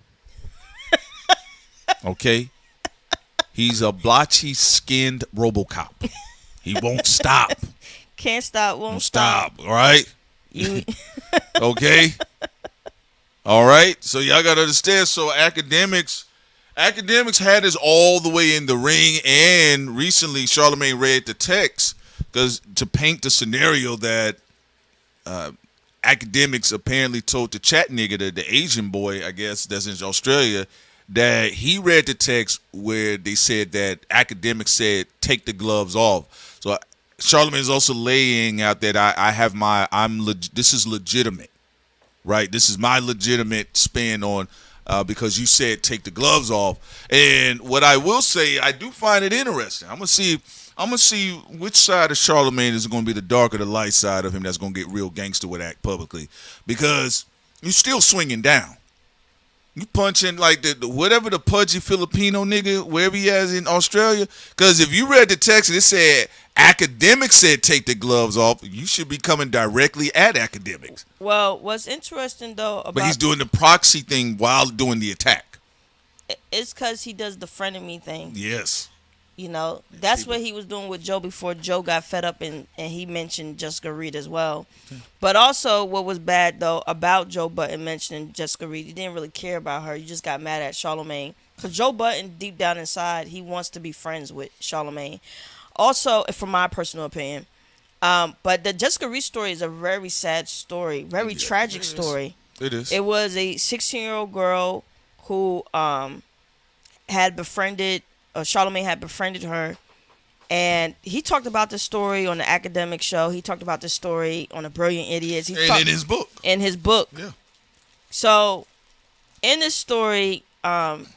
Okay? He's a blotchy skinned RoboCop. He won't stop. Can't stop, won't stop. All right? Okay? All right? So y'all got to understand. So academics had us all the way in the ring, and recently Charlemagne read the text to paint the scenario that academics apparently told the chat nigga, the Asian boy, I guess, that's in Australia, that he read the text where they said that academics said take the gloves off. So Charlamagne is also laying out that this is legitimate, right? This is my legitimate spin on because you said take the gloves off. And what I will say, I do find it interesting. I'm gonna see which side of Charlamagne is going to be the dark or the light side of him that's going to get real gangster with act publicly, because you're still swinging down. You punching like the whatever the pudgy Filipino nigga, wherever he is in Australia. Because if you read the text and it said academics said take the gloves off, you should be coming directly at academics. Well, what's interesting though about, but he's doing the proxy thing while doing the attack. It's because he does the frenemy thing. Yes. You know, that's what he was doing with Joe before Joe got fed up and he mentioned Jessica Reed as well. But also what was bad, though, about Joe Budden mentioning Jessica Reed, he didn't really care about her. You just got mad at Charlamagne. Because Joe Budden, deep down inside, he wants to be friends with Charlamagne. Also, from my personal opinion, but the Jessica Reed story is a very sad story, very tragic story. It is. It was a 16-year-old girl who had befriended Charlamagne had befriended her, and he talked about this story on the academic show. He talked about this story on the Brilliant Idiots. In his book. In his book. Yeah. So, in this story,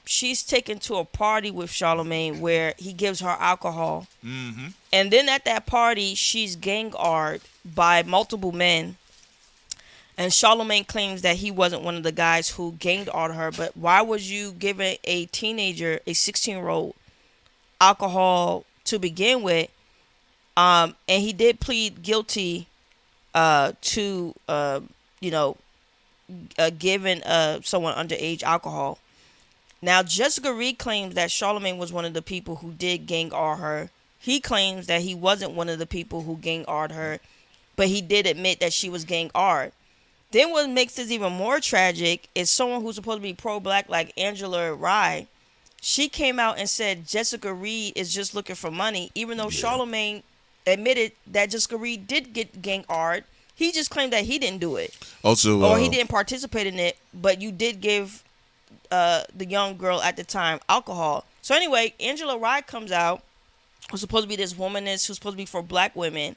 she's taken to a party with Charlamagne where he gives her alcohol. Mm-hmm. And then at that party, she's gang-ard by multiple men. And Charlamagne claims that he wasn't one of the guys who gang-ard her. But why was you giving a teenager, a 16-year-old, alcohol to begin with? And he did plead guilty to giving someone underage alcohol. Now, Jessica Reed claims that Charlamagne was one of the people who did gang-ard her. He claims that he wasn't one of the people who gang-ard her, but he did admit that she was gang-ard. Then what makes this even more tragic is someone who's supposed to be pro-black like Angela Rye. She came out and said Jessica Reed is just looking for money, even though Charlamagne admitted that Jessica Reed did get gang-ard. He just claimed that he didn't do it. Also, or he didn't participate in it, but you did give the young girl at the time alcohol. So anyway, Angela Rye comes out, who's supposed to be this womanist, who's supposed to be for black women.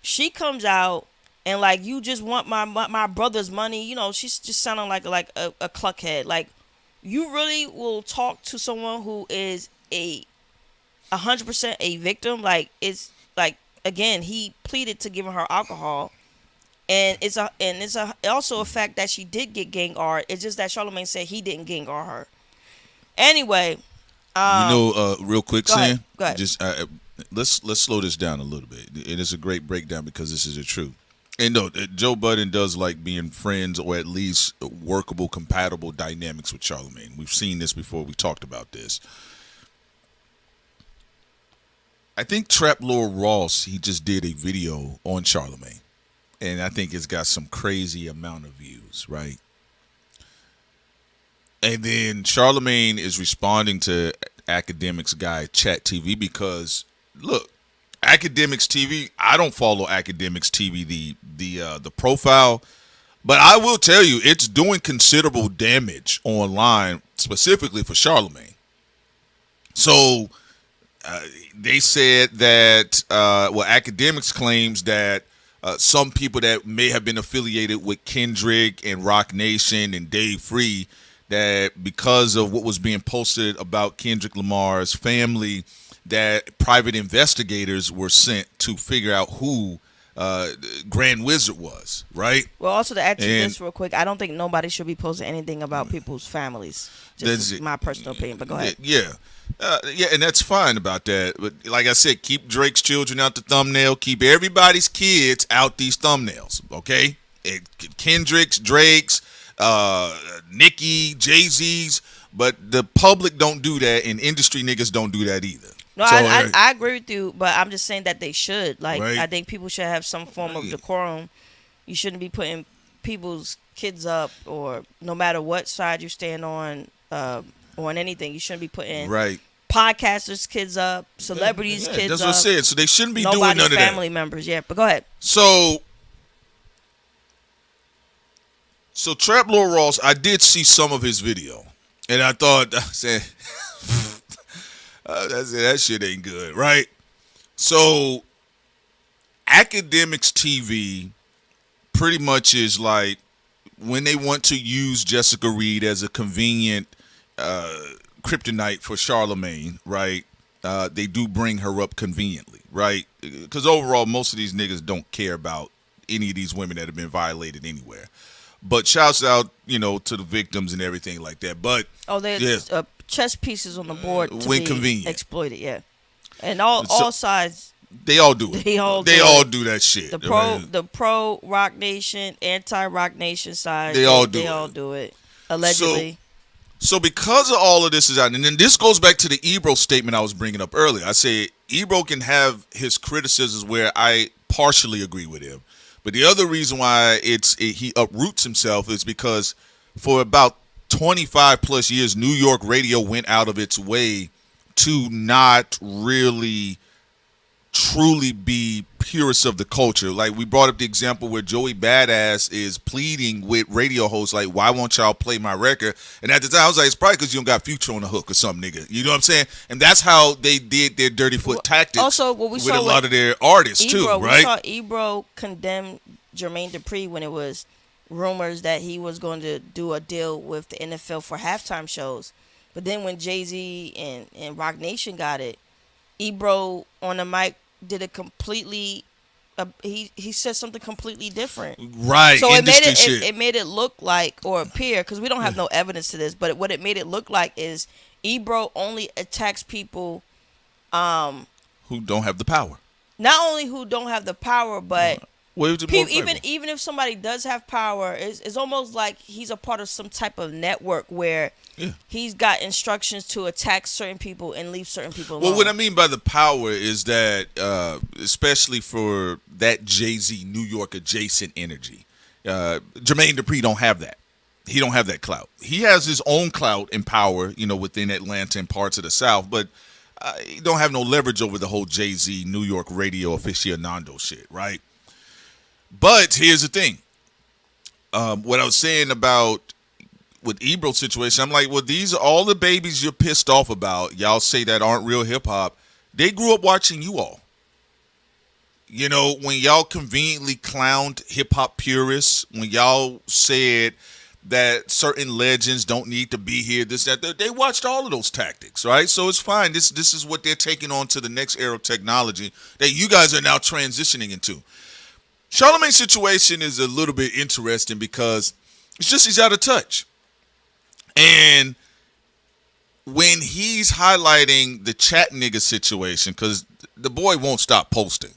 She comes out and like, you just want my brother's money. You know, she's just sounding like a cluckhead. Like, you really will talk to someone who is 100% a victim. Like, it's like, again, he pleaded to giving her alcohol. And it's also a fact that she did get gang-ard. It's just that Charlamagne said he didn't gang-ard her. Anyway, real quick, go Sam. ahead. Go ahead. Just let's slow this down a little bit. It is a great breakdown because this is the truth. And no, Joe Budden does like being friends or at least workable, compatible dynamics with Charlamagne. We've seen this before. We talked about this. I think Trap Lord Ross, he just did a video on Charlamagne. And I think it's got some crazy amount of views, right? And then Charlamagne is responding to Academics guy Chat TV because, look, Academics TV, I don't follow Academics TV, the profile, but I will tell you it's doing considerable damage online, specifically for Charlamagne. So they said that, Academics claims that some people that may have been affiliated with Kendrick and Roc Nation and Dave Free, that because of what was being posted about Kendrick Lamar's family, that private investigators were sent to figure out who Grand Wizard was, right? Well, also to add to this real quick, I don't think nobody should be posting anything about people's families. Just my personal opinion, but go ahead. Yeah, and that's fine about that. But like I said, keep Drake's children out the thumbnail. Keep everybody's kids out these thumbnails, okay? Kendrick's, Drake's, Nicki, Jay-Z's, but the public don't do that, and industry niggas don't do that either. No, So, I agree with you, but I'm just saying that they should. Like, right. I think people should have some form of decorum. You shouldn't be putting people's kids up, or no matter what side you stand on anything. You shouldn't be putting podcasters' kids up, celebrities' kids that's up. what I said. So they shouldn't be doing Nobody's none of that. family members, yeah. But go ahead. So Trap Lord Ross, I did see some of his video. And I thought, I said, that shit ain't good, right? So, Academics TV pretty much is like when they want to use Jessica Reed as a convenient kryptonite for Charlemagne, right? They do bring her up conveniently, right? Because overall, most of these niggas don't care about any of these women that have been violated anywhere. But shouts out, to the victims and everything like that. But there's chess pieces on the board to when be convenient. Exploited, yeah. And all sides. They all do it. They all do that shit. The pro Roc Nation, anti Roc Nation side. They all do it. Allegedly. So because of all of this is out, and then this goes back to the Ebro statement I was bringing up earlier. I say Ebro can have his criticisms where I partially agree with him, but the other reason why he uproots himself is because for about 25 plus years, New York radio went out of its way to not really truly be purists of the culture. Like we brought up the example where Joey Badass is pleading with radio hosts like, why won't y'all play my record? And at the time I was like, it's probably because you don't got Future on the hook or something, nigga. You know what I'm saying? And that's how they did their dirty foot tactics also, what we with saw a lot of their artists too, right? We saw Ebro condemn Jermaine Dupri when it was rumors that he was going to do a deal with the NFL for halftime shows. But then when Jay-Z and Roc Nation got it, Ebro on the mic did a completely he said something completely different, right? So it made it look like, or appear, because we don't have no evidence to this, but what it made it look like is Ebro only attacks people who don't have the power. Not only who don't have the power, but even if somebody does have power, it's almost like he's a part of some type of network where he's got instructions to attack certain people and leave certain people alone. Well, what I mean by the power is that, especially for that Jay-Z New York adjacent energy, Jermaine Dupri don't have that. He don't have that clout. He has his own clout and power, within Atlanta and parts of the South, but he don't have no leverage over the whole Jay-Z New York radio aficionado shit, right? But here's the thing. What I was saying about with Ebro's situation, I'm like, well, these are all the babies you're pissed off about. Y'all say that aren't real hip hop. They grew up watching you all. When y'all conveniently clowned hip hop purists, when y'all said that certain legends don't need to be here, this, that, they watched all of those tactics, right? So it's fine. This is what they're taking on to the next era of technology that you guys are now transitioning into. Charlemagne's situation is a little bit interesting because it's just he's out of touch. And when he's highlighting the chat nigga situation, because the boy won't stop posting,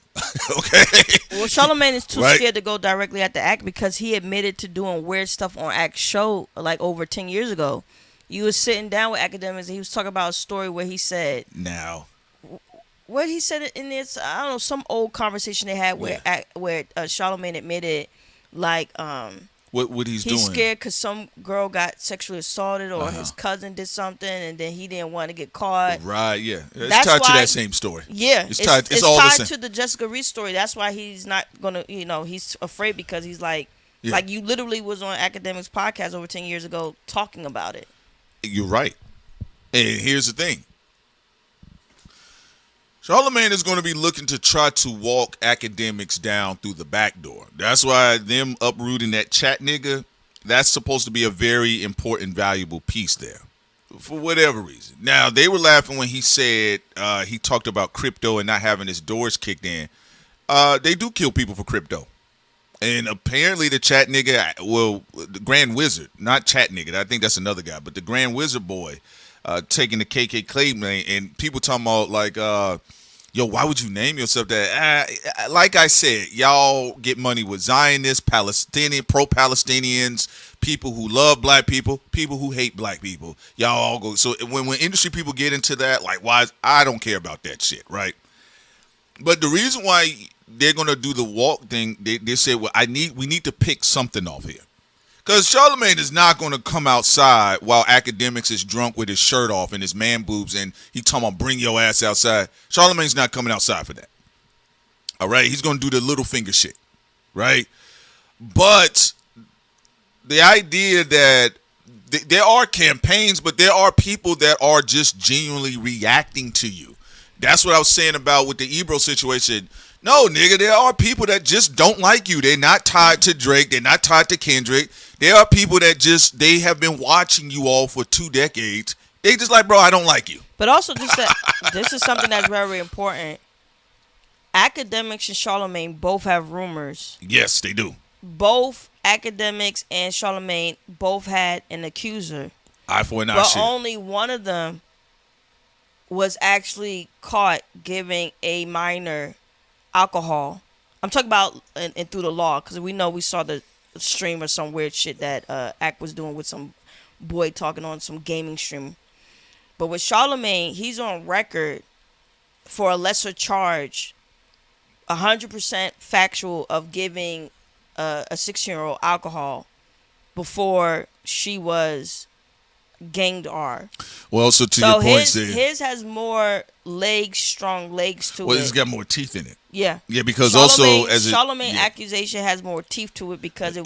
okay? Well, Charlemagne is too scared to go directly at the act because he admitted to doing weird stuff on Act's show like over 10 years ago. You was sitting down with academics and he was talking about a story where he said... Now... What he said in this, I don't know, some old conversation they had where Charlemagne admitted, like, what he's doing. He's scared because some girl got sexually assaulted or his cousin did something and then he didn't want to get caught. Right, yeah. It's tied to that same story. Yeah. It's tied to the Jessica Reed story. That's why he's not going to, he's afraid because he's like you literally was on Academics podcast over 10 years ago talking about it. You're right. And here's the thing. Charlemagne is going to be looking to try to walk academics down through the back door. That's why them uprooting that chat nigga, that's supposed to be a very important, valuable piece there. For whatever reason. Now, they were laughing when he said he talked about crypto and not having his doors kicked in. They do kill people for crypto. And apparently the chat nigga, well, the Grand Wizard, not chat nigga, I think that's another guy, but the Grand Wizard boy, taking the KK Klay name, and people talking about like, yo, why would you name yourself that? Like I said, y'all get money with Zionists, Palestinian, pro-Palestinians, people who love black people, people who hate black people. Y'all all go. So when industry people get into that, like, why? I don't care about that shit, right? But the reason why they're gonna do the walk thing, they say, well, we need to pick something off here. Because Charlemagne is not going to come outside while Academics is drunk with his shirt off and his man boobs and he talking about bring your ass outside. Charlemagne's not coming outside for that. All right? He's going to do the little finger shit. Right? But the idea that there are campaigns, but there are people that are just genuinely reacting to you. That's what I was saying about with the Ebro situation. No, nigga, there are people that just don't like you. They're not tied to Drake. They're not tied to Kendrick. There are people that just, they have been watching you all for 2 decades. They just like, bro, I don't like you. But also, just that this is something that's very important. Academics and Charlemagne both have rumors. Yes, they do. Both Academics and Charlemagne both had an accuser. Eye for an eye But shit. only one of them was actually caught giving a minor alcohol. I'm talking about and through the law, because we know we saw the stream or some weird shit that Act was doing with some boy talking on some gaming stream. But with Charlemagne, he's on record for a lesser charge, 100% factual, of giving a 16-year-old alcohol before she was ganged R. Well, so to your point, his has more legs, strong legs to it. well, it's got more teeth in it. Yeah. Yeah, because Charlemagne, also as a Charlemagne accusation has more teeth to it because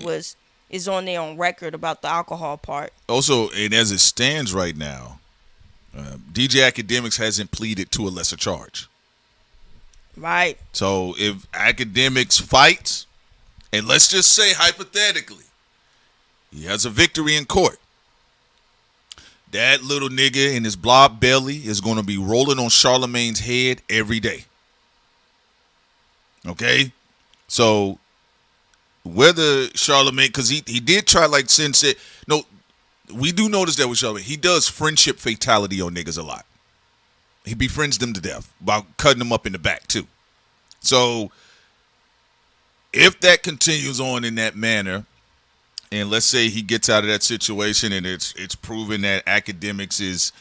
is on there on record about the alcohol part. also, and as it stands right now, DJ Academics hasn't pleaded to a lesser charge. Right. So if Academics fights, and let's just say hypothetically, he has a victory in court, that little nigga in his blob belly is going to be rolling on Charlemagne's head every day. Okay? So whether Charlemagne, because he did try, like Sin said, no, we do notice that with Charlemagne, he does friendship fatality on niggas a lot. He befriends them to death by cutting them up in the back too. So if that continues on in that manner, and let's say he gets out of that situation and it's proven that Academics is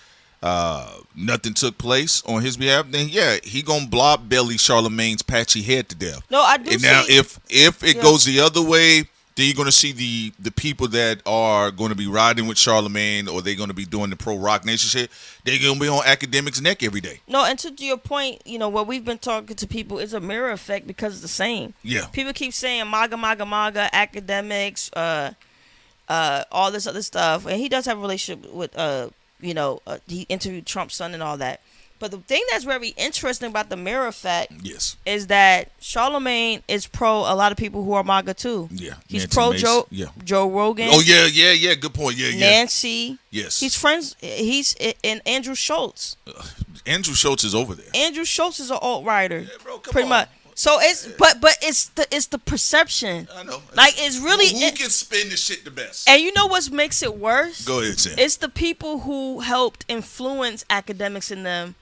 nothing took place on his behalf, then yeah, he gonna blob belly Charlemagne's patchy head to death. No, I do. And now if it goes the other way, then you're gonna see the people that are gonna be riding with Charlemagne, or they're gonna be doing the pro Roc Nation shit, they're gonna be on Academics' neck every day. No, and to your point, what we've been talking to people is a mirror effect because it's the same. Yeah. People keep saying MAGA, Academics, all this other stuff, and he does have a relationship with he interviewed Trump's son and all that. But the thing that's very interesting about the mirror effect, yes, is that Charlemagne is pro a lot of people who are MAGA too. Yeah, he's Nancy pro Mace. Joe Rogan. Oh yeah, good point. Yeah, Nancy. Yes, he's friends. He's and Andrew Schultz. Andrew Schultz is over there. Andrew Schultz is an alt writer, bro, pretty much. So it's but it's the perception. I know. Like it's really who can spin this shit the best. And you know what makes it worse? Go ahead, Sam. It's the people who helped influence Academics in them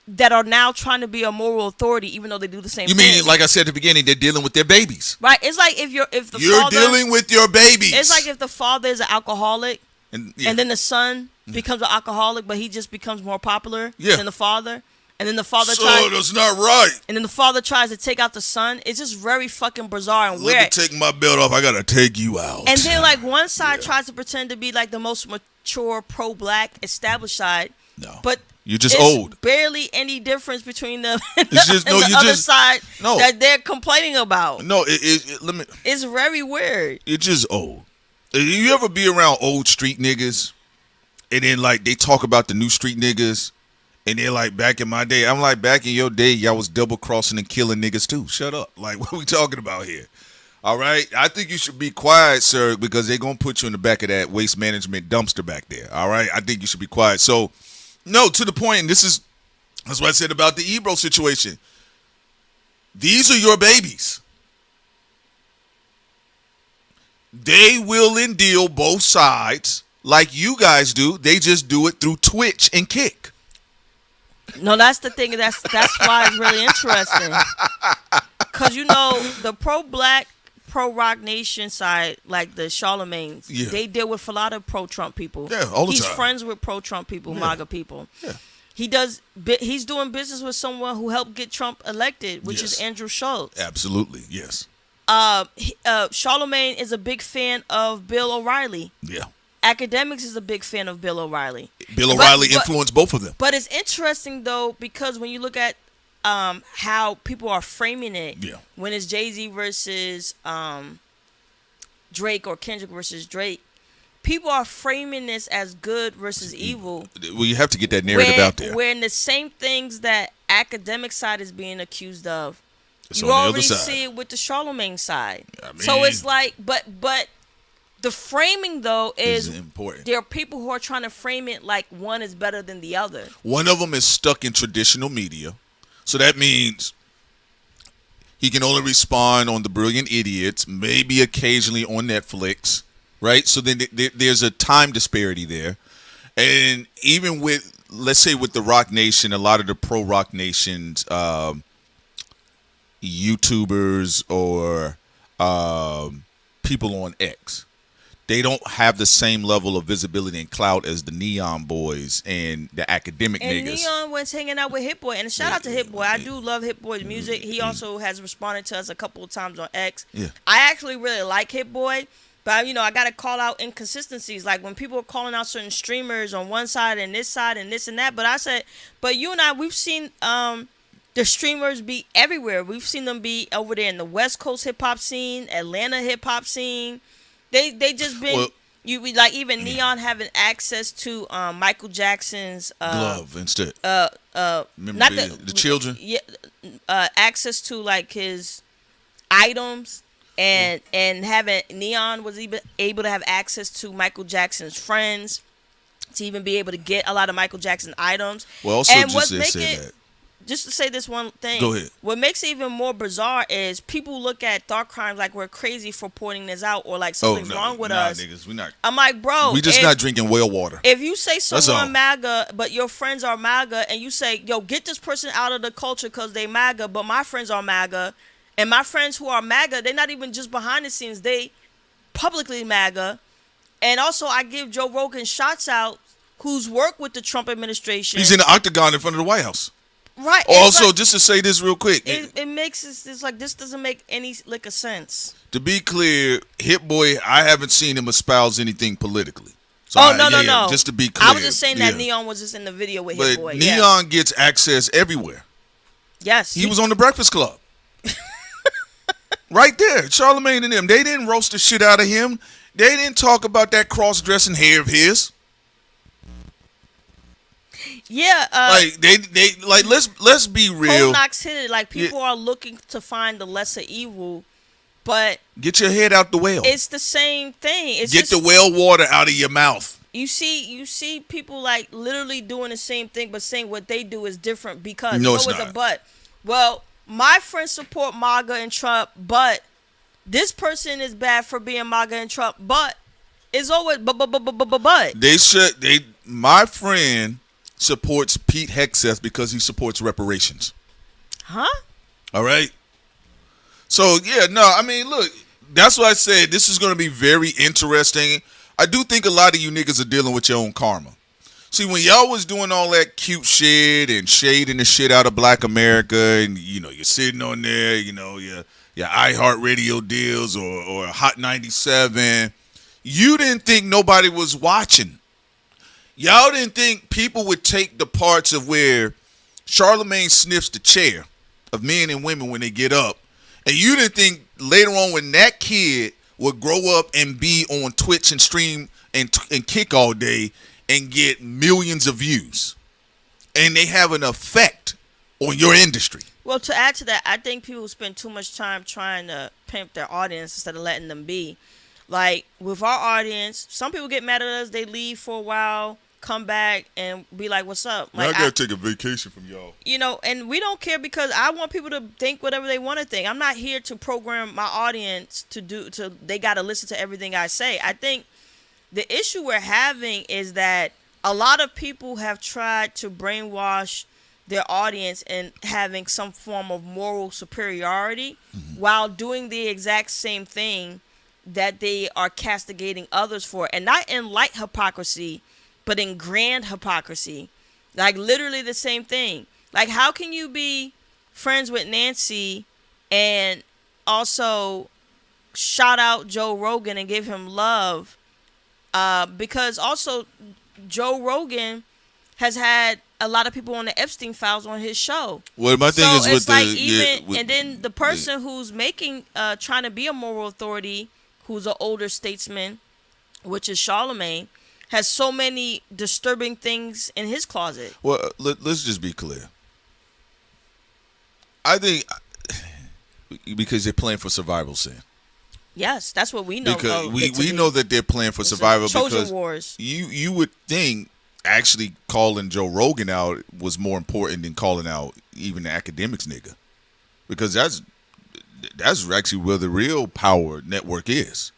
that are now trying to be a moral authority, even though they do the same. You thing. mean, like I said at the beginning, they're dealing with their babies, right? It's like if you're father, dealing with your babies. It's like if the father is an alcoholic, and then the son becomes an alcoholic, but he just becomes more popular than the father. And then the father that's not right. And then the father tries to take out the son. It's just very fucking bizarre and weird. Let me take my belt off. I gotta take you out. And then like one side tries to pretend to be like the most mature, pro-black, established side. No, but you're just old. Barely any difference between them and it's just, and the other side that they're complaining about. No, it's very weird. You're just old. You ever be around old street niggas, and then like they talk about the new street niggas? And they're like, back in my day, I'm like, back in your day, y'all was double crossing and killing niggas too. Shut up. Like, what are we talking about here? All right? I think you should be quiet, sir, because they're going to put you in the back of that waste management dumpster back there. All right? I think you should be quiet. So, no, to the point, and that's what I said about the Ebro situation. These are your babies. They will deal both sides like you guys do. They just do it through Twitch and Kick. No, that's the thing. That's why it's really interesting. Because, the pro-black, pro-Roc Nation side, like the Charlemagnes, they deal with a lot of pro-Trump people. Yeah, all the time. He's friends with pro-Trump people, MAGA people. Yeah. He's doing business with someone who helped get Trump elected, which is Andrew Schultz. Absolutely, yes. Charlemagne is a big fan of Bill O'Reilly. Yeah. Academics is a big fan of Bill O'Reilly. Bill O'Reilly influenced both of them. But it's interesting, though, because when you look at how people are framing it, when it's Jay-Z versus Drake or Kendrick versus Drake, people are framing this as good versus evil. Well, you have to get that narrative out there. Where in the same things that academic side is being accused of, It's you on the other already side. see it with the Charlemagne side. I mean, So it's like, but the framing though is important. There are people who are trying to frame it like one is better than the other. One of them is stuck in traditional media, so that means he can only respond on The Brilliant Idiots, maybe occasionally on Netflix, right? So then there's a time disparity there. And even with, let's say with the Roc Nation, a lot of the pro Roc Nations YouTubers or people on X, they don't have the same level of visibility and clout as the Neon Boys and the academic And niggas. Neon was hanging out with Hit Boy, and shout out to Hit Boy. I do love Hit Boy's music. He also has responded to us a couple of times on X. Yeah. I actually really like Hit Boy, but I gotta call out inconsistencies. Like when people are calling out certain streamers on one side and this and that. But I said, but you and I, we've seen the streamers be everywhere. We've seen them be over there in the West Coast hip hop scene, Atlanta hip hop scene. They just been like even Neon having access to Michael Jackson's glove instead. Remember not the children. Yeah, access to like his items and having Neon was even able to have access to Michael Jackson's friends to even be able to get a lot of Michael Jackson items. Well, also and just to say that. Just to say this one thing. Go ahead. What makes it even more bizarre is people look at Thought Crimes like we're crazy for pointing this out or like something's wrong with us. Niggas, we not. I'm like, bro, we just not drinking well water. If you say someone MAGA, but your friends are MAGA, and you say, yo, get this person out of the culture because they MAGA, but my friends are MAGA, and my friends who are MAGA, they're not even just behind the scenes, they publicly MAGA. And also, I give Joe Rogan shots out who's worked with the Trump administration. He's in the octagon in front of the White House. Right. Also, like, just to say this real quick. It makes it's like this doesn't make any lick of sense. To be clear, Hit Boy, I haven't seen him espouse anything politically. So no. Just to be clear. I was just saying that Neon was just in the video with Hit Boy. Neon gets access everywhere. Yes. He was on the Breakfast Club. Right there. Charlemagne and them. They didn't roast the shit out of him. They didn't talk about that cross-dressing hair of his. Yeah, like they like let's be real. Knox hit it. Like people are looking to find the lesser evil, but get your head out the well. It's the same thing. It's get the well water out of your mouth. You see people like literally doing the same thing, but saying what they do is different because no, it's not. A but. Well, my friends support MAGA and Trump, but this person is bad for being MAGA and Trump, but it's always but. My friend supports Pete Hegseth because he supports reparations. Huh? All right. So, yeah, no, I mean, look, that's why I said this is going to be very interesting. I do think a lot of you niggas are dealing with your own karma. See, when y'all was doing all that cute shit and shading the shit out of Black America and, you're sitting on there, your iHeartRadio deals or Hot 97, you didn't think nobody was watching. Y'all didn't think people would take the parts of where Charlemagne sniffs the chair of men and women when they get up. And you didn't think later on when that kid would grow up and be on Twitch and stream and kick all day and get millions of views. And they have an effect on your industry. Well, to add to that, I think people spend too much time trying to pimp their audience instead of letting them be. Like, with our audience, some people get mad at us. They leave for a while, come back, and be like, what's up? Like, I got to take a vacation from y'all. And we don't care because I want people to think whatever they want to think. I'm not here to program my audience they got to listen to everything I say. I think the issue we're having is that a lot of people have tried to brainwash their audience and having some form of moral superiority while doing the exact same thing that they are castigating others for, and not in light hypocrisy, but in grand hypocrisy. Like literally the same thing. Like how can you be friends with Nancy and also shout out Joe Rogan and give him love? Because also Joe Rogan has had a lot of people on the Epstein files on his show. Well, my thing is with and then the person who's making trying to be a moral authority, who's an older statesman, which is Charlemagne, has so many disturbing things in his closet. Well, let's just be clear. I think because they're playing for survival, sin. Yes, that's what we know. Because we know that they're playing for survival because Wars. You would think actually calling Joe Rogan out was more important than calling out even the academics nigga, because that's actually where the real power network is.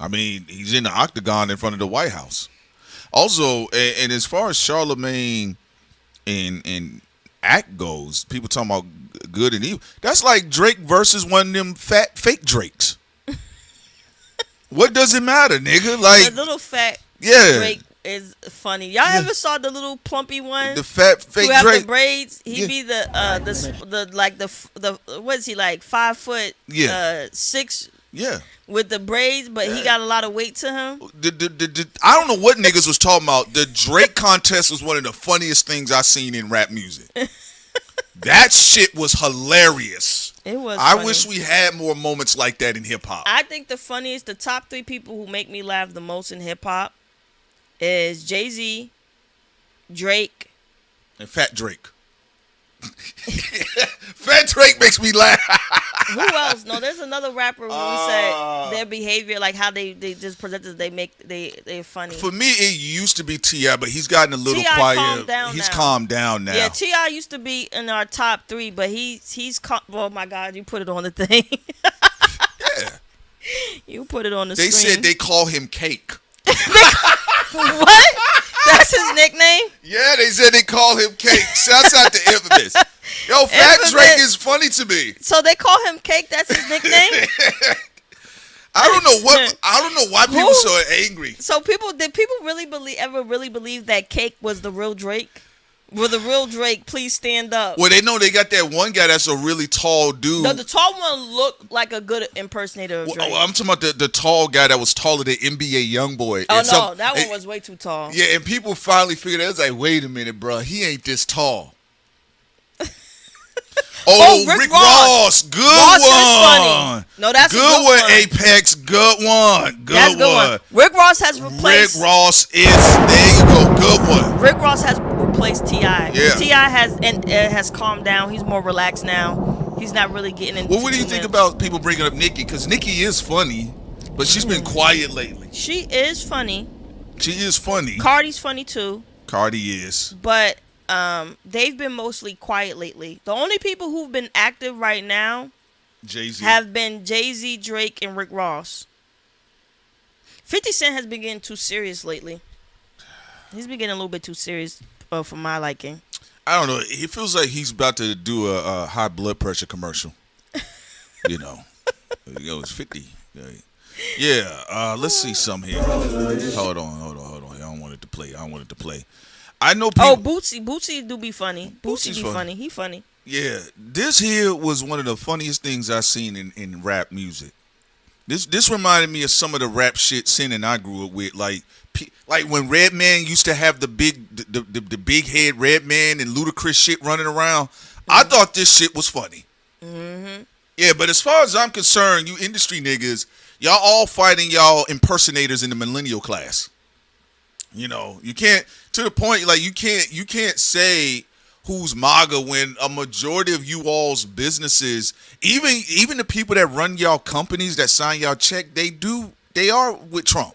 I mean, he's in the octagon in front of the White House. Also, and as far as Charlemagne and act goes, people talking about good and evil. That's like Drake versus one of them fat fake Drakes. What does it matter, nigga? Like the little fat Drake is funny. Y'all ever saw the little plumpy one? The fat fake who have Drake the braids. He be the what is he like 5 foot 6 with the braids, but he got a lot of weight to him. I don't know what niggas was talking about. The Drake contest was one of the funniest things I seen in rap music. That shit was hilarious. It was. I funny. wish we had more moments like that in hip hop. I think the top 3 people who make me laugh the most in hip hop is Jay-Z, Drake, and Fat Drake. Fat Drake makes me laugh. Who else? No, there's another rapper who said their behavior, like how they just presented, they're funny. For me, it used to be T.I., but he's gotten a little quiet. He's calmed down now. Yeah, T.I. used to be in our top 3, but he's oh my God, you put it on the thing. Yeah. You put it on the screen. They said they call him Cake. What? That's his nickname? Yeah, they said they call him Cake. Shouts out to Infamous. Yo, Fat Drake is funny to me. So they call him Cake? That's his nickname? I don't know why people are so angry. So did people ever really believe that Cake was the real Drake? Will the real Drake please stand up? Well, they know they got that one guy that's a really tall dude. No, the tall one looked like a good impersonator of Drake. I'm talking about the tall guy that was taller than NBA Youngboy. Oh, that one was way too tall. Yeah, and people finally figured out, it's like, wait a minute, bro, he ain't this tall. Rick Ross. Good Ross one. Is funny. No, that's good a good one. Apex. Good one. Good one. Rick Ross has replaced. Rick Ross is, there you go. Good one. Rick Ross has replaced T.I. Yeah. T.I. has calmed down. He's more relaxed now. He's not really getting into. Well, what do you think about people bringing up Nicki? Because Nicki is funny, but she's been quiet lately. She is funny. She is funny. Cardi's funny too. Cardi is. But they've been mostly quiet lately. The only people who've been active right now have been Jay-Z, Drake, and Rick Ross. 50 Cent has been getting too serious lately. He's been getting a little bit too serious for my liking. I don't know. It feels like he's about to do a high blood pressure commercial. You know. Yo, it's 50. Yeah. Let's see some here. Hold on. I don't want it to play. I know people. Oh, Bootsy do be funny. Bootsy be funny. He funny. Yeah. This here was one of the funniest things I've seen in rap music. This reminded me of some of the rap shit Sin and I grew up with, like when Redman used to have the big head Redman and ludicrous shit running around. I thought this shit was funny. Mm-hmm. Yeah, but as far as I'm concerned, you industry niggas, y'all all fighting y'all impersonators in the millennial class. You know, you can't, to the point, like you can't say who's MAGA when a majority of you all's businesses, even the people that run y'all companies that sign y'all check, they are with Trump.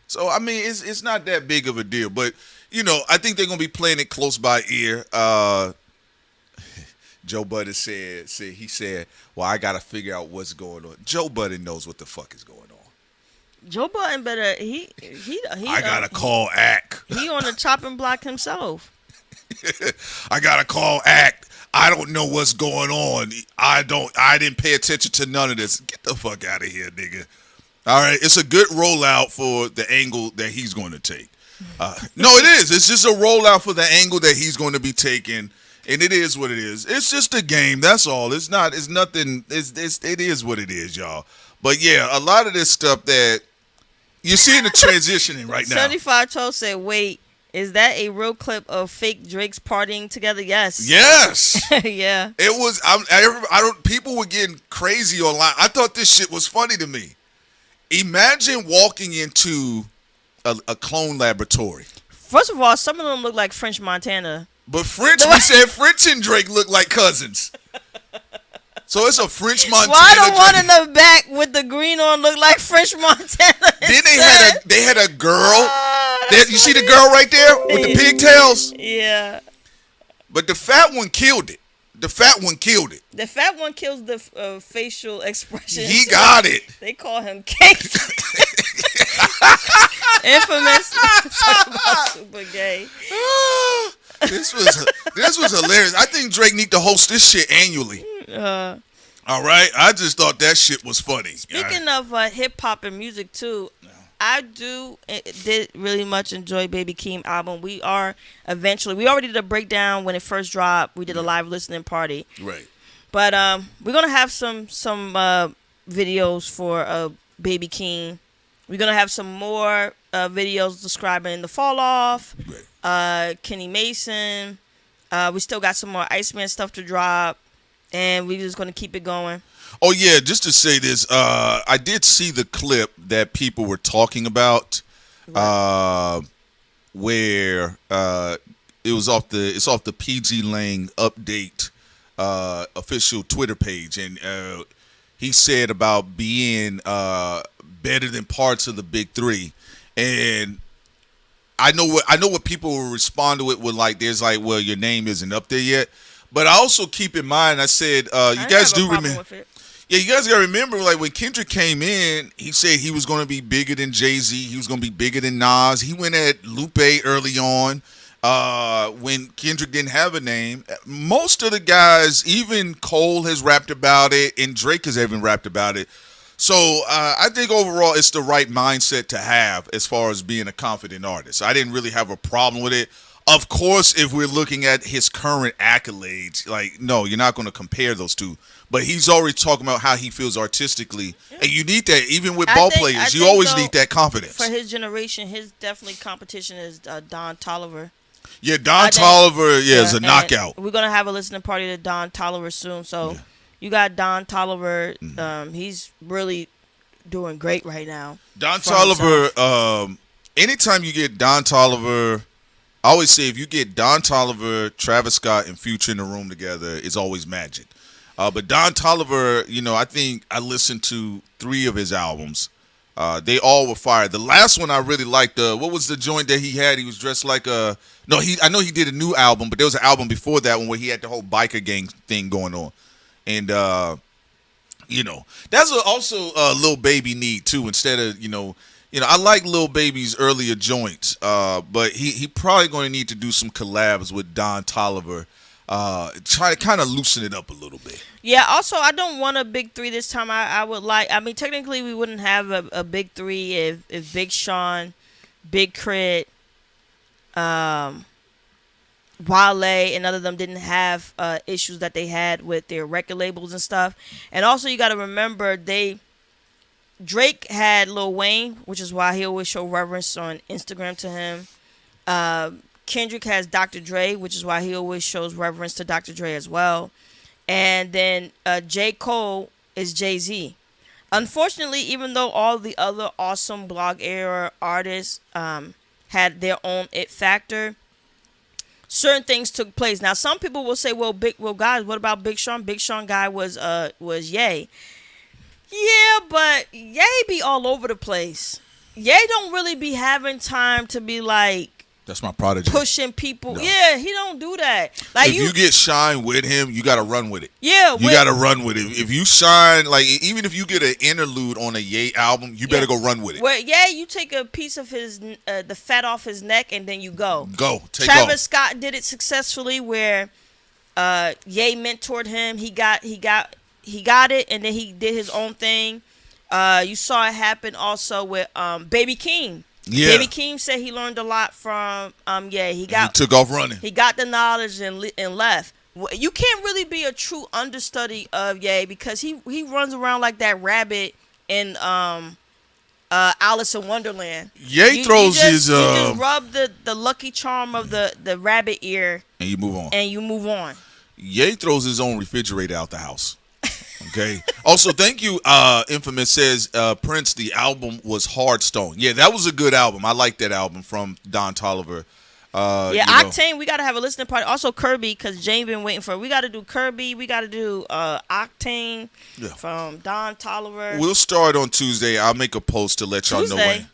So I mean, it's not that big of a deal, but you know, I think they're gonna be playing it close by ear. Joe Budden said, well, I gotta figure out what's going on. Joe Budden knows what the fuck is going on. Joe Budden better I gotta call ACT. He on the chopping block himself. I gotta call ACT. I don't know what's going on. I didn't pay attention to none of this. Get the fuck out of here, nigga. All right, it's a good rollout for the angle that he's going to take. No, it is. It's just a rollout for the angle that he's going to be taking, and it is what it is. It's just a game. That's all. It's not. It's nothing. It is what it is, y'all. But yeah, a lot of this stuff that you're seeing the transitioning right now. 7512 said, "Wait, is that a real clip of fake Drakes partying together?" Yes. Yes. Yeah. It was. I don't. People were getting crazy online. I thought this shit was funny to me. Imagine walking into a clone laboratory. First of all, some of them look like French Montana. But we said French and Drake look like cousins. So it's a French Montana. Why the one in the back with the green on look like French Montana? Then they had a girl. You see the girl right there with the pigtails? Yeah. But the fat one killed it. The fat one kills the facial expression. He got it. They call him Cake. Infamous. Talk about super gay. This was hilarious. I think Drake need to host this shit annually. All right, I just thought that shit was funny. Speaking of hip hop and music too, I did really much enjoy Baby Keem album. We already did a breakdown when it first dropped. We did a live listening party. Right. But we're gonna have some videos for Baby Keem. We're gonna have some more videos describing the fall off. Right. Kenny Mason. We still got some more Iceman stuff to drop, and we're just gonna keep it going. Oh yeah, just to say this, I did see the clip that people were talking about, where it's off the PG Lang update official Twitter page, and he said about being better than parts of the big three, and I know what people will respond to it with, like, there's like, well, your name isn't up there yet, but I also keep in mind, I said, you guys do remember. Yeah, you guys gotta remember, like, when Kendrick came in, he said he was gonna be bigger than Jay-Z, he was gonna be bigger than Nas. He went at Lupe early on, when Kendrick didn't have a name. Most of the guys, even Cole has rapped about it, and Drake has even rapped about it. So I think overall it's the right mindset to have as far as being a confident artist. I didn't really have a problem with it. Of course, if we're looking at his current accolades, like, no, you're not going to compare those two. But he's already talking about how he feels artistically. And you need that, even with ball players. You always need that confidence. For his generation, his definitely competition is Don Toliver. Yeah, Don Toliver, is a knockout. We're going to have a listening party to Don Toliver soon. So you got Don Toliver. He's really doing great right now. Don Toliver, anytime you get Don Toliver, I always say if you get Don Toliver, Travis Scott, and Future in the room together, it's always magic. But Don Toliver, I think I listened to 3 of his albums. They all were fire. The last one I really liked. What was the joint that he had? He was dressed like a. No, I know he did a new album, but there was an album before that one where he had the whole biker gang thing going on, and that's also Lil Baby need too. Instead of I like Lil Baby's earlier joints, but he probably going to need to do some collabs with Don Toliver. Try to kind of loosen it up a little bit. Yeah, also, I don't want a big 3 this time. I would like, technically we wouldn't have a big 3 if Big Sean, Big Crit, Wale, and none of them didn't have issues that they had with their record labels and stuff. And also, you got to remember, Drake had Lil Wayne, which is why he always show reverence on Instagram to him. Kendrick has Dr. Dre, which is why he always shows reverence to Dr. Dre as well. And then J. Cole is Jay-Z. Unfortunately, even though all the other awesome blog era artists had their own it factor, certain things took place. Now, some people will say, well, guys, what about Big Sean? Big Sean guy was Ye. Yeah, but Ye be all over the place. Ye don't really be having time to be like, that's my prodigy. Pushing people. No. Yeah, he don't do that. Like, if you get Shine with him, you got to run with it. Yeah. You got to run with it. If you Shine, like, even if you get an interlude on a Ye album, you better go run with it. Well, yeah, you take a piece of his, the fat off his neck, and then you go. Take Travis off. Scott did it successfully where Ye mentored him. He got it, and then he did his own thing. You saw it happen also with Baby Keem. Yeah. Baby Keem said he learned a lot from he took off running. He got the knowledge and left. You can't really be a true understudy of Ye because he runs around like that rabbit in Alice in Wonderland. Ye throws his you just rub the lucky charm of the rabbit ear and you move on. Ye Ye throws his own refrigerator out the house. Okay, Also, thank you. Infamous says Prince. The album was Hardstone. Yeah, that was a good album. I like that album from Don Toliver. Octane. We gotta have a listening party. Also Kirby, because Jane been waiting for. We gotta do Kirby. We gotta do Octane from Don Toliver. We'll start on Tuesday. I'll make a post to let y'all know when.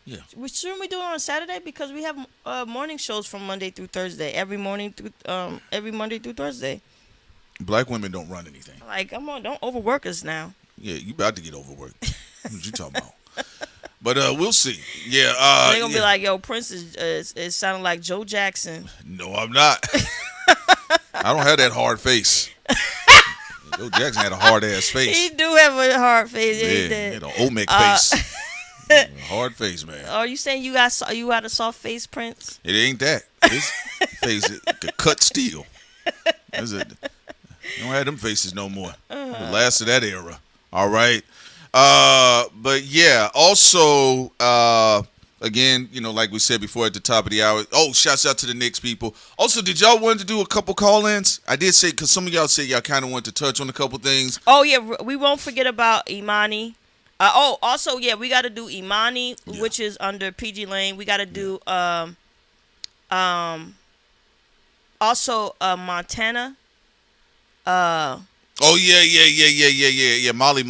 Yeah. Shouldn't we do it on Saturday, because we have morning shows from Monday through Thursday. Every Monday through Thursday. Black women don't run anything. Like, come on, don't overwork us now. Yeah, you about to get overworked. What you talking about? But we'll see. Yeah. They're gonna be like, yo, Prince is sounding like Joe Jackson. No, I'm not. I don't have that hard face. Joe Jackson had a hard ass face. He do have a hard face. Yeah, he had an Olmec face. Hard face, man. Are you saying you got a soft face, Prince? It ain't that. His face could cut steel. That's it. Don't have them faces no more. The last of that era. All right. But yeah, also, again, like we said before at the top of the hour. Oh, shouts out to the Knicks people. Also, did y'all want to do a couple call-ins? I did say, because some of y'all said y'all kind of want to touch on a couple things. Oh, yeah, we won't forget about Imani. Also, yeah, we got to do Imani, which is under PG Lane. We got to do also Montana. Oh yeah. Molly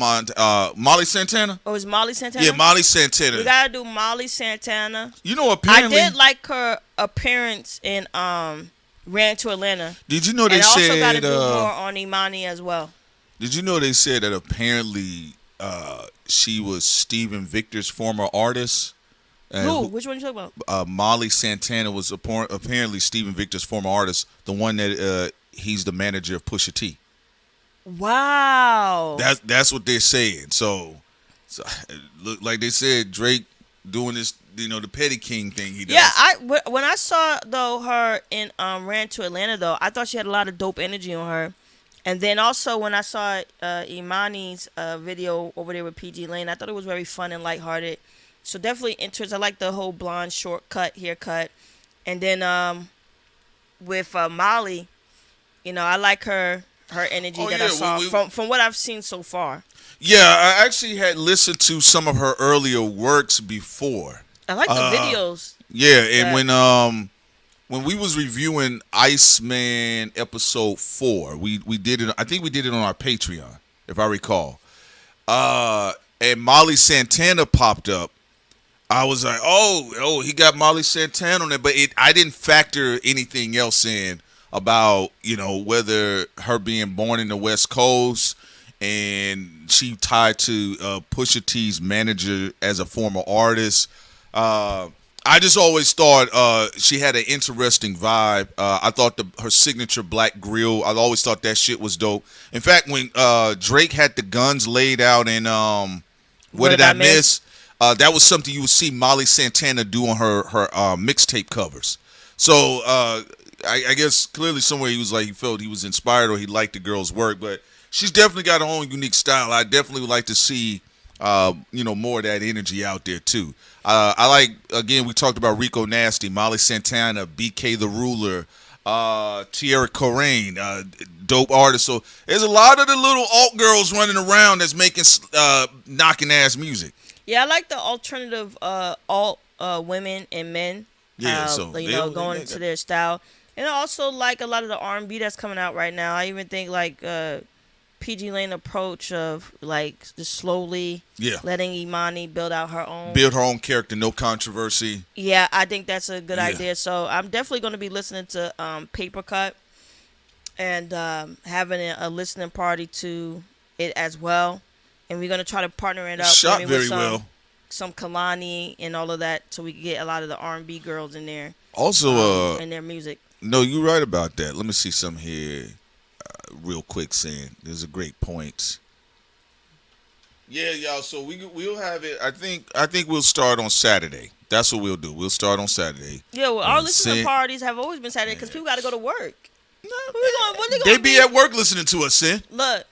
Santana. Oh, is Molly Santana? Yeah, Molly Santana. We gotta do Molly Santana. Apparently I did like her appearance in Ran to Atlanta. Did you know they and said? Also gotta do more on Imani as well. Did you know they said that apparently she was Stephen Victor's former artist? Who? Which one you talking about? Molly Santana was apparently Stephen Victor's former artist, the one that he's the manager of Pusha T. Wow. That's what they're saying. So it looked like they said Drake doing this, the Petty King thing he does. Yeah, when I saw though her in Ran to Atlanta though, I thought she had a lot of dope energy on her. And then also when I saw Imani's video over there with PG Lane, I thought it was very fun and lighthearted. So definitely interested. I like the whole blonde short haircut. And then with Molly, I like her energy I saw from what I've seen so far. Yeah, I actually had listened to some of her earlier works before. I like the videos. Yeah, and when we was reviewing Iceman episode 4, we did it. I think we did it on our Patreon, if I recall. And Molly Santana popped up. I was like, oh, he got Molly Santana on it, but I didn't factor anything else in about, whether her being born in the West Coast and she tied to Pusha T's manager as a former artist. I just always thought she had an interesting vibe. I thought her signature black grill, I always thought that shit was dope. In fact, when Drake had the guns laid out in What Did I Miss? That was something you would see Molly Santana do on her mixtape covers. So I guess clearly somewhere he felt he was inspired or he liked the girl's work, but she's definitely got her own unique style. I definitely would like to see more of that energy out there too. I like, again, we talked about Rico Nasty, Molly Santana, BK the Ruler, Tierra Corain, dope artists. So there's a lot of the little alt girls running around that's making knocking ass music. Yeah, I like the alternative alt women and men. Yeah, going into their style. And I also like a lot of the R&B that's coming out right now. I even think like PG Lane approach of like just slowly letting Imani build her own character, no controversy. Yeah, I think that's a good idea. So I'm definitely going to be listening to Paper Cut and having a listening party to it as well. And we're going to try to partner it up. Shot very well. Some Kalani and all of that, so we can get a lot of the R&B girls in there. Also, in their music. No, you're right about that. Let me see some here, real quick. Saying there's a great point. Yeah, y'all. So we'll have it. I think we'll start on Saturday. That's what we'll do. We'll start on Saturday. Yeah, well, our listening parties have always been Saturday because people got to go to work. They be at work listening to us, Sin. Look,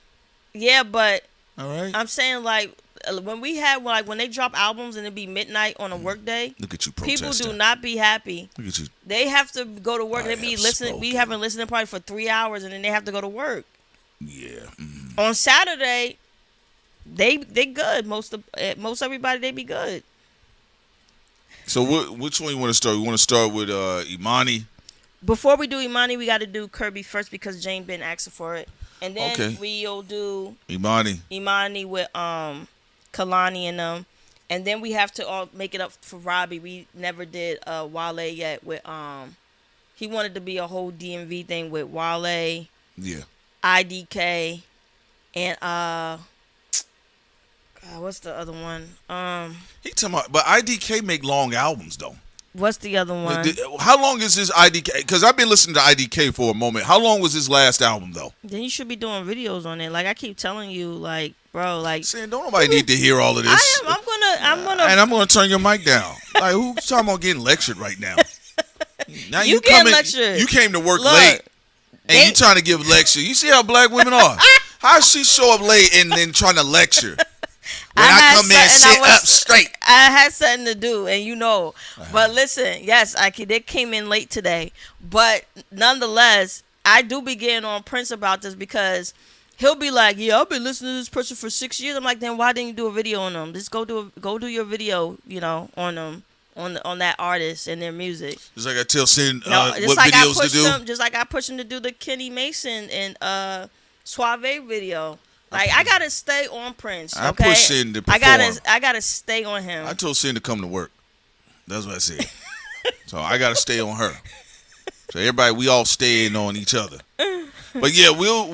yeah, but all right. I'm saying like. When we have when they drop albums and it be midnight on a work day, look at you protesting. People do not be happy. Look at you. They have to go to work. They be listening. We listening party for 3 hours and then they have to go to work. Yeah. On Saturday, They good. Most everybody they be good. So which one you want to start? You want to start with Imani? Before we do Imani, we got to do Kirby first because Jane been asking for it, and then we'll do Imani with Kalani and them, and then we have to all make it up for Robbie. We never did Wale yet with he wanted to be a whole DMV thing with Wale, IDK, and God, what's the other one? He talking about, but IDK make long albums though. What's the other one? How long is his IDK? Because I've been listening to IDK for a moment. How long was his last album though? Then you should be doing videos on it. Like I keep telling you, like bro, like saying don't nobody need to hear all of this. I'm gonna, and I'm gonna turn your mic down. Like who's talking about getting lectured right now? Now you getting lectured. You came to work late, and you trying to give lecture. You see how black women are? How she show up late and then trying to lecture? When I come in, sit up straight. I had something to do, and you know. But listen, yes, they came in late today. But nonetheless, I do be getting on Prince about this because he'll be like, "Yeah, I've been listening to this person for 6 years." I'm like, then why didn't you do a video on them? Just go do your video, you know, on them, on that artist and their music. Just like I tell Sin what like videos to do. Just like I pushed him to do the Kenny Mason and Suave video. Like I gotta stay on Prince. Okay? I push Sin to perform. I gotta stay on him. I told Sin to come to work. That's what I said. So I gotta stay on her. So everybody, we all staying on each other. But yeah, we'll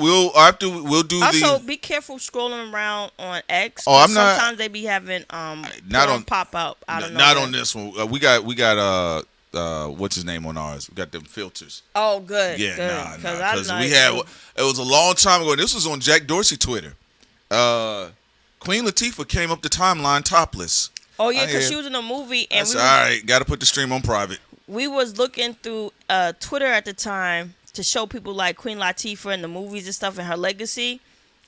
do also, be careful scrolling around on X. Oh, I'm not. Sometimes they be having not on pop up. I don't know. Not on this one. We got what's his name on ours? We got them filters. Oh, good. Yeah, good. Because we had it was a long time ago. And this was on Jack Dorsey Twitter. Queen Latifah came up the timeline topless. Oh yeah, because she was in a movie and all right. Got to put the stream on private. We was looking through Twitter at the time to show people like Queen Latifah and the movies and stuff and her legacy.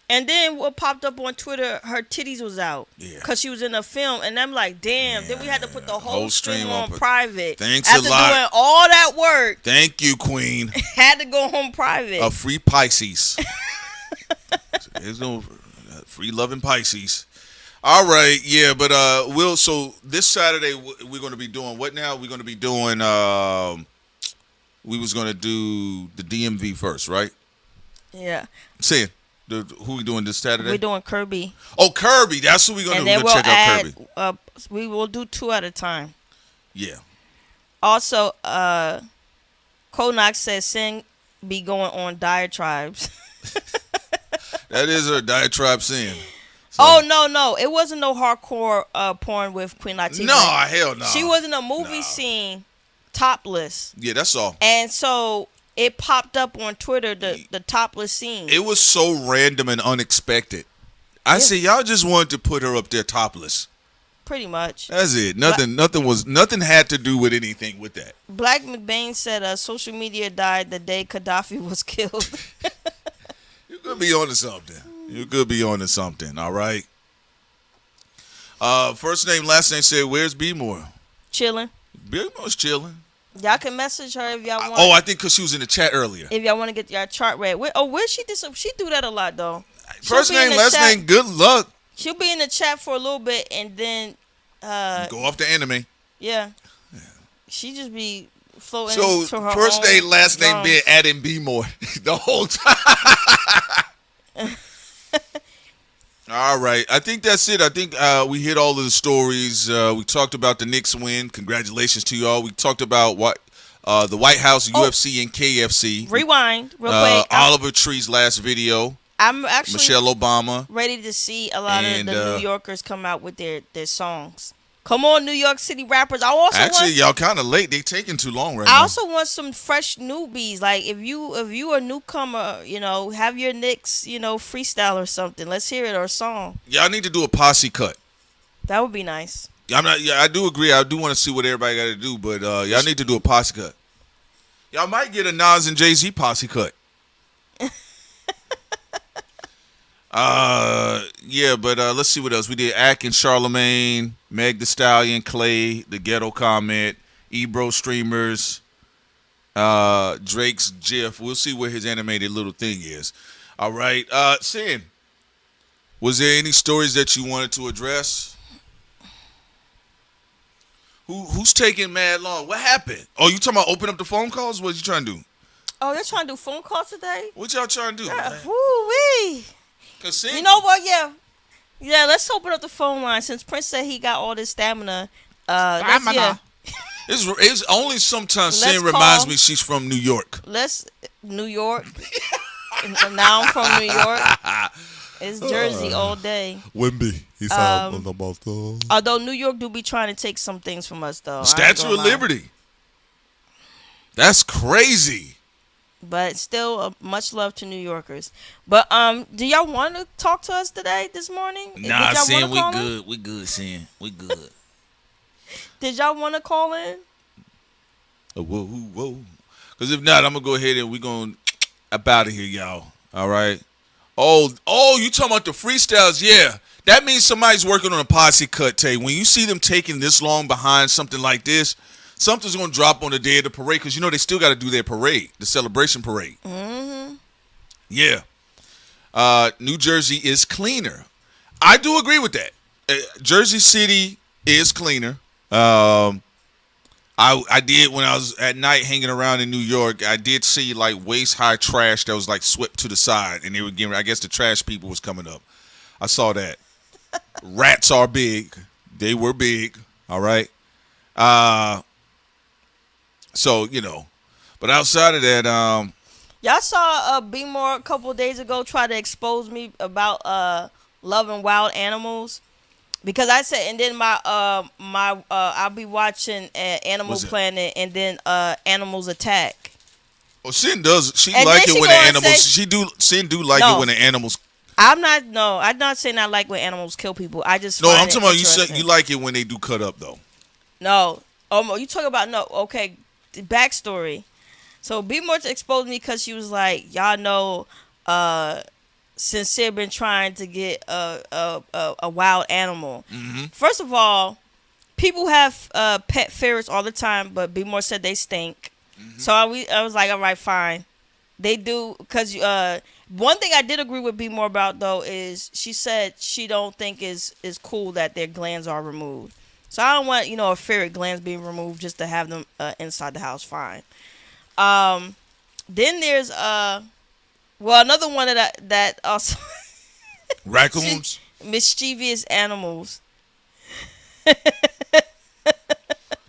And then what popped up on Twitter, her titties was out because she was in a film. And I'm like, damn. Then we had to put the whole stream on private. Thanks After a lot. doing all that work. Thank you, Queen. Had to go home private. A free Pisces. There's no free loving Pisces. All right, yeah, but so this Saturday we're going to be doing what now? We're going to be doing we was going to do the DMV first, right? Yeah. Saying who we doing this Saturday? We're doing Kirby. Oh, Kirby. That's what we're going to do. And then check out Kirby. We will do 2 at a time. Yeah. Also, Konak says Sin be going on diatribes. That is her diatribe sin. So. Oh, no. It wasn't no hardcore porn with Queen Latifah. No, hell no. She was in a movie scene topless. Yeah, that's all. And so it popped up on Twitter, the topless scene. It was so random and unexpected. I said, y'all just wanted to put her up there topless. Pretty much. That's it. Nothing had to do with anything with that. Black McBain said social media died the day Gaddafi was killed. You could be on to something. All right. First name, last name said, where's B-More? Chilling. B-More's chilling. Y'all can message her if y'all want. Oh, I think because she was in the chat earlier. If y'all want to get your chart read. Where she did some? She do that a lot though. First name, last name. Good luck. She'll be in the chat for a little bit and then go off the anime. Yeah. She just be floating. So to her first name, last drums. name being adding B-More the whole time. All right. I think that's it. I think we hit all of the stories. We talked about the Knicks win. Congratulations to y'all. We talked about the White House, UFC, and KFC. Rewind real quick. Oliver Tree's last video. I'm actually Michelle Obama. Ready to see a lot of the New Yorkers come out with their songs. Come on, New York City rappers. Y'all kind of late. They taking too long right now. I also want some fresh newbies. Like if you a newcomer, have your Knicks, freestyle or something. Let's hear it or a song. Y'all need to do a posse cut. That would be nice. I do agree. I do want to see what everybody got to do, but y'all need to do a posse cut. Y'all might get a Nas and Jay-Z posse cut. Yeah, but let's see what else. We did Ack and Charlemagne, Meg Thee Stallion, Klay, the Ghetto comment, Ebro streamers, Drake's GIF. We'll see where his animated little thing is. All right. Sin, Was there any stories that you wanted to address? Who's taking mad long? What happened? Oh, you talking about open up the phone calls? What you trying to do? Oh, they're trying to do phone calls today? What y'all trying to do, man? Woo-wee. You know what? Yeah, let's open up the phone line since Prince said he got all this stamina. It's only sometimes Sin reminds me she's from New York. New York. Now I'm from New York. It's Jersey all day. Wimby, he's out on the bottle. Although New York do be trying to take some things from us, though. Statue of Liberty. That's crazy. But still, much love to New Yorkers. But do y'all want to talk to us today, this mormorning? Nah, Sin, we good. We good, Sin. We good. Did y'all want to call in? Whoa. Because if not, I'm going to go ahead and we're going to up out of here, y'all. All right? Oh, you talking about the freestyles? Yeah. That means somebody's working on a posse cut, Tay. When you see them taking this long behind something like this, something's going to drop on the day of the parade because, they still got to do their parade, the celebration parade. Mm-hmm. Yeah. New Jersey is cleaner. I do agree with that. Jersey City is cleaner. I did when I was at night hanging around in New York. I did see like waist high trash that was like swept to the side, and they were giving. I guess the trash people was coming up. I saw that. Rats are big. They were big. All right. So but outside of that, y'all saw Be More a couple of days ago try to expose me about loving wild animals. Because I said, and then I'll be watching Animal Planet and then Animals Attack. Oh, Sin does. She like it when the animals. Sin do like it when the animals. I'm not saying I like when animals kill people. I just I'm talking about you said you like it when they do cut up though. No, you talk about no. Okay, the backstory. So Be More exposed me because she was like, y'all know, Sincere been trying to get a wild animal. Mm-hmm. First of all, people have pet ferrets all the time, but Be More said they stink. Mm-hmm. So I was like, all right, fine. They do, because one thing I did agree with Be More about though is she said she don't think is cool that their glands are removed. So I don't want a ferret glands being removed just to have them inside the house. Fine. Then there's another one that also raccoons, mischievous animals.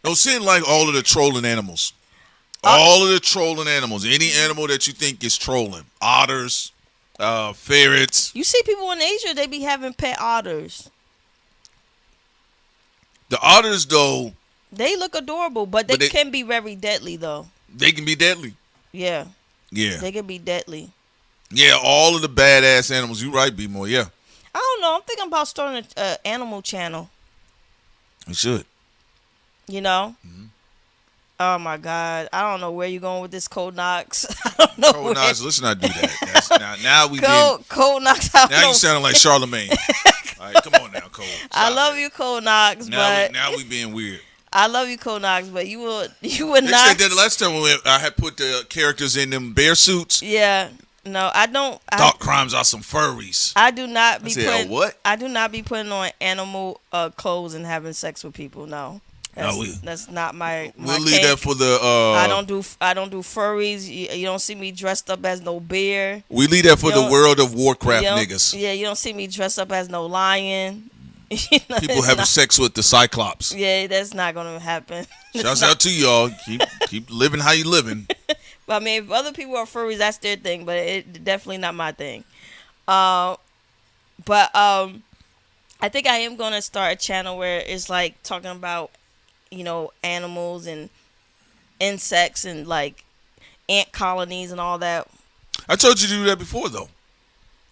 No, Sin like all of the trolling animals. All of the trolling animals. Any animal that you think is trolling. Otters, ferrets. You see people in Asia, they be having pet otters. The otters, though. They look adorable, but they can be very deadly, though. They can be deadly. Yeah. Yeah. They can be deadly. Yeah, all of the badass animals. You right, Be More. Yeah. I don't know. I'm thinking about starting an animal channel. You should. Mm-hmm. Oh my God! I don't know where you're going with this, Code Knox. I don't know. Code Knox, let's not do that. Now we Code Knox. Now you sounding like Charlemagne. All right, come on now, Code. I love you, Code Knox, but now we being weird. I love you, Code Knox, but you would not. They said that last time when I had put the characters in them bear suits. Yeah. No, I don't. Thought crimes are some furries. I do not be putting what? I do not be putting on animal clothes and having sex with people. No. That's not my. We'll leave that for the. I don't do furries. You don't see me dressed up as no bear. We leave that for the World of Warcraft niggas. Yeah, you don't see me dressed up as no lion. People having sex with the Cyclops. Yeah, that's not gonna happen. Shouts out to y'all. Keep living how you living. But I mean, if other people are furries, that's their thing. But it definitely not my thing. I think I am gonna start a channel where it's like talking about, animals and insects and like ant colonies and all that. I told you to do that before, though.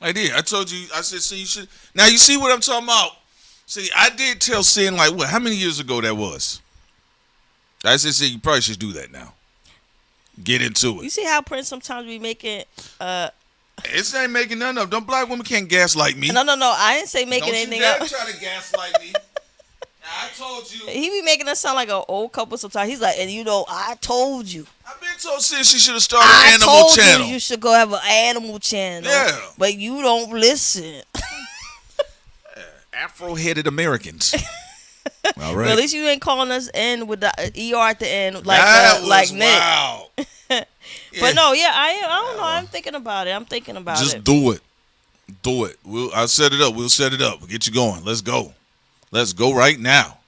I did. I told you. I said, you should. Now you see what I'm talking about. See, I did tell Sin like what? How many years ago that was? I said, you probably should do that now. Get into it. You see how Prince sometimes be making. It's ain't making none of. Them black women can't gaslight me. No. I didn't say making anything up. Don't you dare try to gaslight me. I told you. He be making us sound like an old couple sometimes. He's like, and I told you. I've been told Sin she should have started an animal channel. You should go have an animal channel. Yeah. But you don't listen. Afro-headed Americans. All right. But at least you ain't calling us in with the ER at the end That like was Nick. wow. But no, yeah, I don't know. I'm thinking about it. Just do it. Do it. I'll set it up. We'll set it up. We'll get you going. Let's go. Let's go right now.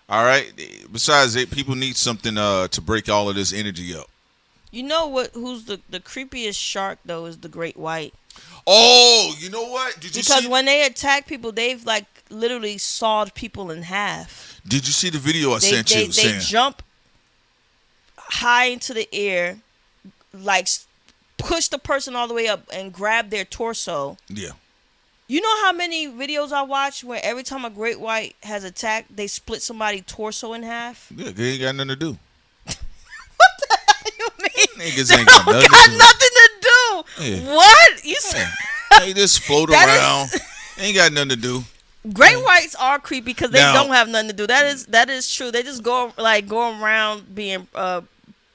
All right. Besides it, people need something to break all of this energy up. You know what? Who's the creepiest shark though? Is the great white. Oh, you know what? Did you because see? When they attack people, they've like literally sawed people in half. Did you see the video I sent you? They jump high into the air, like push the person all the way up and grab their torso. Yeah. You know how many videos I watch where every time a great white has attacked, they split somebody's torso in half? Yeah, they ain't got nothing to do. What the hell you mean? Niggas They ain't got don't nothing got to do. nothing to do. Yeah. What? You said They just float That around. Ain't got nothing to do. great whites are creepy because they Now- don't have nothing to do. That is true. They just go around being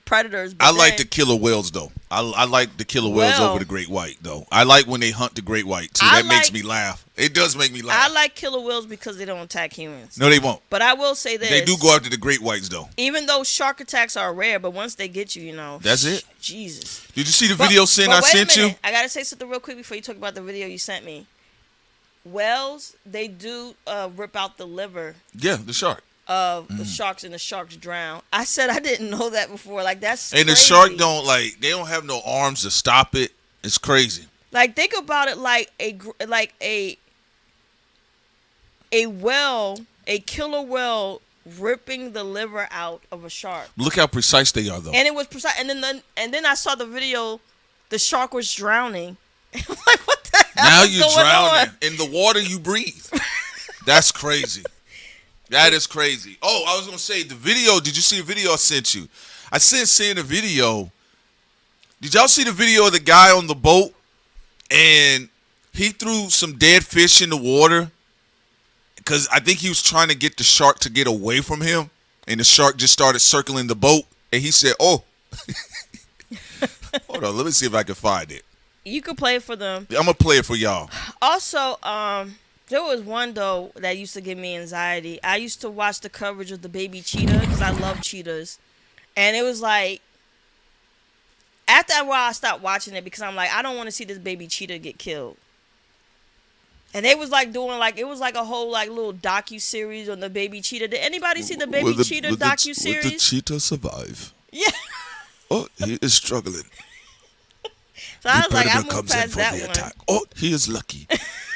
predators. But I like then- the killer whales though. I like the killer whales Well- over the great white though. I like when they hunt the great white too. I That makes like- me laugh. It does make me I laugh. like killer whales because they don't attack humans. No, they won't. But I will say this: They do go after the great whites though. even though shark attacks are rare, but once they get you, That's it. Jesus. Did you see the video But I wait a sent you? minute. I gotta say something real quick before you talk about the video you sent me. Whales, they do rip out the liver Yeah, the shark. of the sharks, and the sharks drown. I said I didn't know that before. Like that's And the crazy. shark they don't have no arms to stop it. It's crazy. Like think about it like a whale, a killer whale ripping the liver out of a shark. Look how precise they are though. And it was precise. And then I saw the video. The shark was drowning. I'm like, what the hell Now is you're going drowning on? in the water you breathe. That's crazy. That is crazy. Oh, I was gonna say the video. Did you see the video I sent you? I sent the video. Did y'all see the video of the guy on the boat and he threw some dead fish in the water because I think he was trying to get the shark to get away from him, and the shark just started circling the boat, and he said, "Oh." Hold on, let me see if I can find it. You could play it for them. I'm gonna play it for y'all. Also, there was one though that used to give me anxiety. I used to watch the coverage of the baby cheetah because I love cheetahs, and it was like after a while I stopped watching it because I'm like I don't want to see this baby cheetah get killed. And they was like doing like it was like a whole like little docu-series on the baby cheetah. Did anybody see the baby cheetah docu-series? Will the cheetah survive? Yeah. Oh, he is struggling. So I was like, I Predator moved comes in past for that the one. attack. Oh, he is lucky.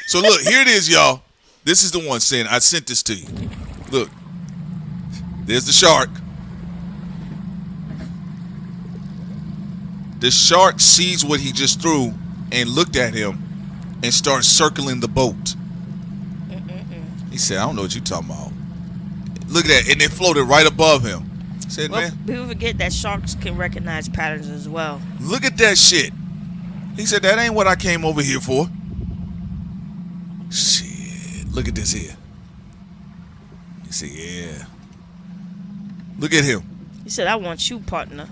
So look, here it is, y'all. This is the one saying I sent this to you. Look, there's the shark. The shark sees what he just threw and looked at him and starts circling the boat. He said, I don't know what you're talking about. Look at that. And it floated right above him. Said, Well, man, people forget that sharks can recognize patterns as well. look at that shit. He said, that ain't what I came over here for. Shit. Look at this here. He said, yeah. Look at him. He said, I want you, partner.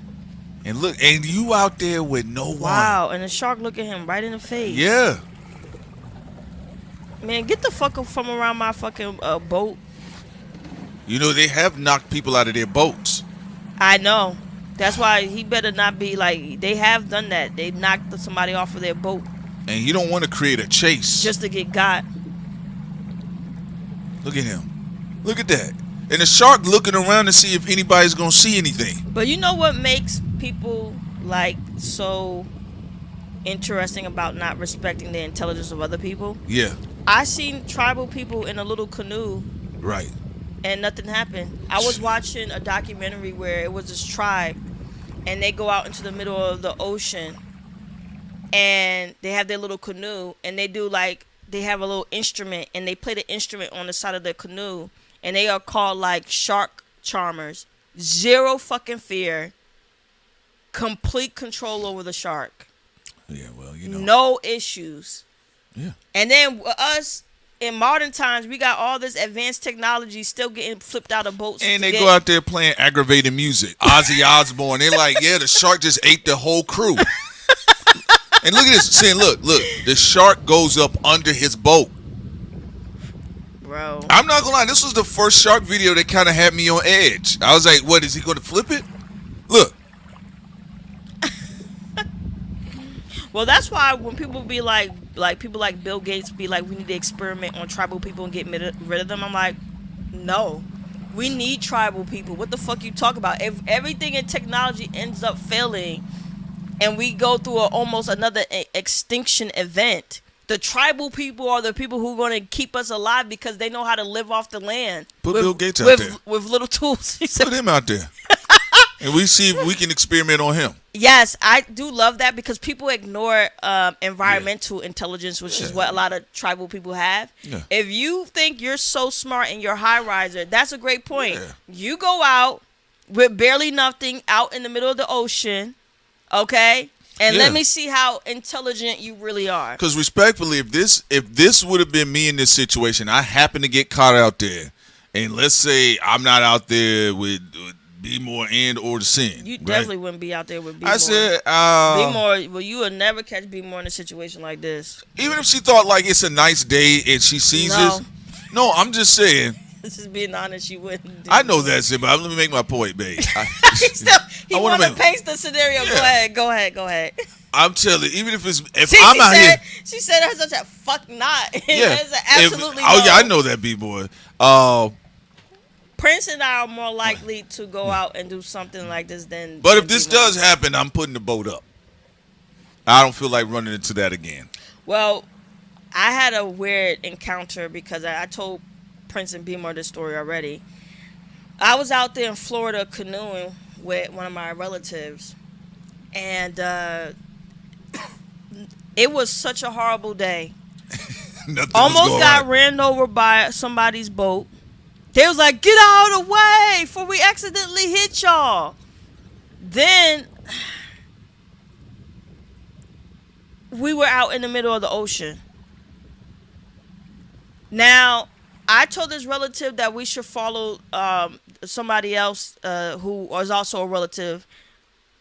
And look, and you out there with no one. Wow. And the shark look at him right in the face. Yeah. Man, get the fuck up from around my fucking boat. You know, they have knocked people out of their boats. I know. That's why he better not be like, they have done that. They knocked somebody off of their boat And you don't want to create a chase. just to get got. Look at him. Look at that. And the shark looking around to see if anybody's going to see anything. But you know what makes people like so interesting about not respecting the intelligence of other people? Yeah. I seen tribal people in a little canoe Right. and nothing happened. I was watching a documentary where it was this tribe and they go out into the middle of the ocean and they have their little canoe and they do like they have a little instrument and they play the instrument on the side of the canoe and they are called like shark charmers. Zero fucking fear. Complete control over the shark. Yeah, well, you know. No issues. Yeah. And then us in modern times, we got all this advanced technology still getting flipped out of boats. And they go out there playing aggravating music. Ozzy Osbourne. They're like, yeah, the shark just ate the whole crew. And look at this. Saying, look, the shark goes up under his boat. bro. I'm not gonna lie. This was the first shark video that kind of had me on edge. I was like, "What is he going to flip it?" Look. Well, that's why when people be like people like Bill Gates be like, we need to experiment on tribal people and get rid of them. I'm like, no, we need tribal people. What the fuck you talk about? If everything in technology ends up failing, and we go through almost another extinction event, the tribal people are the people who are going to keep us alive because they know how to live off the land. Put Bill Gates out there. With little tools. Put him out there. And we see if we can experiment on him. Yes, I do love that because people ignore environmental intelligence, which is what a lot of tribal people have. Yeah. If you think you're so smart in your high riser, that's a great point. Yeah. You go out with barely nothing out in the middle of the ocean, okay? And let me see how intelligent you really are. Because respectfully, if this would have been me in this situation, I happen to get caught out there, and let's say I'm not out there with B-More and or the Sin. You definitely wouldn't be out there with B-More. I said, B-More, well, you would never catch B-More in a situation like this. Even if she thought like it's a nice day and she sees this. No, I'm just saying. Just being honest, you wouldn't. I know that's it, but let me make my point, babe. He want to paint the scenario. Yeah. Go ahead. I'm telling you, even if I'm out here. She said her such a fuck not. Yeah. Absolutely no. Oh, yeah, I know that, B-Boy. Prince and I are more likely to go out and do something like this than. But if this does happen, I'm putting the boat up. I don't feel like running into that again. Well, I had a weird encounter because I told Prince and B-More this story already. I was out there in Florida canoeing with one of my relatives, and it was such a horrible day. Almost got ran over by somebody's boat. They was like, get out of the way before we accidentally hit y'all. Then we were out in the middle of the ocean. Now, I told this relative that we should follow somebody else who was also a relative,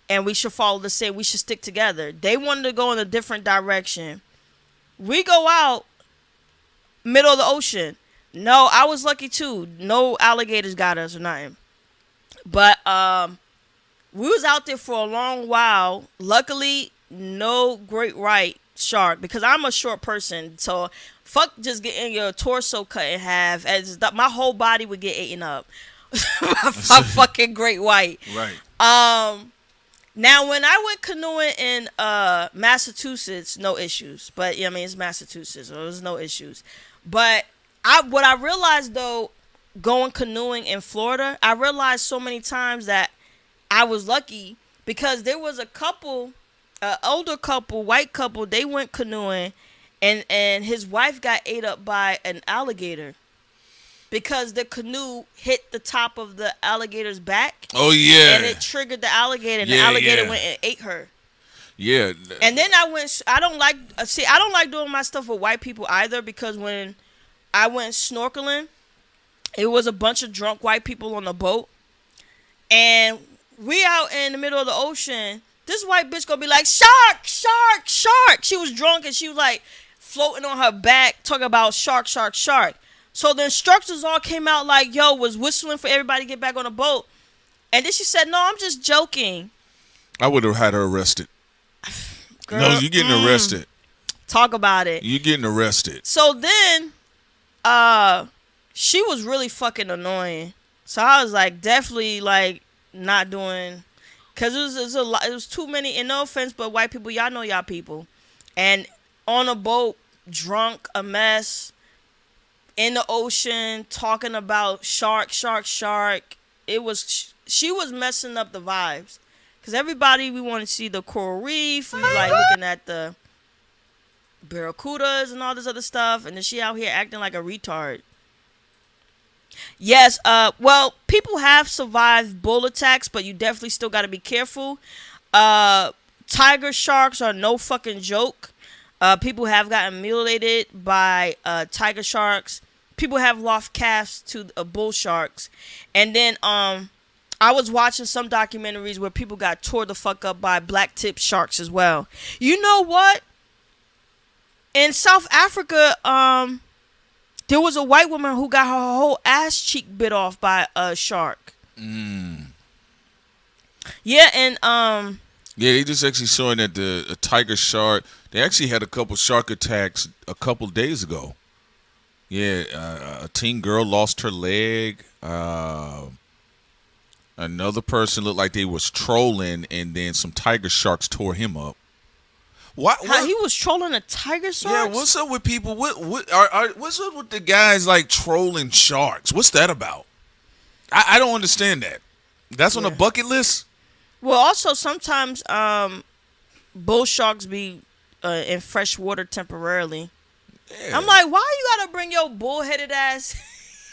and we should follow the same. We should stick together. They wanted to go in a different direction. We go out, middle of the ocean. No, I was lucky too. No alligators got us or nothing. But we was out there for a long while. Luckily, no great white shark because I'm a short person. So fuck just getting your torso cut in half. As my whole body would get eaten up. My fucking great white. Right. Now, when I went canoeing in Massachusetts, no issues. But yeah, I mean, it's Massachusetts, so there's no issues. But what I realized, though, going canoeing in Florida, I realized so many times that I was lucky because there was a couple, older couple, white couple, they went canoeing, and his wife got ate up by an alligator because the canoe hit the top of the alligator's back. Oh, yeah. And it triggered the alligator, and the alligator went and ate her. Yeah. And then I don't like doing my stuff with white people either because when I went snorkeling, it was a bunch of drunk white people on the boat. And we out in the middle of the ocean. This white bitch gonna be like, shark, shark, shark. She was drunk and she was like floating on her back talking about shark, shark, shark. So the instructors all came out like, was whistling for everybody to get back on the boat. And then she said, no, I'm just joking. I would have had her arrested. Girl, no, you're getting arrested. Talk about it. You're getting arrested. So then she was really fucking annoying. So I was like, definitely like not doing, cause it was too many. And no offense, but white people, y'all know y'all people, and on a boat, drunk, a mess, in the ocean, talking about shark, shark, shark. She was messing up the vibes, cause everybody we want to see the coral reef. We like looking at the barracudas and all this other stuff, and then she out here acting like a retard. Yes, well, people have survived bull attacks, but you definitely still got to be careful. Tiger sharks are no fucking joke. People have gotten mutilated by tiger sharks. People have lost calves to bull sharks. And then I was watching some documentaries where people got tore the fuck up by black tip sharks as well. You know what? In South Africa, There was a white woman who got her whole ass cheek bit off by a shark. Yeah, and Yeah, they just actually showing that a tiger shark. They actually had a couple shark attacks a couple days ago. Yeah, a teen girl lost her leg. Another person looked like they was trolling, and then some tiger sharks tore him up. What? how he was trolling a tiger shark. Yeah, what's up with people? What's up with the guys like trolling sharks? What's that about? I don't understand that. That's on the bucket list. Well, also sometimes bull sharks be in fresh water temporarily. Yeah. I'm like, why you gotta bring your bullheaded ass?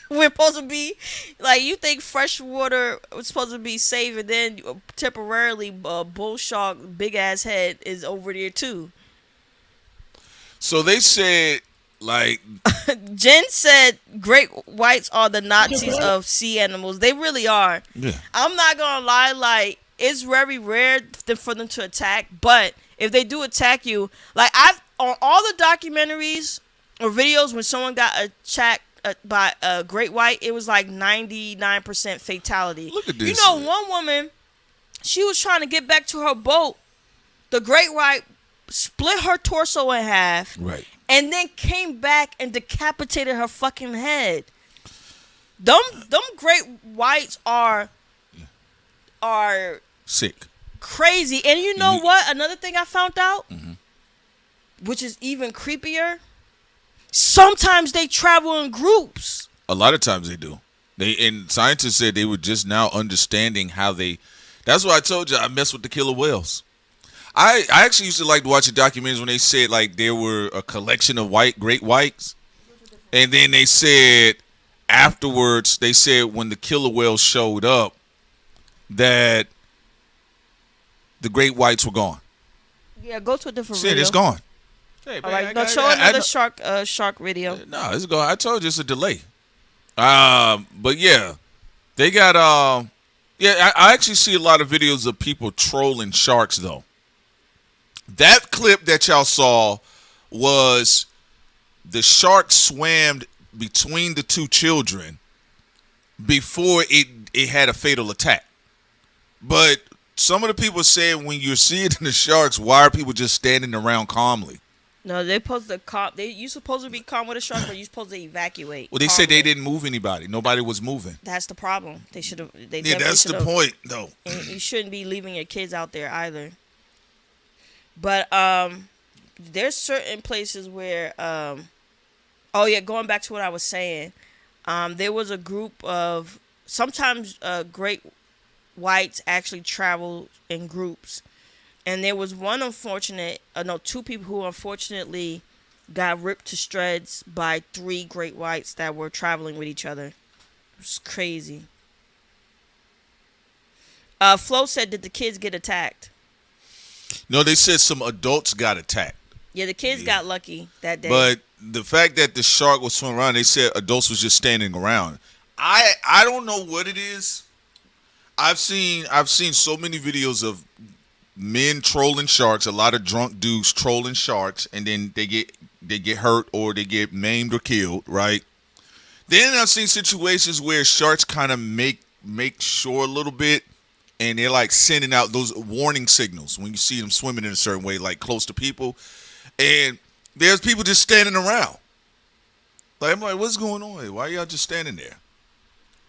We're supposed to be like, you think fresh water was supposed to be safe, and then temporarily bull shark big ass head is over there too. So they said, like, Jen said great whites are the Nazis of sea animals. They really are. Yeah. I'm not gonna lie, like, it's very rare for them to attack, but if they do attack you, like, I've on all the documentaries or videos when someone got attacked by a great white, it was like 99% fatality. Look at this. You know, one woman, she was trying to get back to her boat. The great white split her torso in half, right, and then came back and decapitated her fucking head. Them great whites are sick, crazy. And you know what? Another thing I found out, which is even creepier. Sometimes they travel in groups. A lot of times they do. And scientists said they were just now understanding how they. That's why I told you I mess with the killer whales. I actually used to like to watch the documentaries when they said like there were a collection of great whites, and then they said afterwards they said when the killer whales showed up that the great whites were gone. Yeah, go to a different Shit, video. it's gone. Hey, All man, right, no, show another shark video. No, it's gone. I told you it's a delay. But yeah, they got I actually see a lot of videos of people trolling sharks though. That clip that y'all saw was the shark swam between the two children before it had a fatal attack. But some of the people said when you're seeing the sharks, why are people just standing around calmly? No, they're supposed to calm. You supposed to be calm with a shark, but you're supposed to evacuate. Well, they said they didn't move anybody. Nobody was moving. That's the problem. They should have. Yeah, that's the point, though. And you shouldn't be leaving your kids out there either. But there's certain places where, going back to what I was saying, there was a group of sometimes great whites actually travel in groups. And there was two people who unfortunately got ripped to shreds by 3 great whites that were traveling with each other. It was crazy. Flo said, did the kids get attacked? No, they said some adults got attacked. Yeah, the kids got lucky that day. But the fact that the shark was swimming around, they said adults was just standing around. I don't know what it is. I've seen so many videos of men trolling sharks, a lot of drunk dudes trolling sharks, and then they get hurt or they get maimed or killed, right? Then I've seen situations where sharks kind of make sure a little bit, and they're like sending out those warning signals when you see them swimming in a certain way, like close to people, and there's people just standing around. Like, I'm like, what's going on? Why are y'all just standing there?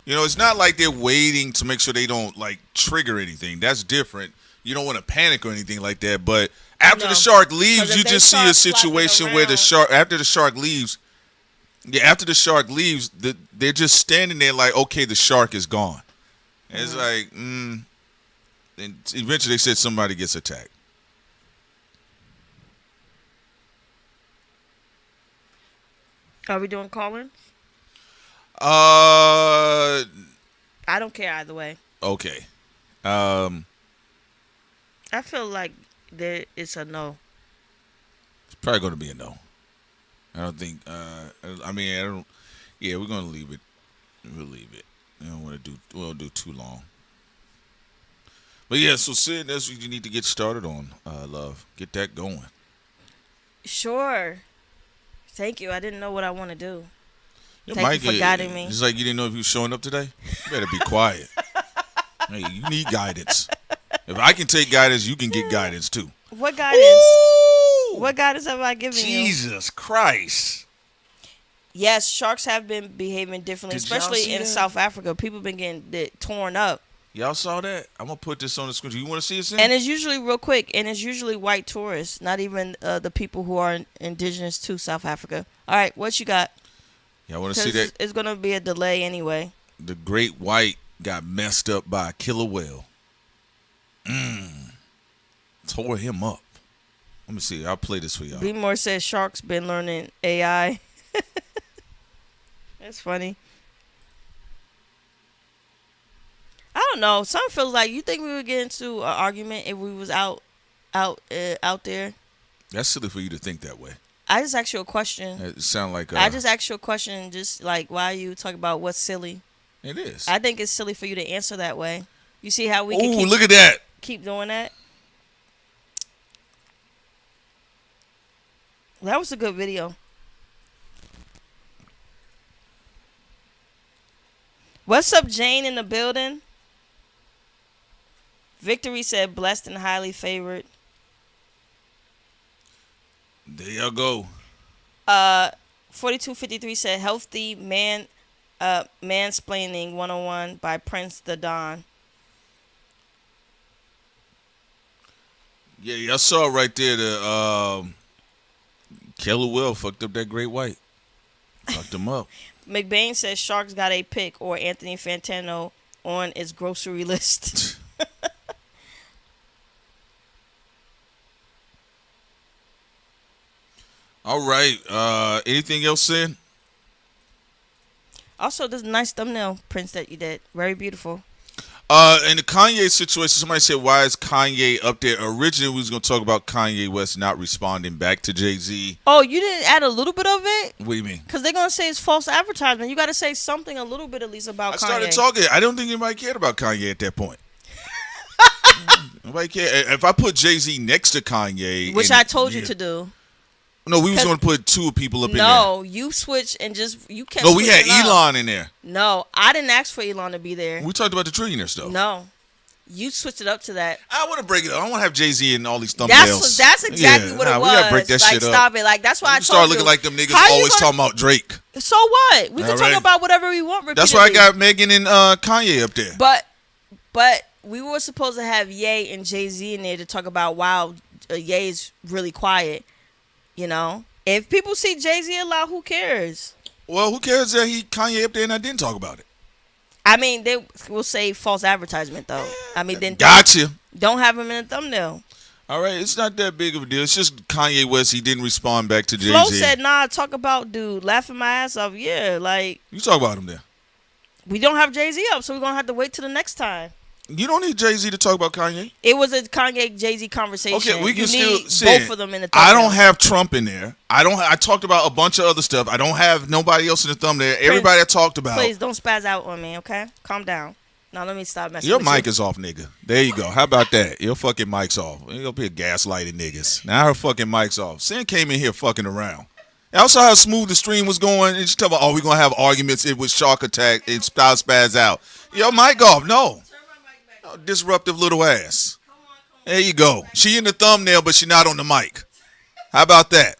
You know, it's not like they're waiting to make sure they don't like trigger anything. That's different. You don't want to panic or anything like that. But after the shark leaves, you just see a situation where after the shark leaves, they're just standing there like, okay, the shark is gone. And it's like, and eventually they said somebody gets attacked. Are we doing call-ins? I don't care either way. Okay. I feel like it's a no. It's probably going to be a no. I don't think. Yeah, we're going to leave it. We'll leave it. I don't want to We'll do too long. But yeah, so Sid, that's what you need to get started on, love. Get that going. Sure. Thank you. I didn't know what I want to do. Your Thank mic you for guiding me. It's like you didn't know if you was showing up today. You better be quiet. Hey, you need guidance. If I can take guidance, you can get guidance too. What guidance? Ooh! What guidance have I given you? Jesus Christ. Yes, sharks have been behaving differently, Did y'all especially see in that? South Africa. People been getting torn up. Y'all saw that? I'm going to put this on the screen. You want to see it, And it's usually real quick, and it's usually white tourists, not even the people who are indigenous to South Africa. All right, what you got? Y'all want to see that? It's going to be a delay anyway. The great white got messed up by a killer whale. Tore him up. Let me see. I'll play this for y'all. B More says sharks been learning AI. That's funny. I don't know. Some feels like you think we would get into an argument if we was out there. That's silly for you to think that way. I just asked you a question. It sound like I just asked you a question, just like why you talk about what's silly. It is. I think it's silly for you to answer that way. You see how we can Ooh, look at that. keep doing that? That was a good video. What's up, Jane, in the building? Victory said blessed and highly favored. There y'all go. 4253 said healthy mansplaining 101 by Prince the Don. Yeah, y'all saw it right there. The Killer Will fucked up that great white. Fucked him up. McBain says Sharks got a pick or Anthony Fantano on its grocery list. All right. Anything else, Sin? Also, this nice thumbnail, Prince, that you did. Very beautiful. In the Kanye situation, somebody said, why is Kanye up there? Originally, we was going to talk about Kanye West not responding back to Jay-Z. Oh, you didn't add a little bit of it? What do you mean? Because they're going to say it's false advertisement. You got to say something a little bit at least about Kanye. I started talking. I don't think anybody cared about Kanye at that point. Nobody cared. If I put Jay-Z next to Kanye. Which I told you to do. No, we was going to put two people up in there. No, you switched and you kept No, we had switching up. Elon in there. No, I didn't ask for Elon to be there. We talked about the trillionaire stuff. No. You switched it up to that. I want to break it up. I want to have Jay-Z in all these thumbnails. That's exactly what it was. We got to break that like, shit up. Stop it. Like, that's why I told start you. looking like them niggas How you always gonna- talking about Drake. So what? We can All talk right. about whatever we want repeatedly. That's why I got Megan and Kanye up there. But we were supposed to have Ye and Jay-Z in there to talk about, wow, Ye is really quiet. You know? If people see Jay-Z a lot, who cares? Well, who cares that Kanye up there and I didn't talk about it? I mean, they will say false advertisement, though. I mean, then Gotcha. don't have him in the thumbnail. All right, it's not that big of a deal. It's just Kanye West. He didn't respond back to Jay-Z. Flo said, nah, talk about dude. Laughing my ass off. Yeah, like. You talk about him there. We don't have Jay-Z up, so we're going to have to wait till the next time. You don't need Jay-Z to talk about Kanye. It was a Kanye-Jay-Z conversation. Okay, we can you still need say both of them in the I thumbnail. don't have Trump in there. I talked about a bunch of other stuff. I don't have nobody else in the thumbnail. Everybody I talked about. Please don't spaz out on me, okay? Calm down. Now let me stop messing Your with mic you. is off, nigga. There you go. How about that? Your fucking mic's off. You're gonna be a gaslighting niggas. Now her fucking mic's off. Sin came in here fucking around. I saw how smooth the stream was going. And she talking about, oh, we're gonna have arguments. It was shark attack. It spaz out. Your mic off. No. Oh, disruptive little ass. There you go. She in the thumbnail, but she not on the mic. How about that?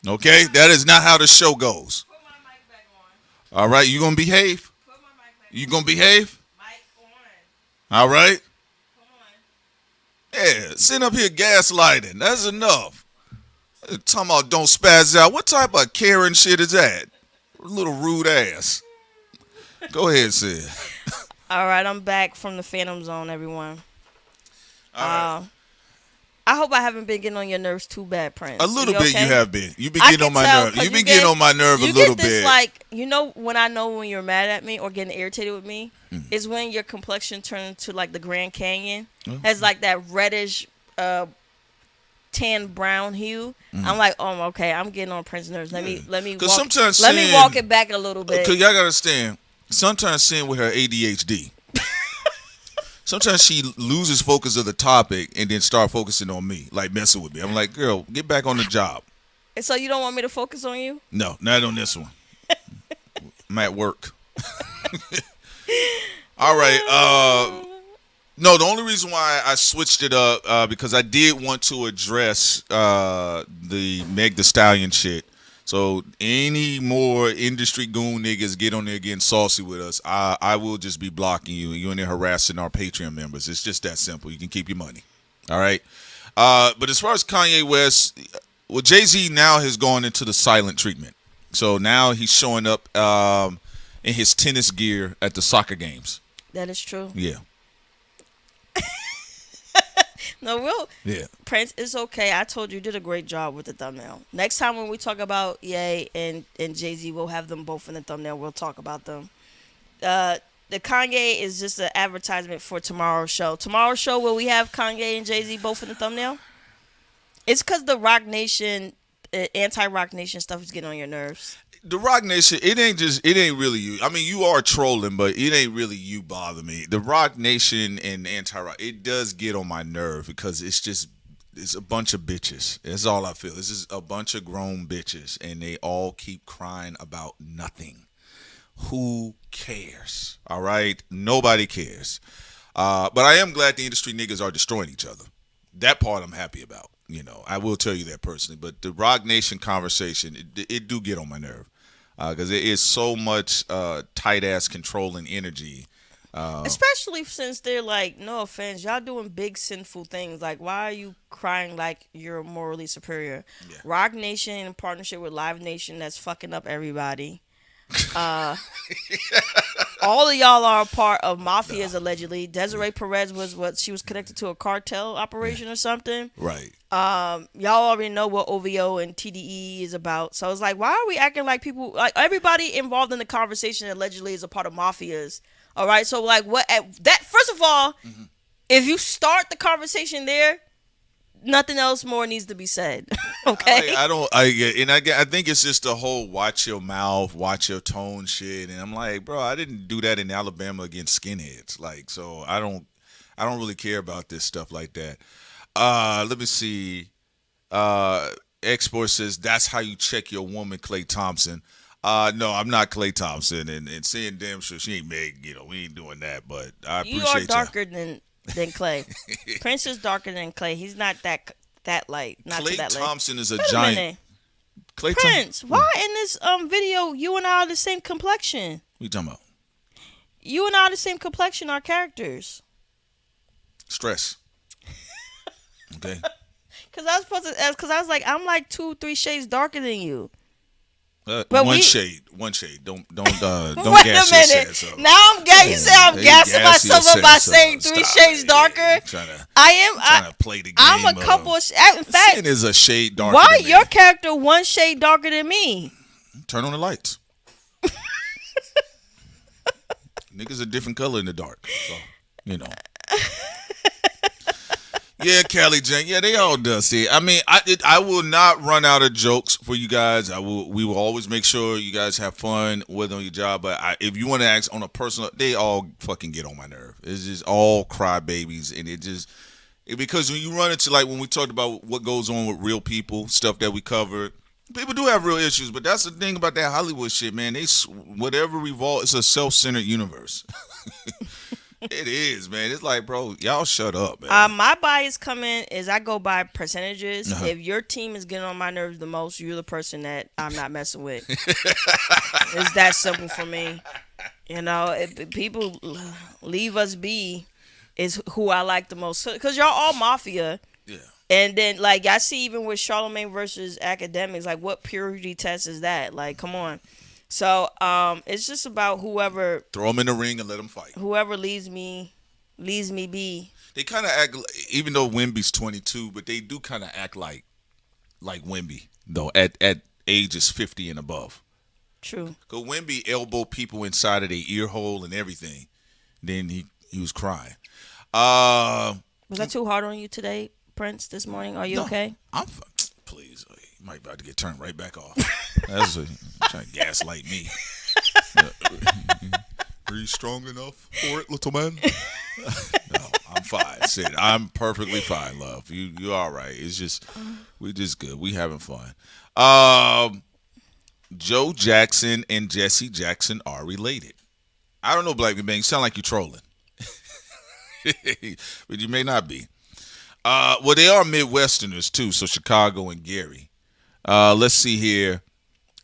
Okay, that is not how the show goes. All right, you gonna behave? You gonna behave? All right. Yeah, sitting up here gaslighting. That's enough. Talking about don't spaz out. What type of Karen shit is that? Little rude ass. Go ahead, Sid. All right, I'm back from the Phantom Zone, everyone. All right. I hope I haven't been getting on your nerves too bad, Prince. A little You bit okay? you have been. You've been I getting on can my tell, nerve. 'cause You've you been getting on my nerve a you little get this, bit. like, you know when I know when you're mad at me or getting irritated with me is when your complexion turns to like the Grand Canyon. Has like that reddish tan brown hue. I'm like, oh, okay, I'm getting on Prince's nerves. Let me Because walk, sometimes let me Sin- walk it back a little bit. Because y'all got to understand, sometimes Sin with her ADHD, sometimes she loses focus of the topic and then start focusing on me, like messing with me. I'm like, girl, get back on the job. So you don't want me to focus on you? No, not on this one. I'm at work. All right. No, the only reason why I switched it up because I did want to address the Meg Thee Stallion shit. So any more industry goon niggas get on there getting saucy with us, I will just be blocking you, and you're in there harassing our Patreon members. It's just that simple. You can keep your money. All right. But as far as Kanye West, well, Jay-Z now has gone into the silent treatment. So now he's showing up in his tennis gear at the soccer games. That is true. Yeah. No, Yeah. Prince, it's okay. I told you did a great job with the thumbnail. Next time when we talk about Ye and Jay-Z, we'll have them both in the thumbnail. We'll talk about them. The Kanye is just an advertisement for tomorrow's show. Tomorrow's show, will we have Kanye and Jay-Z both in the thumbnail? It's because the Roc Nation, anti-Roc Nation stuff is getting on your nerves. The Roc Nation, it ain't really you. I mean, you are trolling, but it ain't really you bother me. The Roc Nation and anti-Roc, it does get on my nerve because it's a bunch of bitches. That's all I feel. This is a bunch of grown bitches, and they all keep crying about nothing. Who cares? All right? Nobody cares. But I am glad the industry niggas are destroying each other. That part I'm happy about. You know, I will tell you that personally. But the Roc Nation conversation, it do get on my nerve. Because it is so much tight-ass controlling energy. Especially since they're like, no offense, y'all doing big sinful things. Like, why are you crying like you're morally superior? Yeah. Roc Nation in partnership with Live Nation, that's fucking up everybody. All of y'all are a part of mafias, allegedly. Desiree Perez she was connected to a cartel operation or something. Right. Y'all already know what OVO and TDE is about. So it's like, why are we acting like people, like everybody involved in the conversation allegedly is a part of mafias? All right. So like first of all, if you start the conversation there, nothing else more needs to be said. Okay. I think it's just the whole watch your mouth, watch your tone shit. And I'm like, bro, I didn't do that in Alabama against skinheads. Like, so I don't really care about this stuff like that. Let me see. Export says that's how you check your woman, Klay Thompson. No, I'm not Klay Thompson, and saying damn sure she ain't Meg. You know, we ain't doing that. But I appreciate you are darker than Klay. Prince is darker than Klay. He's not that light. Not Klay to that Thompson light. is a giant. Prince, why in this video you and I are the same complexion? What you talking about? You and I are the same complexion. Our characters. Stress. Okay. Because I was like, I'm like 2-3 shades darker than you. But one shade. Don't Wait gas a minute. yourself up. Now I'm gassing. You say I'm gassing myself up by saying 3 shades darker. Trying to play the game. I'm a couple. In fact, Sin is a shade darker. Why than your me. character 1 shade darker than me? Turn on the lights. Niggas a different color in the dark. So, you know. Yeah, Callie Jane. Yeah, they all does. See, I mean, I will not run out of jokes for you guys. We will always make sure you guys have fun with on your job. But if you want to ask on a personal, they all fucking get on my nerve. It's just all crybabies, and because when you run into, like when we talked about what goes on with real people, stuff that we covered, people do have real issues. But that's the thing about that Hollywood shit, man. Whatever revolve, it's a self-centered universe. It is, man. It's like, bro, y'all shut up, man. My bias coming is I go by percentages. If your team is getting on my nerves the most, you're the person that I'm not messing with. It's that simple for me. You know, if people leave us be is who I like the most. Because y'all all mafia. Yeah. And then, like, I see even with Charlamagne versus Academics, like, what purity test is that? Like, come on. So it's just about whoever throw them in the ring and let them fight. Whoever leaves me be. They kind of act, even though Wemby's 22, but they do kind of act like Wemby though at ages 50 and above. True. Cause Wemby elbowed people inside of their ear hole and everything. Then he was crying. Was that too hard on you today, Prince? This morning? Are you okay? Please. You might about to get turned right back off. That's trying to gaslight me. Are you strong enough for it, little man? No, I'm fine. Sid, I'm perfectly fine, love. You all right. It's just we just good. We having fun. Joe Jackson and Jesse Jackson are related. I don't know, Black Man. You sound like you're trolling. But you may not be. Well, they are Midwesterners too, so Chicago and Gary. Let's see here.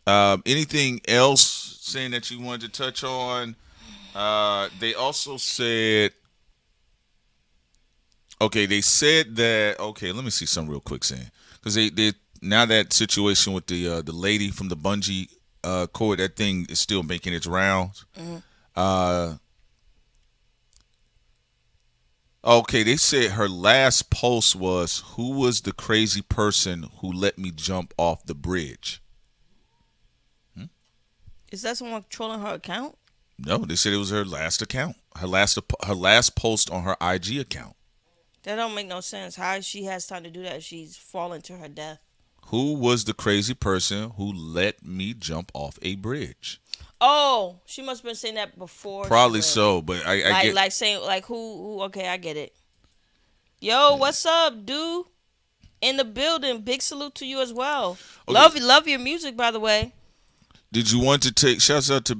Anything else saying that you wanted to touch on? They also said, okay, they said that, okay, let me see something real quick saying. Because they now that situation with the lady from the bungee cord, that thing is still making its rounds. Okay, they said her last post was, "Who was the crazy person who let me jump off the bridge?" Is that someone trolling her account? No, they said it was her last account, her last post on her IG account. That don't make no sense. How she has time to do that if she's falling to her death? Who was the crazy person who let me jump off a bridge? Oh, she must have been saying that before. Probably so, but I get like saying like who? Okay, I get it. Yo, what's up, dude? In the building. Big salute to you as well. Okay. Love your music, by the way. Did you want to take? Shouts out to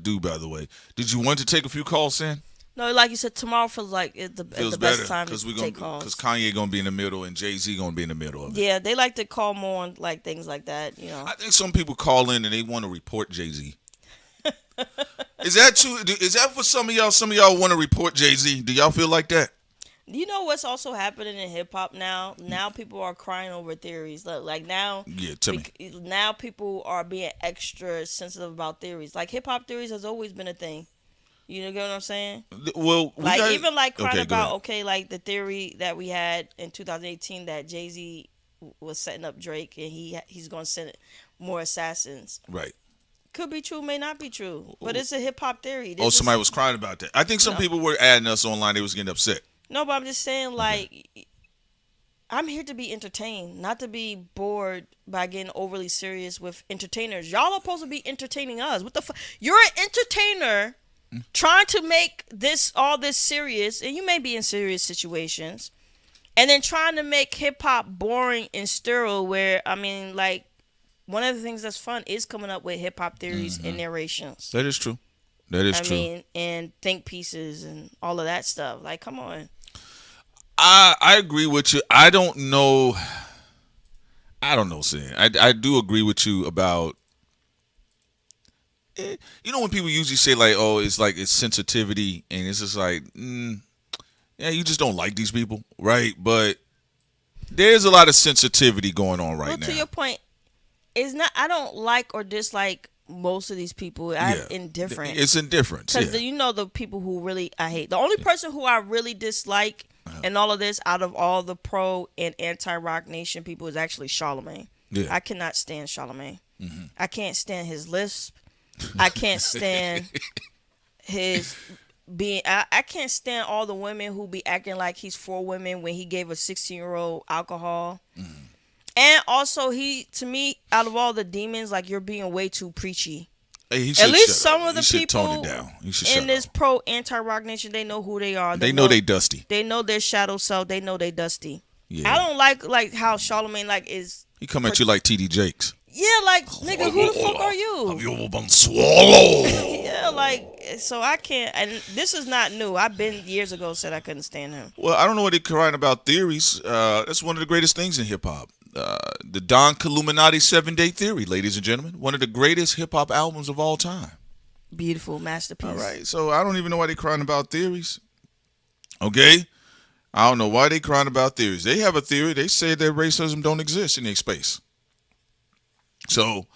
Dude, by the way. Did you want to take a few calls, Sam? No, like you said, tomorrow feels like it's the best time to take calls. Because Kanye gonna be in the middle and Jay-Z gonna be in the middle of it. Yeah, they like to call more on like things like that. You know. I think some people call in and they want to report Jay-Z. Is that true? Is that for some of y'all? Some of y'all want to report Jay-Z. Do y'all feel like that? You know what's also happening in hip hop now? Now people are crying over theories. Like now, Yeah, tell me. Now people are being extra sensitive about theories. Like hip hop theories has always been a thing. You know what I'm saying? Well, like even like crying about ahead. like the theory that we had in 2018 that Jay-Z was setting up Drake and he's going to send more assassins. Right. Could be true, may not be true, but it's a hip hop theory. Somebody was crying about that. I think some people were adding us online. They was getting upset. No, but I'm just saying, like, I'm here to be entertained, not to be bored by getting overly serious with entertainers. Y'all are supposed to be entertaining us. What the fuck? You're an entertainer trying to make all this serious, and you may be in serious situations, and then trying to make hip hop boring and sterile. Where I mean, like, one of the things that's fun is coming up with hip hop theories and narrations. That is true. That is true. I mean, and think pieces and all of that stuff. Like, come on. I agree with you. I don't know, Sin. I do agree with you about, you know, when people usually say like, oh, it's like it's sensitivity, and it's just like, yeah, you just don't like these people, right? But there's a lot of sensitivity going on right now. To your point, it's not. I don't like or dislike most of these people. I'm indifferent. It's indifference. Because you know the people who really I hate. The only person who I really dislike in all of this, out of all the pro and anti Roc Nation people, is actually Charlamagne. Yeah. I cannot stand Charlamagne. Mm-hmm. I can't stand his lisp. I can't stand his being. I can't stand all the women who be acting like he's for women when he gave a 16-year-old alcohol. Mm-hmm. And also, to me, out of all the demons, like, you're being way too preachy. Hey, at least some of the people tone it down. in this pro anti Roc Nation, they know who they are. They know they dusty. They know their shadow self. They know they dusty. Yeah. I don't like how Charlamagne like is. He come at you like TD Jakes. Yeah, like, nigga, who the fuck are you? Have you ever been swallowed? Yeah, like, so I can't. And this is not new. I've been years ago said I couldn't stand him. Well, I don't know what they're crying about theories. That's one of the greatest things in hip hop. The Don Illuminati 7-Day Theory, ladies and gentlemen. One of the greatest hip-hop albums of all time. Beautiful masterpiece. All right, so I don't even know why they're crying about theories. Okay? I don't know why they're crying about theories. They have a theory. They say that racism don't exist in their space. So,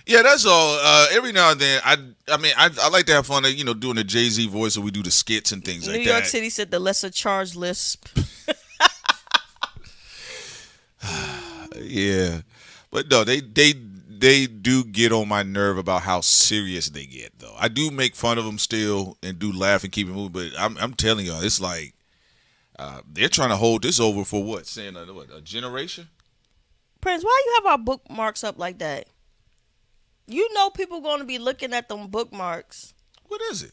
yeah, that's all. Every now and then, I mean, I like to have fun, you know, doing the Jay-Z voice, or we do the skits and things like that. New York City said the lesser charged lisp. Yeah, but no, they do get on my nerve about how serious they get, though. I do make fun of them still and do laugh and keep it moving, but I'm telling y'all, it's like they're trying to hold this over for what? Saying a generation? Prince, why you have our bookmarks up like that? You know people going to be looking at them bookmarks. What is it?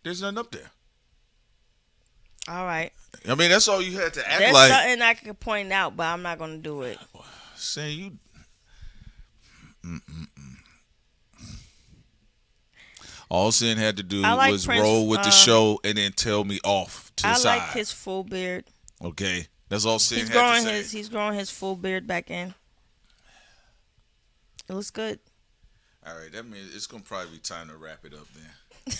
There's nothing up there. All right. I mean, that's all you had to act There's like. something I could point out, but I'm not gonna do it. Saying you. All Sin had to do was Prince, roll with the show and then tell me off to the I side. like his full beard. Okay, that's all Sin He's had growing to say. he's growing his full beard back in. It looks good. All right, that means it's gonna probably be time to wrap it up then.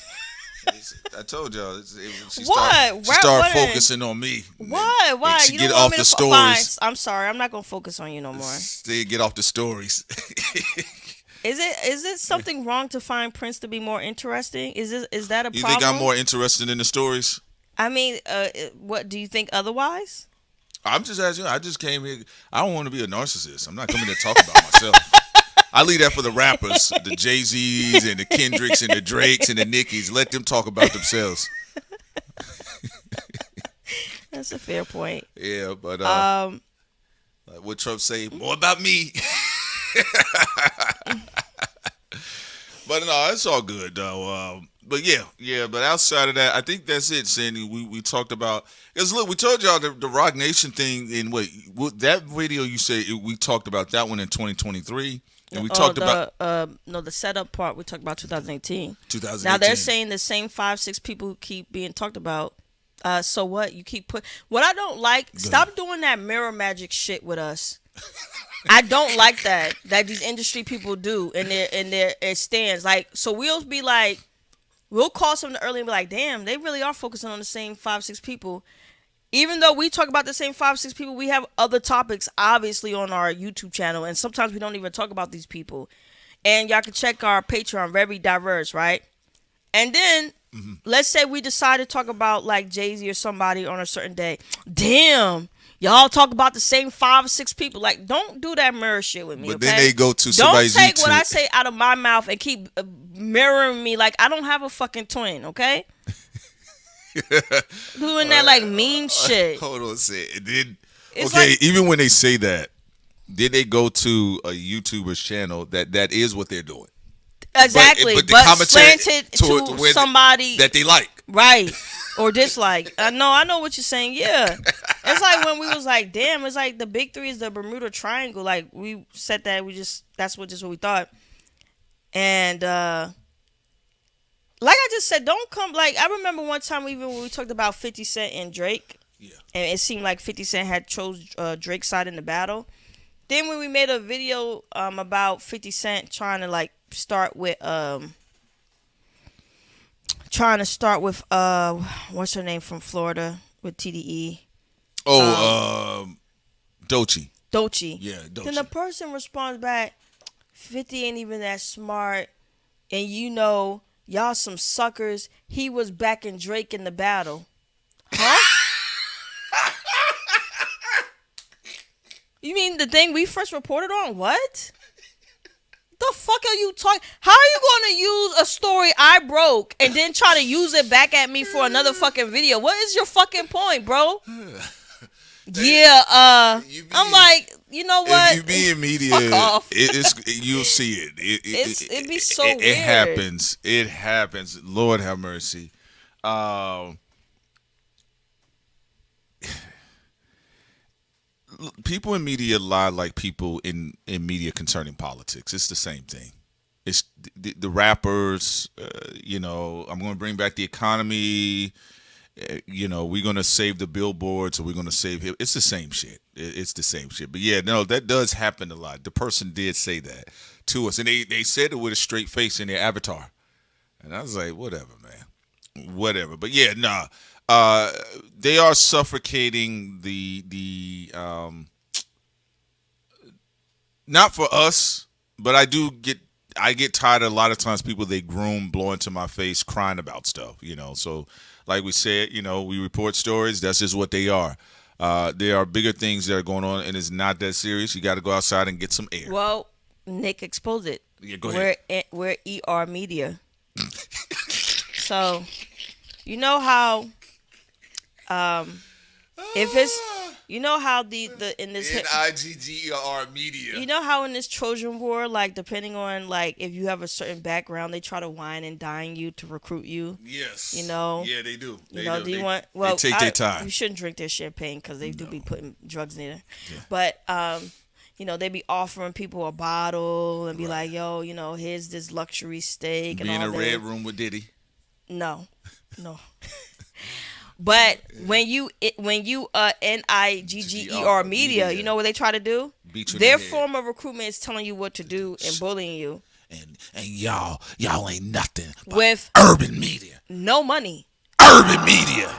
I told y'all. She What? started focusing on me. What? Why? She You get don't want off me the to stories. Fine. I'm sorry. I'm not gonna focus on you no more. They get off the stories. Is it something wrong to find Prince to be more interesting? Is that a problem? You think I'm more interested in the stories? I mean, what do you think otherwise? I'm just asking. I just came here. I don't want to be a narcissist. I'm not coming to talk about myself. I leave that for the rappers, the Jay-Z's and the Kendricks and the Drakes and the Nickies. Let them talk about themselves. That's a fair point. Yeah, but like what Trump say, more about me. But no, it's all good though. But yeah. But outside of that, I think that's it, Sandy. We talked about because look, we told y'all the Roc Nation thing in what that video you say we talked about that one in 2023. And we talked about the setup part. We talked about 2018. 2018. Now they're saying the same 5-6 people who keep being talked about. So what? You keep what I don't like. Stop doing that mirror magic shit with us. I don't like that these industry people do in their stands. Like, so we'll be like, we'll call something early and be like, damn, they really are focusing on the same 5-6 people. Even though we talk about the same 5-6 people, we have other topics obviously on our YouTube channel, and sometimes we don't even talk about these people. And y'all can check our Patreon, very diverse, right? And then let's say we decide to talk about like Jay-Z or somebody on a certain day. Damn, y'all talk about the same 5-6 people. Like, don't do that mirror shit with me. But okay? then they go to somebody's Don't take YouTube. what I say out of my mouth and keep mirroring me like I don't have a fucking twin, okay? Doing that like mean shit. Hold on a second. Then, It's okay, like- even when they say that, then they go to a YouTuber's channel that is what they're doing. Exactly, but the but commentary slanted to to where somebody that they like. right or dislike. I know what you're saying. Yeah, it's like when we was like, damn, it's like the big three is the Bermuda Triangle. Like we said that that's what we thought. And like I just said, don't come. Like I remember one time even when we talked about 50 Cent and Drake. Yeah. And it seemed like 50 Cent had chose Drake's side in the battle. Then when we made a video about 50 Cent trying to like start with what's her name from Florida with TDE? Doechii. Doechii. Yeah, Doechii. Then the person responds back, 50 ain't even that smart, and y'all some suckers. He was backing Drake in the battle. Huh? You mean the thing we first reported on? What? The fuck are you talking? How are you going to use a story I broke and then try to use it back at me for another fucking video? What is your fucking point, bro? Yeah, I'm like, you know what? If you be in media, Fuck off. you'll see it. It'd be so weird. It happens. It happens. Lord have mercy. People in media lie like people in media concerning politics. It's the same thing. It's the rappers. I'm going to bring back the economy. We're going to save the billboards, or we're going to save him. It's the same shit. It's the same shit. But yeah, no, that does happen a lot. The person did say that to us, and they said it with a straight face in their avatar, and I was like, whatever, man, whatever. But yeah, nah. They are suffocating the not for us, but I get tired of a lot of times people they groom blow into my face crying about stuff, so like we said, we report stories, that's just what they are. There are bigger things that are going on, and it's not that serious. You got to go outside and get some air. Well, Nick exposed it. Yeah, go ahead. We're ER Media. So, you know how if You know how the in this NIGGER media. You know how in this Trojan War, like depending on like if you have a certain background, they try to wine and dine you to recruit you. Yes. You know. Yeah, they do. Do you want? Well, they take their time. You shouldn't drink their champagne because they do be putting drugs in it. Yeah. But they be offering people a bottle and be like, yo, here's this luxury steak and all that. Be in a red room with Diddy. No. But when you NIGGER media, you know what they try to do? Their form of recruitment is telling you what to do and bullying you. And y'all ain't nothing but with urban media. No money. Urban media.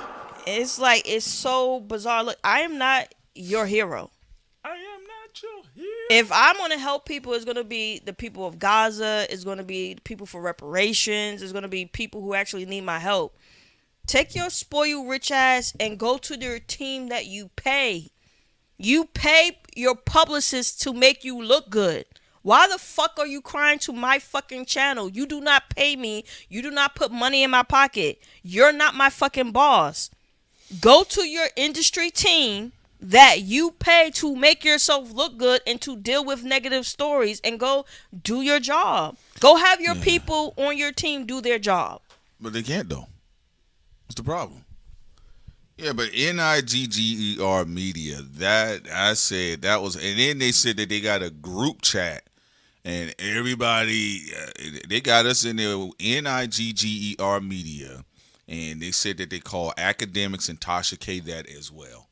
It's like it's so bizarre. Look, I am not your hero. I am not your hero. If I'm gonna help people, it's gonna be the people of Gaza. It's gonna be people for reparations. It's gonna be people who actually need my help. Take your spoiled rich ass and go to their team that you pay. You pay your publicists to make you look good. Why the fuck are you crying to my fucking channel? You do not pay me. You do not put money in my pocket. You're not my fucking boss. Go to your industry team that you pay to make yourself look good and to deal with negative stories and go do your job. Go have your people on your team do their job. But they can't though. What's the problem? Yeah, but NIGGER media, that I said that was, and then they said that they got a group chat, and everybody they got us in there NIGGER media, and they said that they call academics and Tasha K that as well.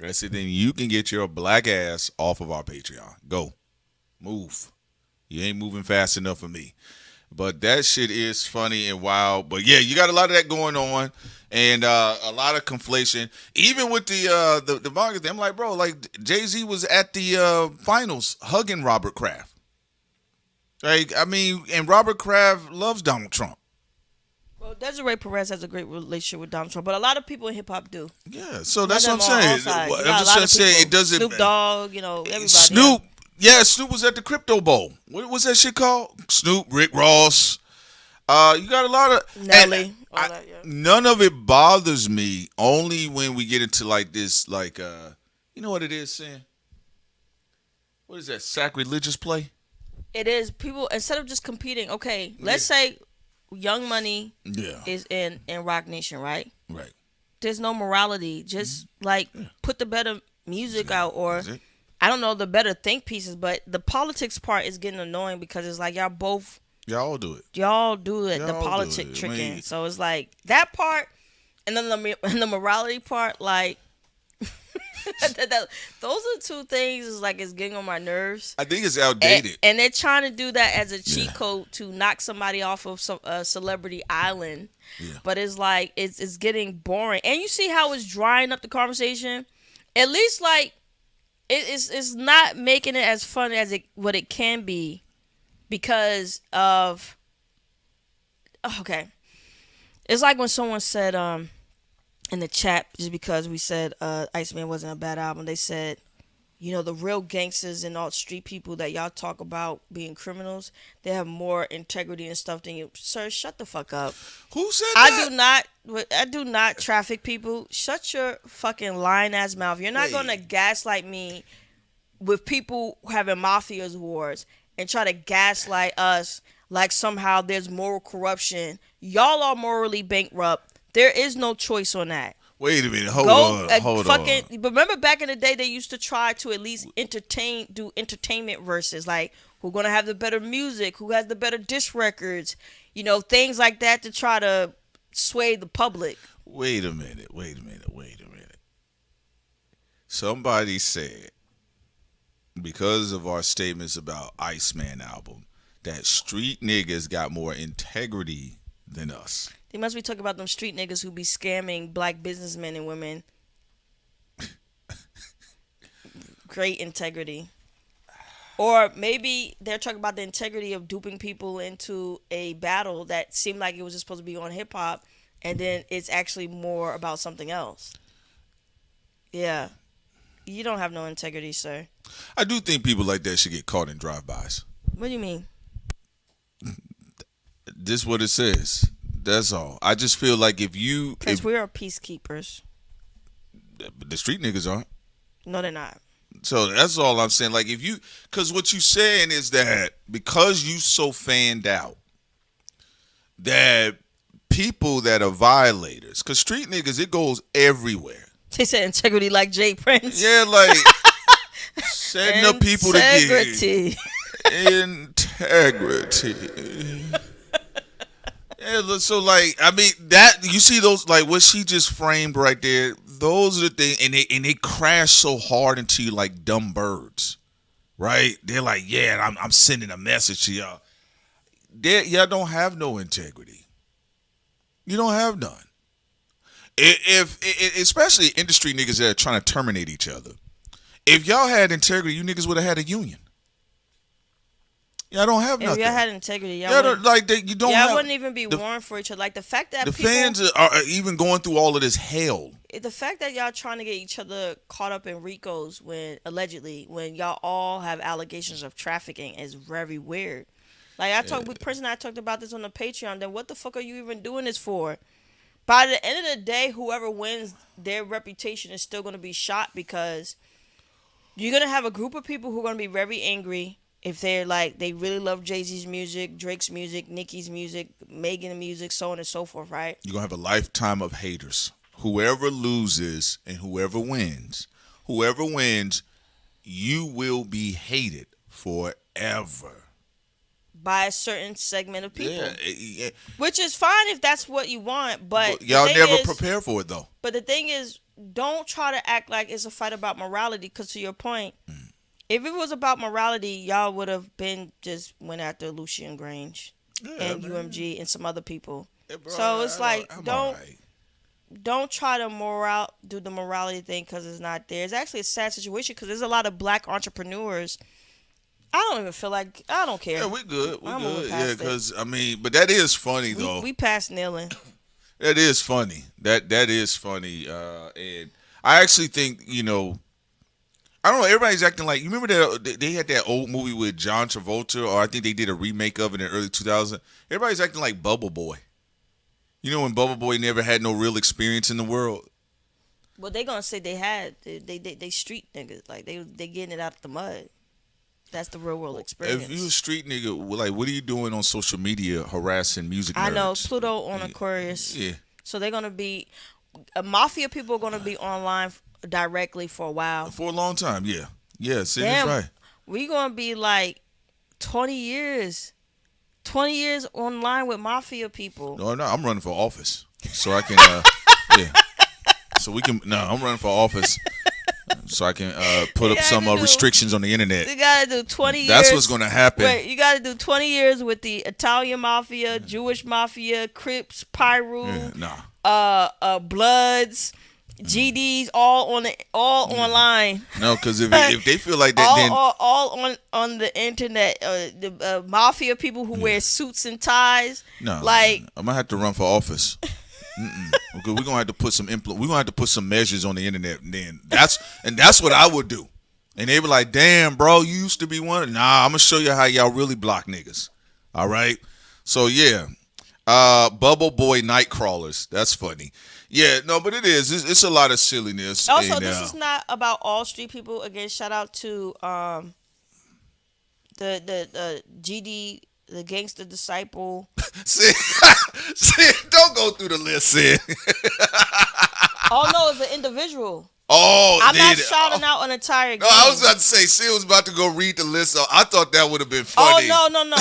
I said then you can get your black ass off of our Patreon. Go, move. You ain't moving fast enough for me. But that shit is funny and wild. But yeah, you got a lot of that going on, and a lot of conflation. Even with the market, I'm like, bro, like Jay-Z was at the finals hugging Robert Kraft. Like, I mean, and Robert Kraft loves Donald Trump. Well, Desiree Perez has a great relationship with Donald Trump, but a lot of people in hip hop do. Yeah, so that's what I'm saying. I'm just saying it doesn't. Snoop Dogg, everybody. Snoop. Yeah, Snoop was at the Crypto Bowl. What was that shit called? Snoop, Rick Ross. You got a lot of Nelly. None of it bothers me. Only when we get into like this, like you know what it is, Sam? What is that? Sacrilegious play? It is. People, instead of just competing, okay, let's say Young Money is in Roc Nation, right? Right. There's no morality. Just put the better music out, or I don't know, the better think pieces, but the politics part is getting annoying because it's like y'all all do it. Y'all do it, the politic tricking. So it's like that part, and then the morality part, like those are two things. Is like it's getting on my nerves. I think it's outdated, and they're trying to do that as a cheat code to knock somebody off of some celebrity island. Yeah. But it's like it's getting boring, and you see how it's drying up the conversation. At least like it's not making it as fun as what it can be because of okay. It's like when someone said in the chat, just because we said Iceman wasn't a bad album, they said, the real gangsters and all street people that y'all talk about being criminals, they have more integrity and stuff than you. Sir, shut the fuck up. Who said that? I do not traffic people. Shut your fucking lying ass mouth. You're not going to gaslight me with people having mafias wars and try to gaslight us like somehow there's moral corruption. Y'all are morally bankrupt. There is no choice on that. Wait a minute. Hold on. Remember back in the day, they used to try to at least do entertainment verses, like who's going to have the better music, who has the better disc records, things like that to try to sway the public. Wait a minute. Somebody said, because of our statements about Iceman album, that street niggas got more integrity than us. They must be talking about them street niggas who be scamming black businessmen and women. Great integrity. Or maybe they're talking about the integrity of duping people into a battle that seemed like it was just supposed to be on hip hop, and then it's actually more about something else. Yeah. You don't have no integrity, sir. I do think people like that should get caught in drive-bys. What do you mean? This is what it says. That's all. I just feel like if we are peacekeepers. The street niggas aren't. No, they're not. So that's all I'm saying. Like if you, because what you saying is that because you so fanned out, that people that are violators, because street niggas, it goes everywhere. They said integrity like Jay Prince. Yeah, like setting up people to get Integrity. integrity. Yeah, so like I mean that you see those like what she just framed right there. Those are the things, and they crash so hard into you like dumb birds, right? They're like, yeah, I'm sending a message to y'all. Y'all don't have no integrity. You don't have none. If especially industry niggas that are trying to terminate each other. If y'all had integrity, you niggas would have had a union. Y'all don't have nothing. If y'all had integrity, y'all don't, like you don't. Y'all have, wouldn't even be warring for each other. Like the fact that the people, fans are even going through all of this hell. The fact that y'all trying to get each other caught up in RICOs when allegedly when y'all all have allegations of trafficking is very weird. Like I talked with Prince and I talked about this on the Patreon. Then what the fuck are you even doing this for? By the end of the day, whoever wins, their reputation is still going to be shot because you're going to have a group of people who are going to be very angry if they're like, they really love Jay-Z's music, Drake's music, Nicki's music, Megan's music, so on and so forth, right? You're going to have a lifetime of haters. Whoever loses and whoever wins, you will be hated forever. By a certain segment of people. Yeah. Which is fine if that's what you want, but y'all never prepare for it though. But the thing is, don't try to act like it's a fight about morality, because to your point, if it was about morality, y'all would have been just went after Lucian Grange and UMG and some other people. Yeah, bro, so it's like don't try to do the morality thing because it's not there. It's actually a sad situation because there's a lot of black entrepreneurs. I don't even feel like I don't care. Yeah, we good. We good. Yeah, because I mean, but that is funny though. We passed kneeling. That is funny. That is funny. And I actually think I don't know. Everybody's acting like you remember that they had that old movie with John Travolta, or I think they did a remake of it in the early 2000s. Everybody's acting like Bubble Boy. You know when Bubble Boy never had no real experience in the world. Well, they gonna say they had. They street niggas like they getting it out of the mud. That's the real world experience. If you a street nigga, like, what are you doing on social media harassing music nerds? I know Pluto on Aquarius. Yeah. So they're gonna be, mafia people are gonna be online directly for a while. For a long time, yeah. Yeah, see, that's right. We gonna be like 20 years. 20 years online with mafia people. No, I'm running for office. So I can, yeah. So we can, I'm running for office. So I can put up some restrictions on the internet. You gotta do 20 years. That's what's gonna happen. Wait, you gotta do 20 years with the Italian mafia, Jewish mafia, Crips, Pyru, Bloods, GDs, all online. No, because if they feel like that, then all on the internet. The mafia people who wear suits and ties. No, like I might have to run for office. Because we're gonna have to put some measures on the internet, and then that's what I would do. And they were like, "Damn, bro, you used to be one." Nah, I'm gonna show you how y'all really block niggas. All right. So yeah, Bubble Boy night crawlers. That's funny. Yeah, no, but it is. It's a lot of silliness. Also, this is not about all street people. Again, shout out to the GD. The Gangster Disciple. See, don't go through the list, Sid. Oh no, it's an individual. Oh, I'm not shouting out an entire gang. No, I was about to say, Sid was about to go read the list. So I thought that would have been funny. Oh no.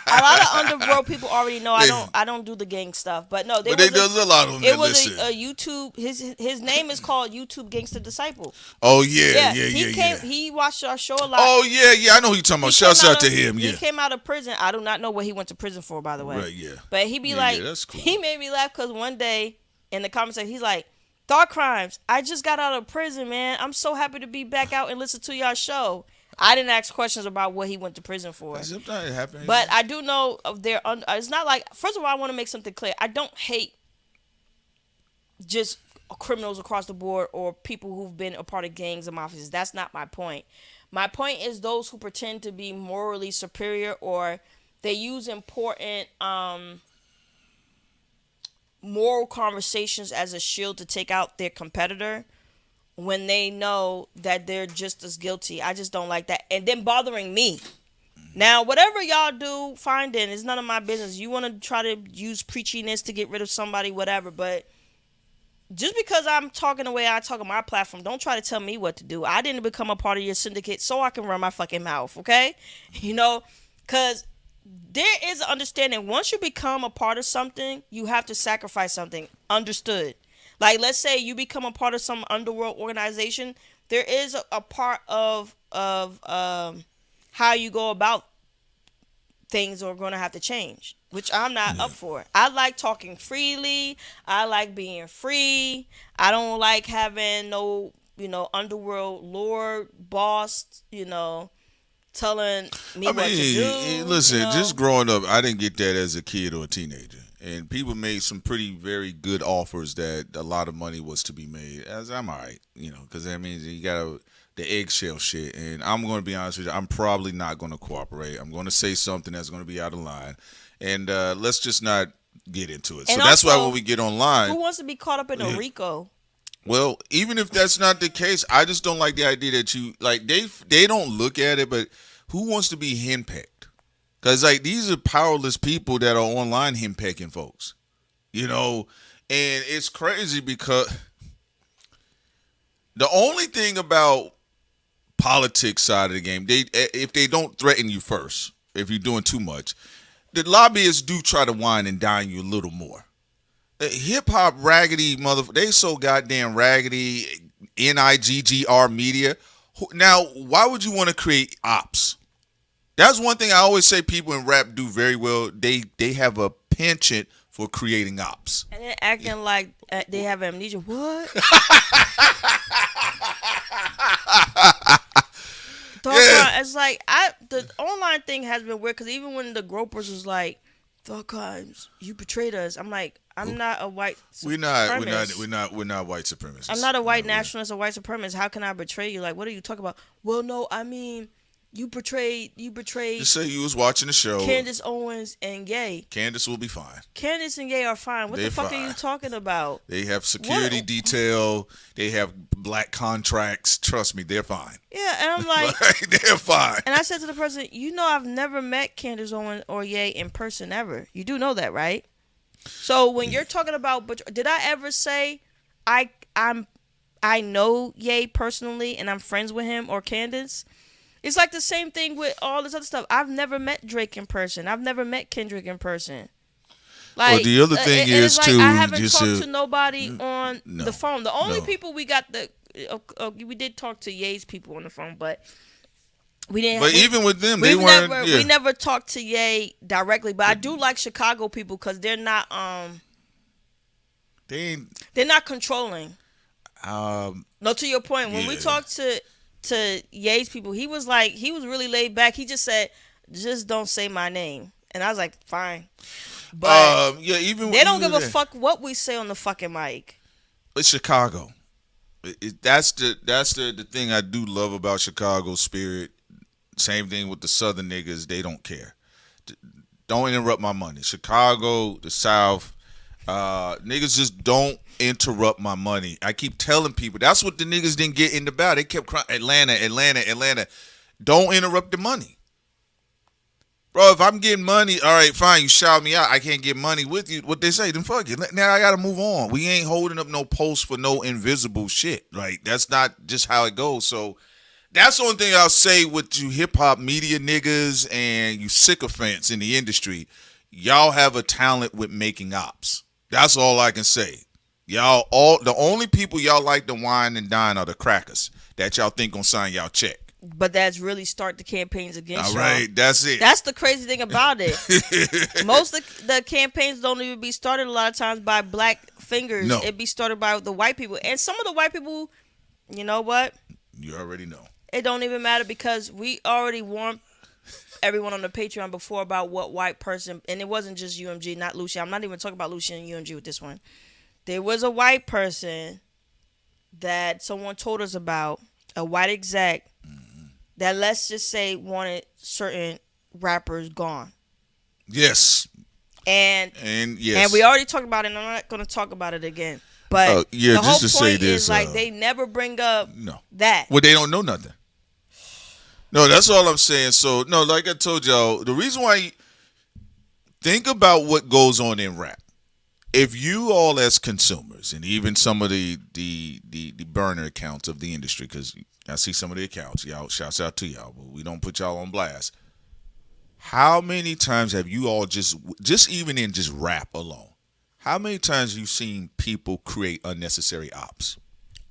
A lot of underworld people already know I don't do the gang stuff, but no, there's a lot of them. It was a YouTube. His name is called YouTube Gangster Disciple. Oh yeah. He watched our show a lot. Oh yeah. I know who you're talking about. Shouts out to him. Yeah. He came out of prison. I do not know what he went to prison for, by the way. Right. Yeah. But he be like, that's cool. He made me laugh because one day in the conversation he's like, "Dark Crimes, I just got out of prison, man. I'm so happy to be back out and listen to y'all show." I didn't ask questions about what he went to prison for. Sometimes it happens. But I do know of their. It's not like. First of all, I want to make something clear. I don't hate just criminals across the board or people who've been a part of gangs and mafias. That's not my point. My point is those who pretend to be morally superior or they use important moral conversations as a shield to take out their competitor when they know that they're just as guilty. I just don't like that. And then bothering me. Now, whatever y'all do, fine then. It's none of my business. You want to try to use preachiness to get rid of somebody, whatever. But just because I'm talking the way I talk on my platform, don't try to tell me what to do. I didn't become a part of your syndicate so I can run my fucking mouth, okay? You know, because there is an understanding. Once you become a part of something, you have to sacrifice something. Understood. Like, let's say you become a part of some underworld organization. There is a part of how you go about things are going to have to change, which I'm not up for. I like talking freely. I like being free. I don't like having no, underworld lord, boss, telling me what to do. Listen, just growing up, I didn't get that as a kid or a teenager. And people made some very good offers that a lot of money was to be made. As I'm all right, because that means you got the eggshell shit. And I'm going to be honest with you, I'm probably not going to cooperate. I'm going to say something that's going to be out of line. And let's just not get into it. And so that's also, why when we get online. Who wants to be caught up in a RICO? Well, even if that's not the case, I just don't like the idea that you, like, they don't look at it, but who wants to be henpecked? Because, like, these are powerless people that are online henpecking folks, and it's crazy because the only thing about politics side of the game, if they don't threaten you first, if you're doing too much, the lobbyists do try to wine and dine you a little more. Hip hop raggedy they so goddamn raggedy. NIGGR media. Now, why would you want to create ops? That's one thing I always say people in rap do very well. They have a penchant for creating ops. And then acting like they have amnesia. What? It's like the online thing has been weird because even when the gropers was like, "Thug Crimes, you betrayed us," I'm like, I'm not a white supremacist. We're not white supremacists. I'm not a white nationalist or white supremacist. How can I betray you? Like, what are you talking about? Well, no, I mean, you betrayed. Just say you was watching the show. Candace Owens and Ye. Candace will be fine. Candace and Ye are fine. What the fuck are you talking about? They have security detail. They have black contracts. Trust me, they're fine. Yeah, and I'm like, they're fine. And I said to the person, I've never met Candace Owens or Ye in person ever. You do know that, right? So when you're talking about, did I ever say I know Ye personally and I'm friends with him or Candace? It's like the same thing with all this other stuff. I've never met Drake in person. I've never met Kendrick in person. Like, well, the other thing is like, too, I haven't talked to nobody on the phone. The only people we got we did talk to Ye's people on the phone, but we didn't. But even with them, they weren't. We never talked to Ye directly. But I do like Chicago people because they're not. They're not controlling. No, to your point, when we talked to Ye's people, he was really laid back. He just said, "Just don't say my name," and I was like, "Fine." But they don't give a fuck what we say on the fucking mic. It's Chicago. That's the thing I do love about Chicago spirit. Same thing with the Southern niggas. They don't care. Don't interrupt my money. Chicago, the South, niggas just don't interrupt my money. I keep telling people that's what the niggas didn't get in the battle. They kept crying, Atlanta. Don't interrupt the money. Bro, if I'm getting money, all right, fine, you shout me out. I can't get money with you. What they say, then fuck it. Now I got to move on. We ain't holding up no post for no invisible shit. Right? That's not just how it goes. So that's the only thing I'll say with you hip-hop media niggas and you sycophants in the industry. Y'all have a talent with making ops. That's all I can say. The only people y'all like to wine and dine are the crackers that y'all think gonna sign y'all check. But that's really start the campaigns against y'all. All right, that's it. That's the crazy thing about it. Most of the campaigns don't even be started a lot of times by black fingers. No. It be started by the white people. And some of the white people, you know what? You already know. It don't even matter because we already warned everyone on the Patreon before about what white person, and it wasn't just UMG, not Lucian. I'm not even talking about Lucian and UMG with this one. There was a white person that someone told us about, a white exec, that let's just say wanted certain rappers gone. Yes. And yes. And we already talked about it, and I'm not going to talk about it again. But yeah, the just whole to say point this, is like they never bring up no. that. Well, they don't know nothing. No, that's all I'm saying. So, no, like I told y'all, the reason why think about what goes on in rap. If you all as consumers, and even some of the burner accounts of the industry, because I see some of the accounts, y'all, shouts out to y'all, but we don't put y'all on blast. How many times have you all just even in just rap alone, how many times have you seen people create unnecessary ops?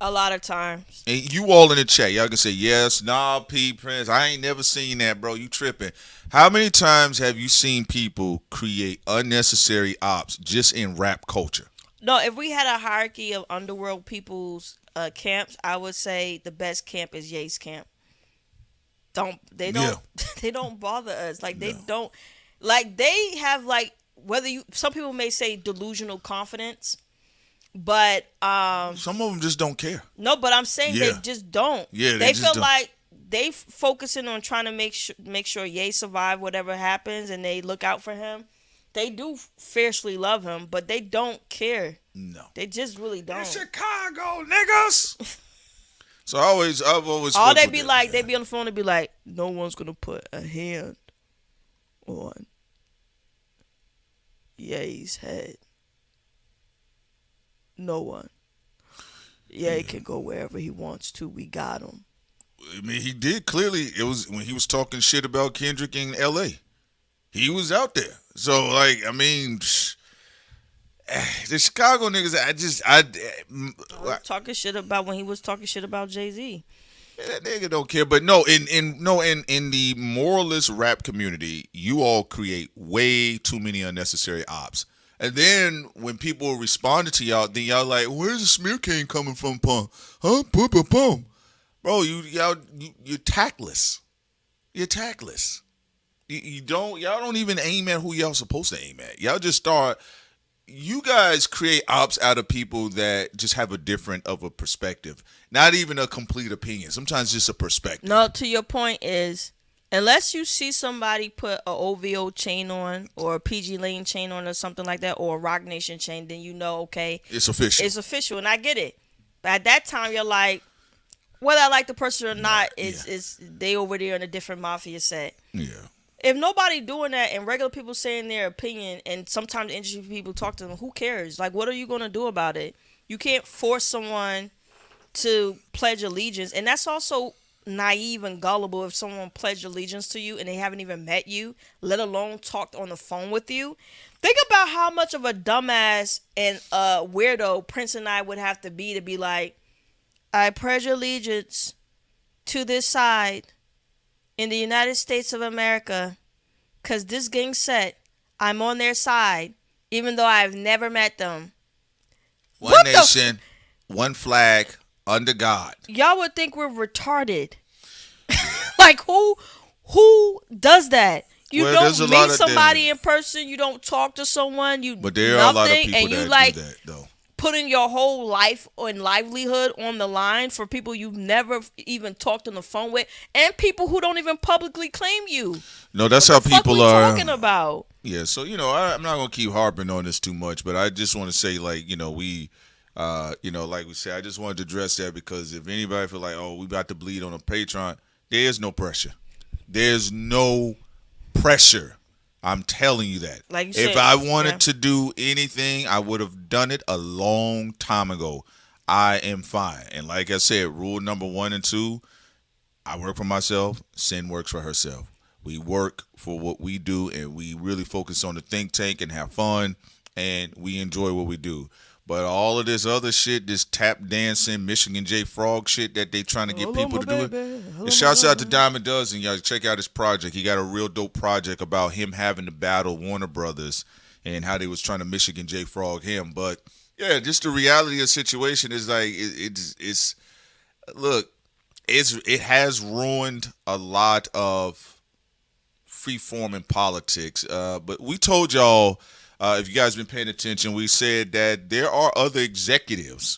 A lot of times. And you all in the chat, y'all can say, yes, nah, P, Prince, I ain't never seen that, bro. You tripping. How many times have you seen people create unnecessary ops just in rap culture? No, if we had a hierarchy of underworld people's camps, I would say the best camp is Ye's camp. They don't bother us. Like they don't, like they have like some people may say delusional confidence. But some of them just don't care. No, but I'm saying they just don't. Yeah, they feel like they focusing on trying to make sure Ye survive whatever happens, and they look out for him. They do fiercely love him, but they don't care. No, they just really don't. It's Chicago, niggas. So I've always all they be like, they be on the phone and be like, no one's gonna put a hand on Ye's head. No one. Yeah, he can go wherever he wants to. We got him. I mean, he did clearly. It was when he was talking shit about Kendrick in L.A. He was out there. So, like, I mean, the Chicago niggas. I talking shit about when he was talking shit about Jay-Z. That nigga don't care. But no, in the moralist rap community, you all create way too many unnecessary ops. And then when people responded to y'all, then y'all like, where's the smear cane coming from, pum? Huh? Pum. Bro, you're tactless. You're tactless. Y'all don't even aim at who y'all supposed to aim at. Y'all just start. You guys create ops out of people that just have a different of a perspective. Not even a complete opinion. Sometimes just a perspective. No, to your point is, unless you see somebody put a OVO chain on or a PG Lane chain on or something like that, or a Roc Nation chain, then you know, okay, it's official. It's official, and I get it. But at that time, you're like, whether I like the person or not, is they over there in a different mafia set. Yeah. If nobody doing that and regular people saying their opinion, and sometimes industry people talk to them, who cares? Like, what are you gonna do about it? You can't force someone to pledge allegiance, and that's also naive and gullible if someone pledged allegiance to you and they haven't even met you, let alone talked on the phone with you. Think about how much of a dumbass and a weirdo Prince and I would have to be like, I pledge allegiance to this side in the United States of America because this gang set, I'm on their side even though I've never met them. One nation, one flag, under God. Y'all would think we're retarded. Like who does that? You don't meet somebody in person. You don't talk to someone. But there are a lot of people and you that do that, though. Putting your whole life and livelihood on the line for people you've never even talked on the phone with, and people who don't even publicly claim you. No, that's how people are talking about. Yeah, so I'm not gonna keep harping on this too much, but I just want to say, like, we. Like we said, I just wanted to address that because if anybody feel like, oh, we about to bleed on a Patreon, there's no pressure. There's no pressure. I'm telling you that. Like you said, if I wanted to do anything, I would have done it a long time ago. I am fine. And like I said, rule number 1 and 2, I work for myself. Sin works for herself. We work for what we do, and we really focus on the think tank and have fun, and we enjoy what we do. But all of this other shit, this tap dancing, Michigan J Frog shit that they trying to get people to do it. And shouts out to Diamond Dozen. Y'all check out his project. He got a real dope project about him having to battle Warner Brothers and how they was trying to Michigan J Frog him. But yeah, just the reality of the situation is like it has ruined a lot of free form in politics. But we told y'all. If you guys been paying attention, we said that there are other executives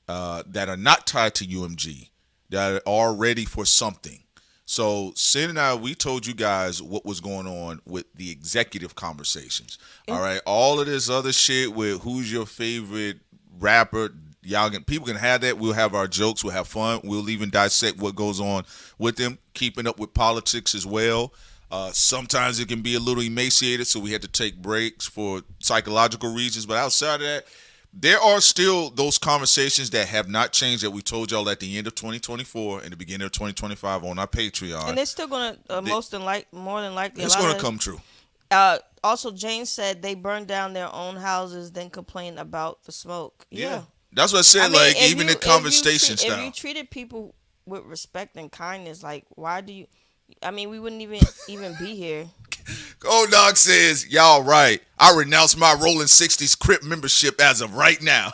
that are not tied to UMG that are ready for something. So, Sin and I, we told you guys what was going on with the executive conversations. All right, all of this other shit with who's your favorite rapper. People can have that. We'll have our jokes. We'll have fun. We'll even dissect what goes on with them. Keeping up with politics as well. Sometimes it can be a little emaciated, so we had to take breaks for psychological reasons. But outside of that, there are still those conversations that have not changed that we told y'all at the end of 2024 and the beginning of 2025 on our Patreon. And they're still gonna more than likely. It's going to come true. Also, Jane said they burned down their own houses, then complained about the smoke. Yeah. That's what I said. Even the conversation If style. you treated people with respect and kindness, like, why do you? I mean, we wouldn't even be here. Old Dog says, y'all right. I renounce my Rolling 60s Crip membership as of right now.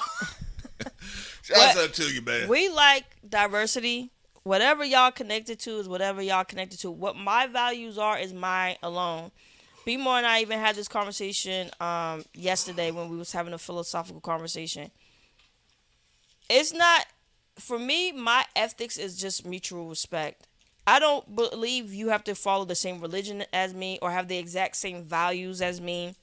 Shout out to you, man. We like diversity. Whatever y'all connected to is whatever y'all connected to. What my values are is mine alone. B-More and I even had this conversation yesterday when we was having a philosophical conversation. It's not, for me, my ethics is just mutual respect. I don't believe you have to follow the same religion as me or have the exact same values as me.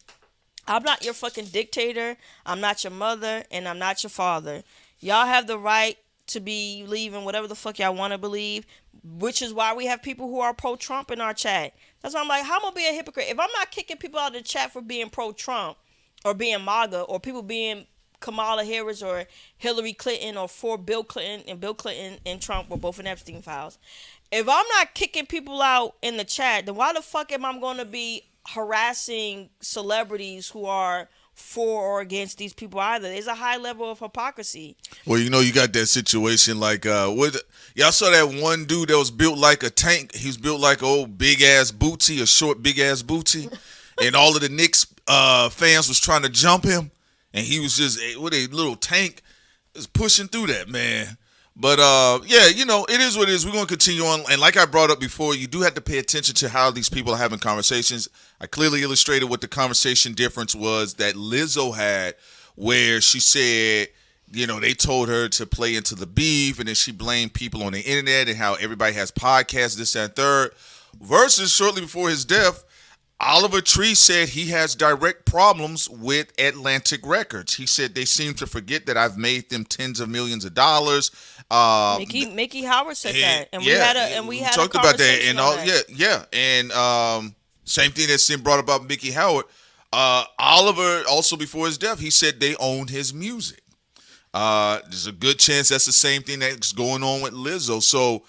I'm not your fucking dictator. I'm not your mother, and I'm not your father. Y'all have the right to believe in whatever the fuck y'all want to believe, which is why we have people who are pro-Trump in our chat. That's why I'm like, how am I be a hypocrite? If I'm not kicking people out of the chat for being pro-Trump or being MAGA or people being Kamala Harris or Hillary Clinton or for Bill Clinton, and Bill Clinton and Trump were both in Epstein files. If I'm not kicking people out in the chat, then why the fuck am I going to be harassing celebrities who are for or against these people either? There's a high level of hypocrisy. Well, you got that situation like y'all saw that one dude that was built like a tank. He was built like an old big ass booty, a short big ass booty, and all of the Knicks fans was trying to jump him, and he was just with a little tank, just pushing through that, man. But it is what it is. We're gonna continue on, and like I brought up before, you do have to pay attention to how these people are having conversations. I clearly illustrated what the conversation difference was that Lizzo had, where she said, they told her to play into the beef, and then she blamed people on the internet and how everybody has podcasts, this, that, and third. Versus shortly before his death, Oliver Tree said he has direct problems with Atlantic Records. He said they seem to forget that I've made them tens of millions of dollars. Mickey Howard said that, and we had talked a about that, conversation and on all. that. And same thing that's been brought about Mickey Howard. Oliver also before his death, he said they own his music. There's a good chance that's the same thing that's going on with Lizzo. So.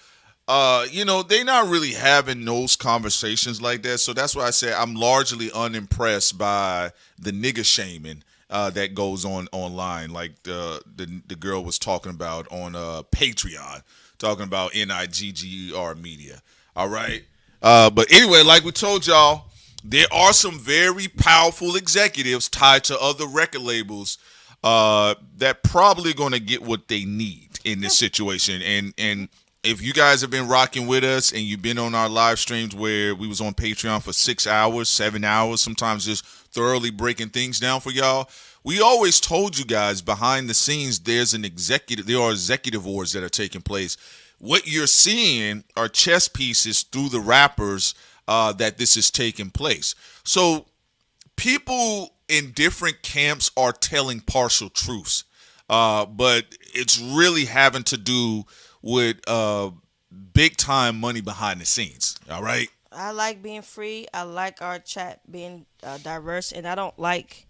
They're not really having those conversations like that. So that's why I say I'm largely unimpressed by the nigga shaming that goes on online, like the girl was talking about on Patreon, talking about NIGGER media. All right. But anyway, like we told y'all, there are some very powerful executives tied to other record labels that probably going to get what they need in this situation. And if you guys have been rocking with us and you've been on our live streams where we was on Patreon for 6 hours, 7 hours, sometimes just thoroughly breaking things down for y'all, we always told you guys behind the scenes there are executive wars that are taking place. What you're seeing are chess pieces through the rappers that this is taking place. So people in different camps are telling partial truths, but it's really having to do with big time money behind the scenes. All right. I like being free. I like our chat being diverse, and I don't like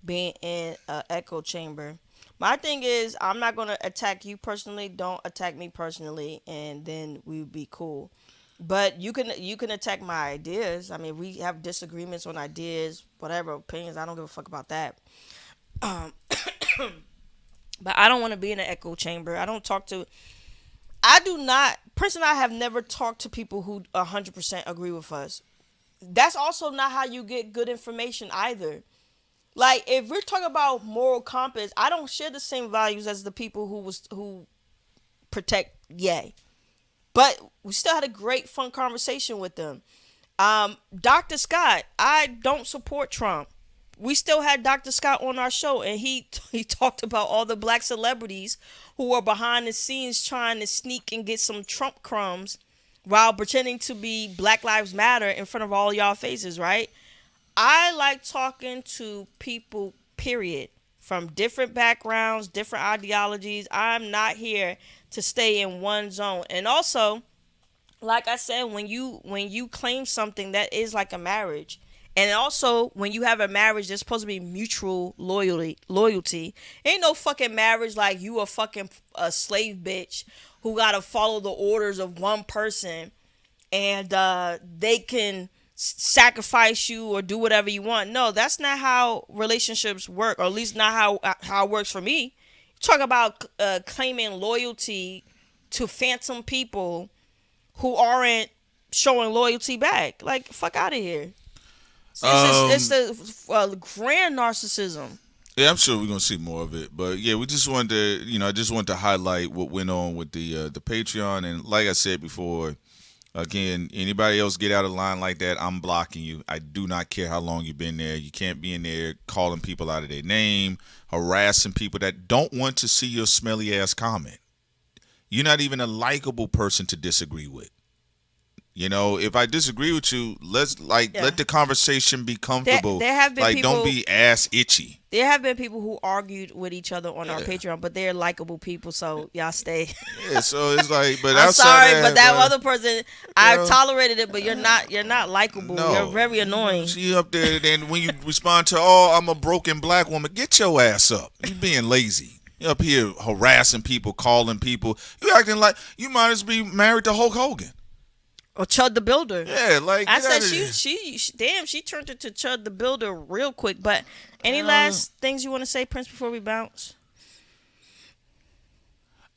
being in an echo chamber. My thing is, I'm not gonna attack you personally. Don't attack me personally, and then we would be cool. But you can attack my ideas. I mean, we have disagreements on ideas, whatever opinions. I don't give a fuck about that. But I don't want to be in an echo chamber. Prince and I have never talked to people who 100% agree with us. That's also not how you get good information either. Like, if we're talking about moral compass, I don't share the same values as the people who protect Ye. But we still had a great, fun conversation with them. Dr. Scott, I don't support Trump. We still had Dr. Scott on our show, and he talked about all the black celebrities who are behind the scenes trying to sneak and get some Trump crumbs while pretending to be Black Lives Matter in front of all y'all faces, right? I like talking to people, period. from different backgrounds, different ideologies. I'm not here to stay in one zone. And also, like I said, when you claim something that is like a marriage, and also when you have a marriage, there's supposed to be mutual loyalty. Ain't no fucking marriage like you a slave bitch who gotta follow the orders of one person, and they can sacrifice you or do whatever you want. No, that's not how relationships work, or at least not how it works for me. Talk about claiming loyalty to phantom people who aren't showing loyalty back. Like, fuck out of here. It's the grand narcissism. Yeah, I'm sure we're gonna see more of it, but yeah, we just wanted to, I just wanted to highlight what went on with the Patreon, and like I said before, again, anybody else get out of line like that, I'm blocking you. I do not care how long you've been there. You can't be in there calling people out of their name, harassing people that don't want to see your smelly ass comment. You're not even a likable person to disagree with. If I disagree with you, let the conversation be comfortable. There have been people, don't be ass itchy. There have been people who argued with each other on our Patreon, but they're likable people, so y'all stay. Yeah, so it's like, but I'm sorry, but that but, other person, I tolerated it, but you're not likable. No, you're very annoying. She up there, and when you respond to, I'm a broken black woman, get your ass up. You being lazy. You're up here harassing people, calling people. You acting like you might as well be married to Hulk Hogan. Or Chud the Builder. Yeah, like I said, she turned it to Chud the Builder real quick. But any last things you want to say, Prince, before we bounce?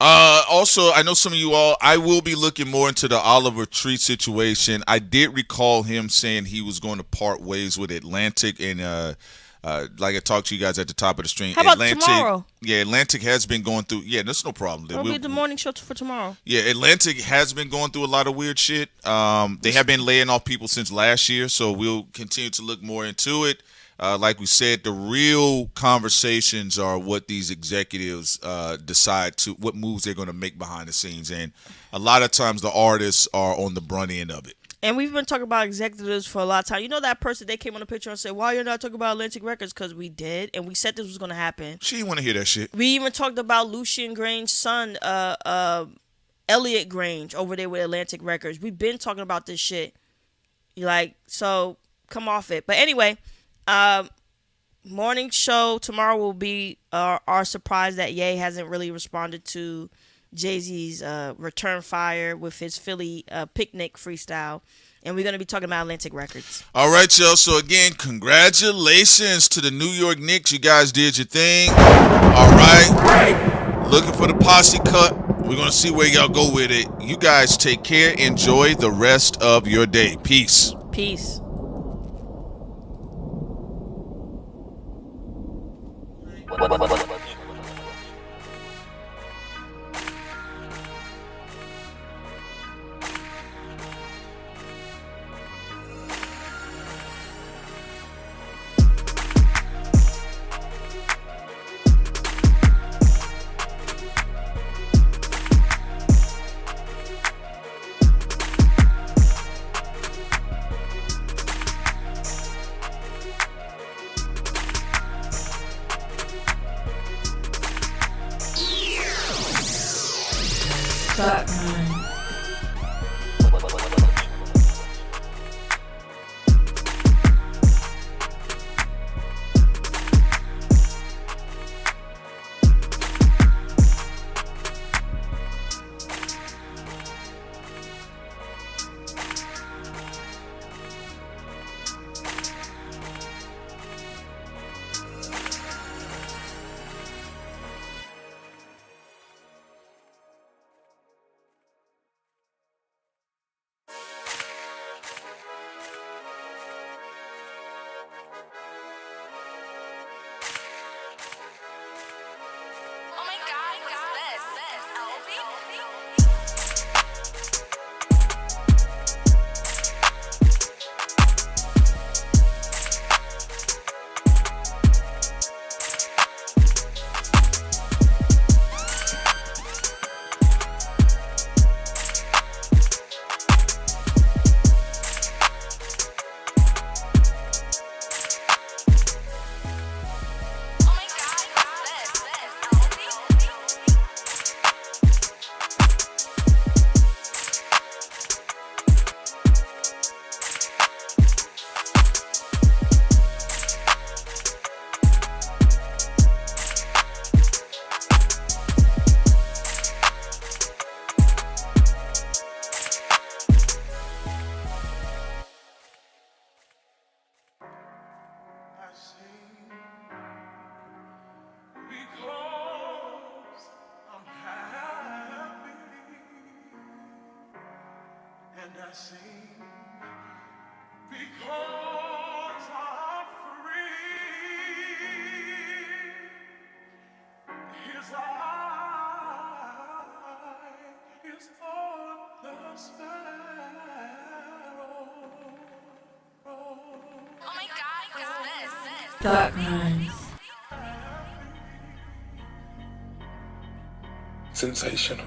Also, I know some of you all, I will be looking more into the Oliver Tree situation. I did recall him saying he was going to part ways with Atlantic, and like I talked to you guys at the top of the stream. How about tomorrow? Yeah, Atlantic has been going through. Yeah, that's no problem. It'll be the morning show for tomorrow. Yeah, Atlantic has been going through a lot of weird shit. They have been laying off people since last year, so we'll continue to look more into it. Like we said, the real conversations are what these executives decide to, what moves they're going to make behind the scenes, and a lot of times the artists are on the brunt end of it. And we've been talking about executives for a lot of time. You know that person, they came on the picture and said, why you're not talking about Atlantic Records? Because we did, and we said this was going to happen. She didn't want to hear that shit. We even talked about Lucian Grange's son, Elliot Grange, over there with Atlantic Records. We've been talking about this shit. So come off it. But anyway, morning show tomorrow will be our surprise that Ye hasn't really responded to Jay-Z's return fire with his Philly picnic freestyle. And we're going to be talking about Atlantic Records. All right, y'all. So, again, congratulations to the New York Knicks. You guys did your thing. All right. Looking for the posse cut. We're going to see where y'all go with it. You guys take care. Enjoy the rest of your day. Peace. Peace. And I sing because I'm free. His eye is on the sparrow. Oh my God, what's this? CRIMEZ. Sensational.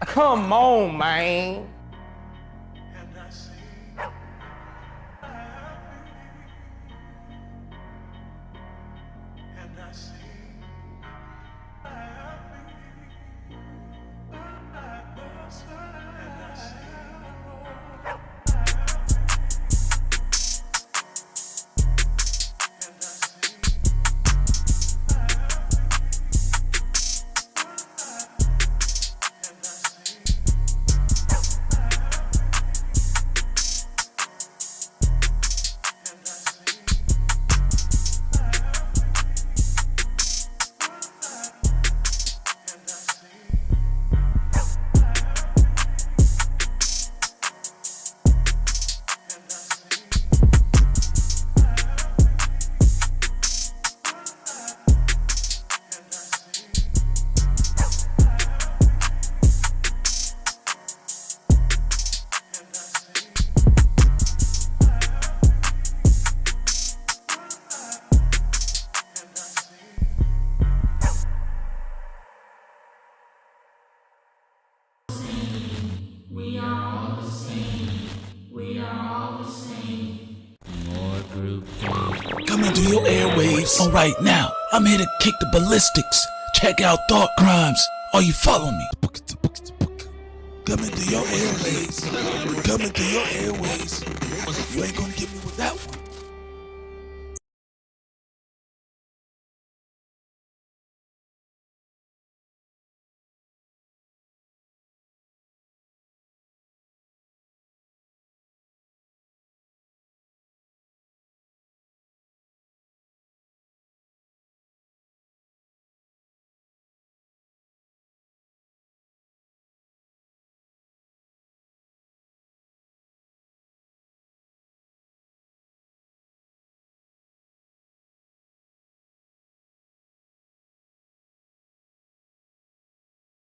Come on, man. And I sing and I sing We are all the same. We are all the same. More group Coming through your airwaves. All right, now I'm here to kick the ballistics. Check out Thought Crimes. Are you following me? Coming through your airwaves. Coming through your airways. You ain't gonna get me with that one.